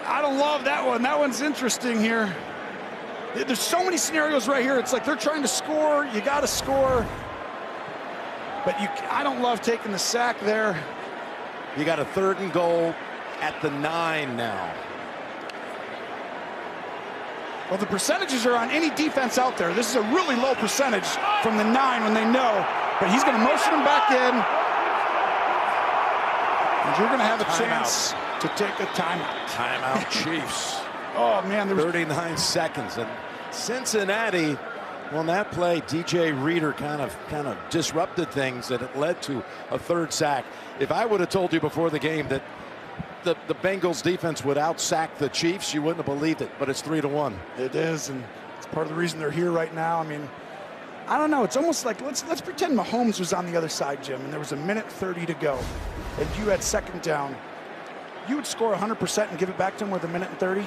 I don't love that one. That one's interesting here. There's so many scenarios right here. It's like they're trying to score. You got to score. But I don't love taking the sack there. You got a 3rd and goal at the 9 now. Well, the percentages are on any defense out there. This is a really low percentage from the 9 when they know. But he's going to motion him back in. And you're going to have a chance to take a timeout. Timeout, Chiefs. Oh, man. 39 seconds. And Cincinnati, on that play, DJ Reader kind of disrupted things, and it led to a 3rd sack. If I would have told you before the game that the Bengals defense would out-sack the Chiefs, you wouldn't have believed it, but it's 3-1. It is, and it's part of the reason they're here right now. I mean, I don't know. It's almost like, let's pretend Mahomes was on the other side, Jim, and there was 1:30 to go, and you had 2nd down. You would score 100% and give it back to him with 1:30?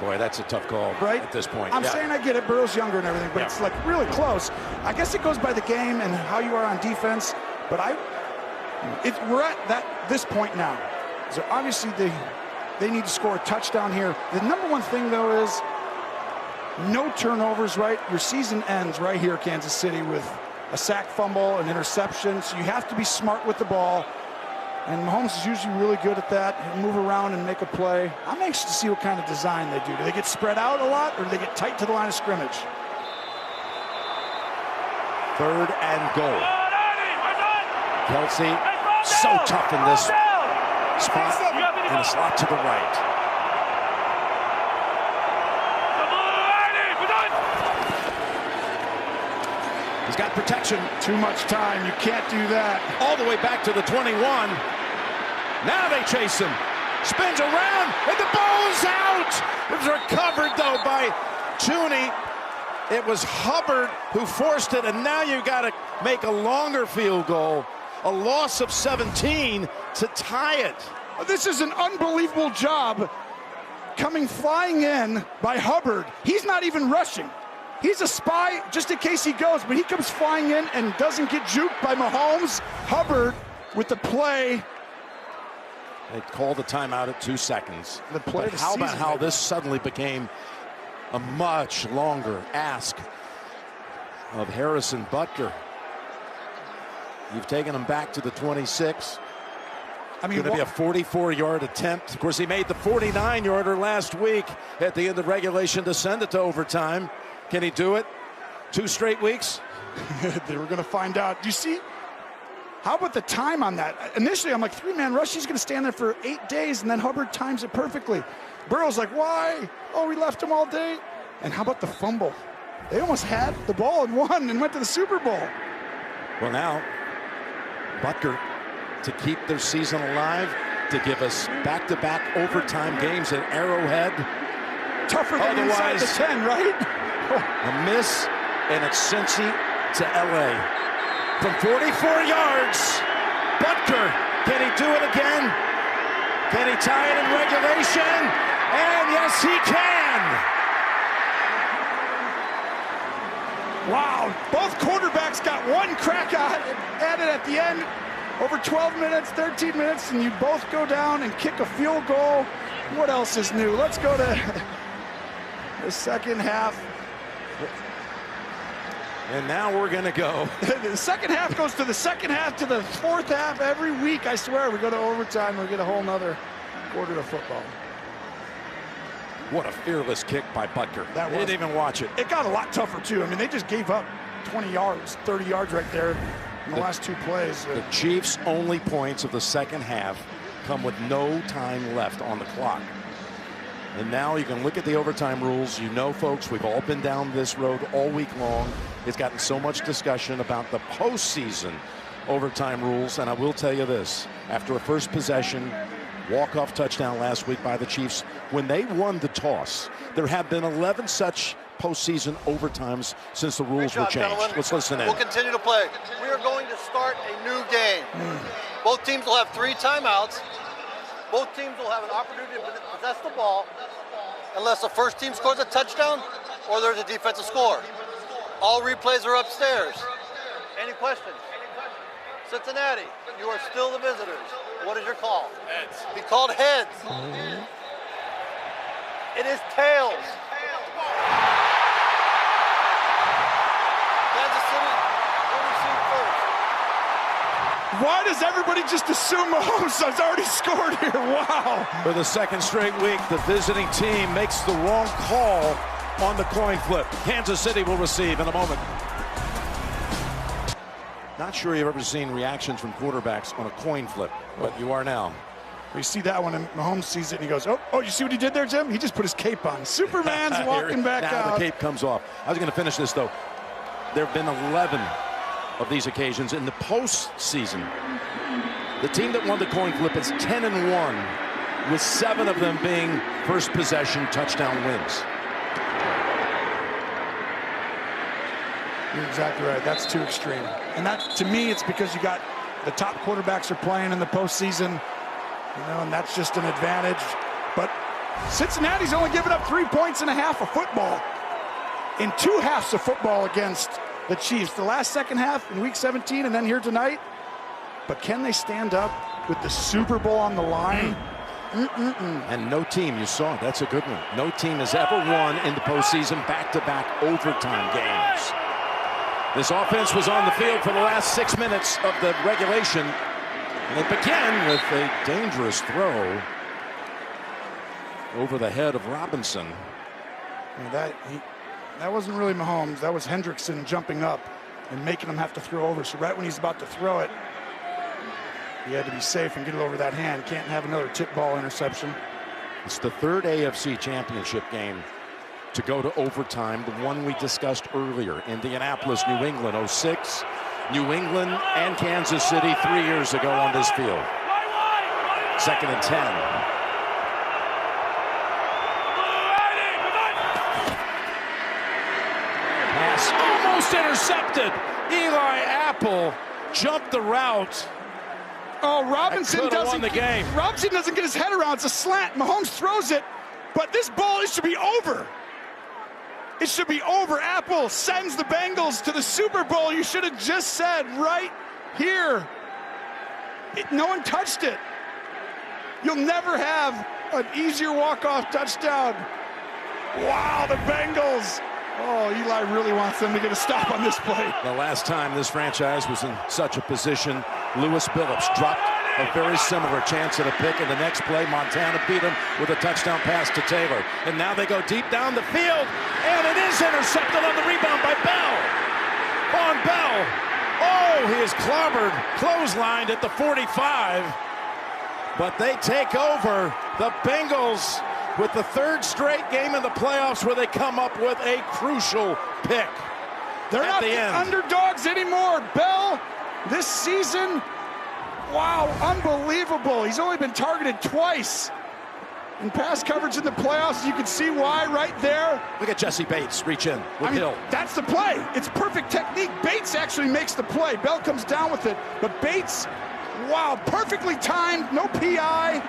Boy, that's a tough call right at this point. I'm saying I get it. Burrow's younger and everything, but it's like really close. I guess it goes by the game and how you are on defense, but we're at this point now. So obviously they need to score a touchdown here. The number one thing, though, is no turnovers, right? Your season ends right here, Kansas City, with a sack, fumble, an interception. So you have to be smart with the ball. And Mahomes is usually really good at that. He'll move around and make a play. I'm anxious to see what kind of design they do. Do they get spread out a lot, or do they get tight to the line of scrimmage? 3rd and goal. Kelsey, so tough in this spot, in the slot to the right. He's got protection. Too much time. You can't do that. All the way back to the 21. Now they chase him. Spins around, and the ball's out. It was recovered, though, by Tooney. It was Hubbard who forced it, and now you've got to make a longer field goal. A loss of 17 to tie it. This is an unbelievable job coming flying in by Hubbard. He's not even rushing. He's a spy just in case he goes, but he comes flying in and doesn't get juked by Mahomes. Hubbard with the play. They called the timeout at 2 seconds. The play. But how about how this suddenly became a much longer ask of Harrison Butker? You've taken him back to the 26. I mean, going to be a 44-yard attempt. Of course, he made the 49-yarder last week at the end of regulation to send it to overtime. Can he do it 2 straight weeks? They were going to find out. Do you see? How about the time on that? Initially, I'm like, 3-man rush. He's going to stand there for 8 days, and then Hubbard times it perfectly. Burrow's like, why? Oh, we left him all day. And how about the fumble? They almost had the ball and won and went to the Super Bowl. Well, now, Butker to keep their season alive, to give us back-to-back overtime games at Arrowhead. Tougher than inside the 10, right? A miss, and it's Cincy to L.A. From 44 yards, Butker, can he do it again? Can he tie it in regulation? And yes, he can! Wow, both quarterbacks got one crack at it at the end. Over 12 minutes, 13 minutes, and you both go down and kick a field goal. What else is new? Let's go to the second half. And now we're going to go. The second half goes to the second half to the fourth half every week. I swear, we go to overtime, we get a whole nother quarter of football. What a fearless kick by Butker. That was. Didn't even watch it. It got a lot tougher, too. I mean, they just gave up 20 yards, 30 yards right there in the last 2 plays. The Chiefs' only points of the second half come with no time left on the clock. And now you can look at the overtime rules. You know, folks, we've all been down this road all week long. It's gotten so much discussion about the postseason overtime rules. And I will tell you this, after a first possession, walk-off touchdown last week by the Chiefs, when they won the toss, there have been 11 such postseason overtimes since the rules were changed. Gentlemen. Let's listen in. We'll continue to play. We are going to start a new game. Both teams will have 3 timeouts. Both teams will have an opportunity to possess the ball unless the first team scores a touchdown or there's a defensive score. All replays are upstairs. Any questions? Cincinnati, you are still the visitors. What is your call? Heads. Be called heads. It is tails. Kansas City will receive Why does everybody just assume Mahomes has already scored here? Wow. For the second straight week, the visiting team makes the wrong call on the coin flip. Kansas City will receive in a moment. Not sure you've ever seen reactions from quarterbacks on a coin flip, but you are now. We see that one, and Mahomes sees it, and he goes, oh, you see what he did there, Jim? He just put his cape on. Superman's walking back out. Now the cape comes off. I was going to finish this, though. There have been 11 of these occasions in the postseason. The team that won the coin flip is 10-1, with 7 of them being first possession touchdown wins. You're exactly right. That's too extreme. And that, to me, it's because you got the top quarterbacks are playing in the postseason, and that's just an advantage. But Cincinnati's only given up 3.5 points of football in 2 halves of football against the Chiefs. The last second half in Week 17 and then here tonight. But can they stand up with the Super Bowl on the line? And no team, you saw, that's a good one. No team has ever won in the postseason back-to-back overtime games. This offense was on the field for the last 6 minutes of the regulation. And it began with a dangerous throw over the head of Robinson. That wasn't really Mahomes. That was Hendrickson jumping up and making him have to throw over. So right when he's about to throw it, he had to be safe and get it over that hand. Can't have another tip ball interception. It's the 3rd AFC Championship game to go to overtime, the one we discussed earlier. Indianapolis, New England, 06. New England and Kansas City 3 years ago on this field. 2nd and 10. Pass almost intercepted. Eli Apple jumped the route. Oh, Robinson doesn't won the game. Robinson doesn't get his head around. It's a slant. Mahomes throws it, but this ball, it should be over. It should be over. Apple sends the Bengals to the Super Bowl. You should have just said right here. No one touched it. You'll never have an easier walk-off touchdown. Wow, the Bengals. Oh, Eli really wants them to get a stop on this play. The last time this franchise was in such a position, Lewis Billups dropped a very similar chance at a pick, and the next play, Montana beat him with a touchdown pass to Taylor. And now they go deep down the field, and it is intercepted on the rebound by Bell. On Bell. Oh, he is clobbered, clotheslined at the 45. But they take over. The Bengals with the 3rd straight game in the playoffs where they come up with a crucial pick. They're not the underdogs anymore. Bell, this season, wow, unbelievable. He's only been targeted twice in pass coverage in the playoffs. You can see why right there. Look at Jesse Bates reach in with Hill. That's the play. It's perfect technique. Bates actually makes the play. Bell comes down with it, but Bates, wow, perfectly timed, no PI.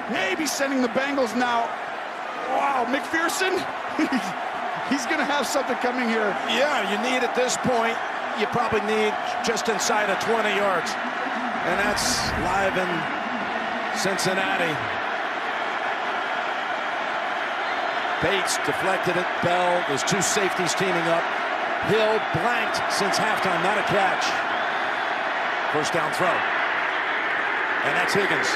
Maybe sending the Bengals now. Wow, McPherson, he's going to have something coming here. Yeah, you need at this point, you probably need just inside of 20 yards. And that's live in Cincinnati. Bates deflected it. Bell, there's 2 safeties teaming up. Hill blanked since halftime, not a catch. First down throw. And that's Higgins.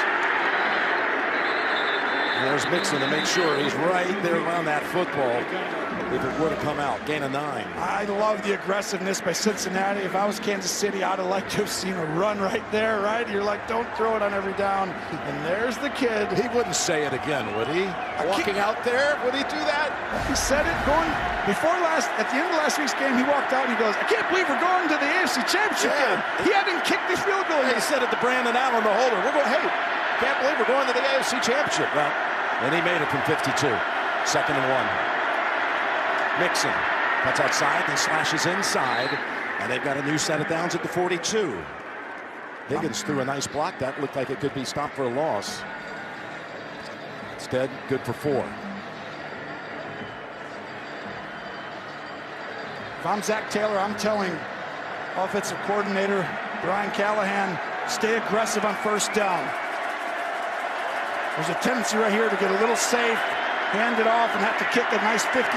There's Mixon to make sure he's right there around that football if it were to come out. Gain of 9. I love the aggressiveness by Cincinnati. If I was Kansas City, I'd have liked to have seen a run right there, right? You're like, don't throw it on every down. And there's the kid. He wouldn't say it again, would he? Walking out there, would he do that? He said it at the end of last week's game, he walked out and he goes, I can't believe we're going to the AFC Championship game. He hadn't kicked the field goal. He said it to Brandon Allen, the holder. Hey, can't believe we're going to the AFC Championship. Well, and he made it from 52. 2nd and 1. Mixon cuts outside, then slashes inside, and they've got a new set of downs at the 42. Higgins threw a nice block. That looked like it could be stopped for a loss. Instead, good for 4. If I'm Zach Taylor, I'm telling offensive coordinator Brian Callahan, stay aggressive on 1st down. There's a tendency right here to get a little safe, hand it off, and have to kick a nice 57,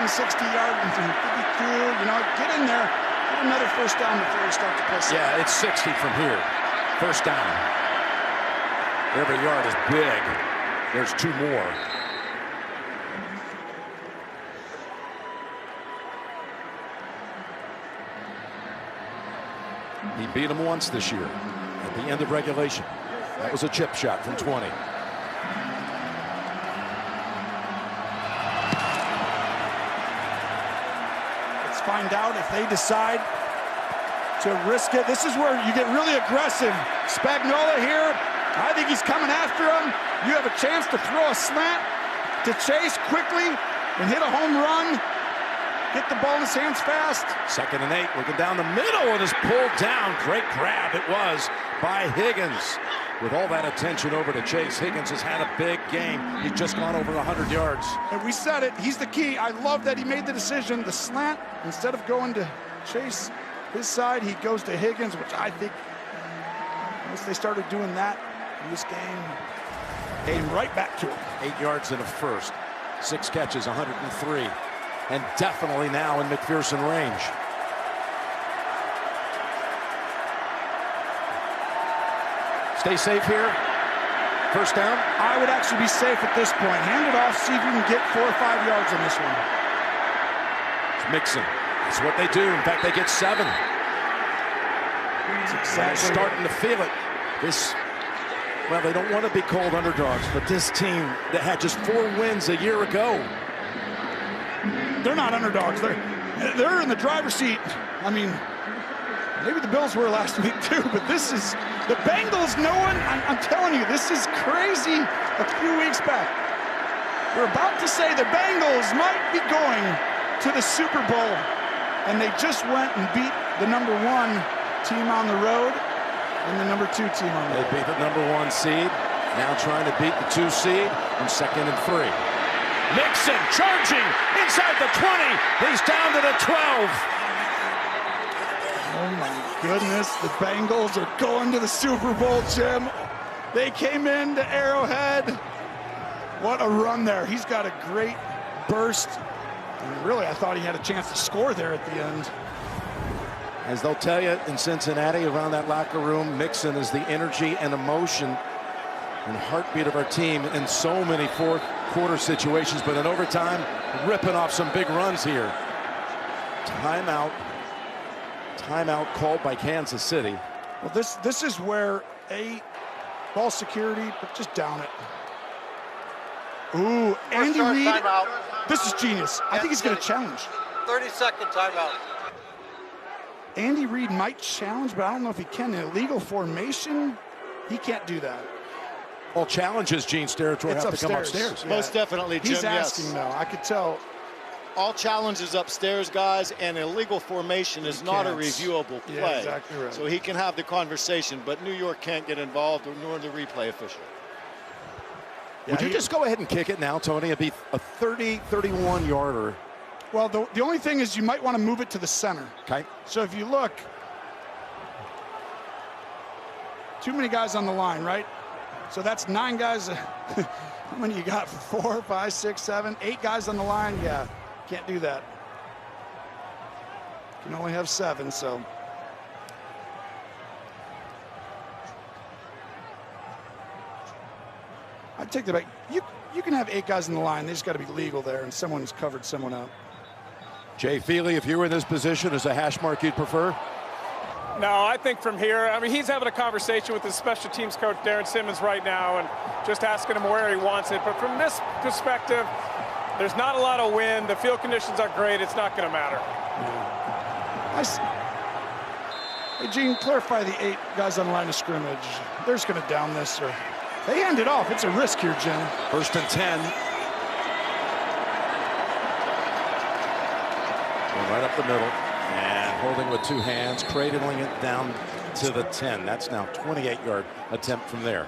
60-yard, 52. Get in there, get another 1st down before you start to play. Yeah, it's 60 from here. First down. Every yard is big. There's 2 more. He beat him once this year at the end of regulation. That was a chip shot from 20. Let's find out if they decide to risk it. This is where you get really aggressive. Spagnuolo here, I think he's coming after him. You have a chance to throw a slant to Chase quickly and hit a home run. Get the ball in his hands fast. 2nd and 8, looking down the middle, and is pulled down. Great grab it was by Higgins. With all that attention over to Chase, Higgins has had a big game. He's just gone over 100 yards. And we said it, he's the key. I love that he made the decision. The slant, instead of going to Chase his side, he goes to Higgins, which I think once they started doing that in this game, came right back to him. 8 yards in a first. 6 catches, 103. And definitely now in McPherson range. Stay safe here. First down. I would actually be safe at this point. Hand it off, see if you can get 4 or 5 yards on this one. It's Mixon. That's what they do. In fact, they get 7. They're starting to feel it. Well, they don't want to be cold underdogs, but this team that had just 4 wins a year ago. They're not underdogs. They're in the driver's seat. I mean, maybe the Bills were last week too, but this is the Bengals. I'm telling you, this is crazy. A few weeks back, we're about to say the Bengals might be going to the Super Bowl, and they just went and beat the #1 team on the road and the #2 team on the road. They beat the #1 seed. Now trying to beat the 2 seed on 2nd and 3. Mixon charging inside the 20. He's down to the 12. Oh my goodness, the Bengals are going to the Super Bowl, Jim. They came into Arrowhead. What a run there. He's got a great burst. And really, I thought he had a chance to score there at the end. As they'll tell you in Cincinnati, around that locker room, Mixon is the energy and emotion and heartbeat of our team in so many fourth quarter situations, but in overtime, ripping off some big runs here. Timeout called by Kansas City. Well, this is where ball security, but just down it. Ooh, Andy Reid. Timeout. This is genius. I think he's going to challenge. 30-second timeout. Andy Reid might challenge, but I don't know if he can. In illegal formation, he can't do that. All challenges, Gene's territory, have to come upstairs. Yeah. Most definitely, Jim, He's asking, yes. though. I could tell. All challenges upstairs, guys, and illegal formation is not a reviewable play. Yeah, exactly right. So he can have the conversation, but New York can't get involved, nor the replay official. Would you just go ahead and kick it now, Tony? It'd be a 31-yarder. Well, the only thing is you might want to move it to the center. Okay. So if you look, too many guys on the line, right? So that's 9 guys. How many you got? 4, 5, 6, 7, 8 guys on the line? Yeah, can't do that. You can only have 7, so. I'd take the back. You can have 8 guys in the line. They just got to be legal there, and someone's covered someone up. Jay Feely, if you were in this position, is a hash mark you'd prefer? No, I think from here, I mean, he's having a conversation with his special teams coach, Darren Simmons, right now, and just asking him where he wants it. But from this perspective, there's not a lot of wind. The field conditions are great. It's not going to matter. Hey, Gene, clarify the 8 guys on the line of scrimmage. They're just going to down this, or they hand it off. It's a risk here, Jim. 1st and 10. Right up the middle. And holding with 2 hands, cradling it down to the 10. That's now 28-yard attempt from there.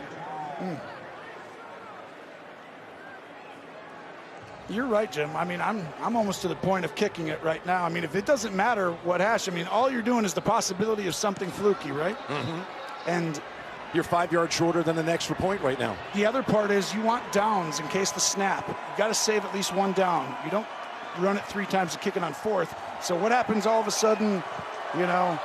You're right, Jim. I mean, I'm almost to the point of kicking it right now. I mean, if it doesn't matter what hash, I mean, all you're doing is the possibility of something fluky, right? Mm-hmm. And you're 5 yards shorter than an extra point right now. The other part is you want downs in case the snap. You got to save at least 1 down. You don't run it 3 times and kick it on 4th. So what happens all of a sudden, you know,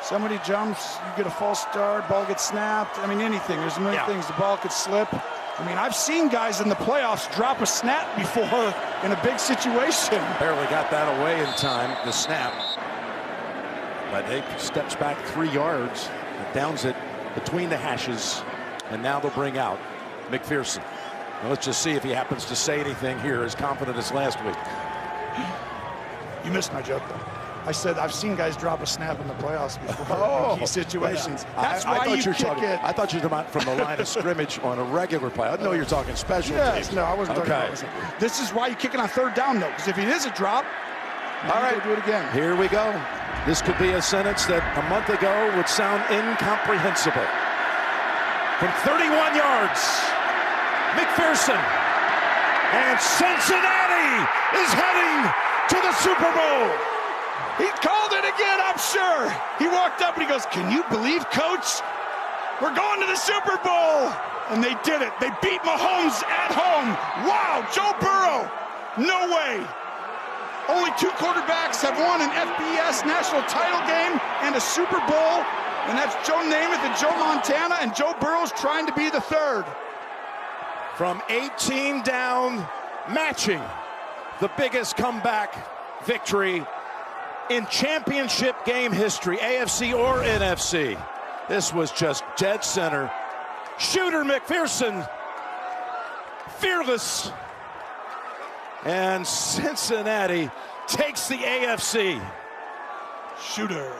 Somebody jumps, you get a false start, ball gets snapped. I mean, anything. There's many things. The ball could slip. I mean, I've seen guys in the playoffs drop a snap before in a big situation. Barely got that away in time, the snap. But he steps back 3 yards, downs it between the hashes, and now they'll bring out McPherson. Now let's just see if he happens to say anything here as confident as last week. You missed my joke, though. I said I've seen guys drop a snap in the playoffs before in key situations. That's why you kick it. I thought you were talking about from the line of scrimmage on a regular play. I know you're talking special teams. No, I wasn't talking about this. This is why you kick it on third down, though, because if it is a drop, all right, do it again. Here we go. This could be a sentence that a month ago would sound incomprehensible. From 31 yards, McPherson, and Cincinnati is heading to the Super Bowl. He called it again, I'm sure. He walked up and he goes, "Can you believe, Coach? We're going to the Super Bowl." And they did it. They beat Mahomes at home. Wow, Joe Burrow. No way. Only 2 quarterbacks have won an FBS national title game and a Super Bowl, and that's Joe Namath and Joe Montana, and Joe Burrow's trying to be the 3rd. From 18 down, matching the biggest comeback victory in championship game history, AFC or NFC. This was just dead center. Shooter McPherson, fearless. And Cincinnati takes the AFC. Shooter.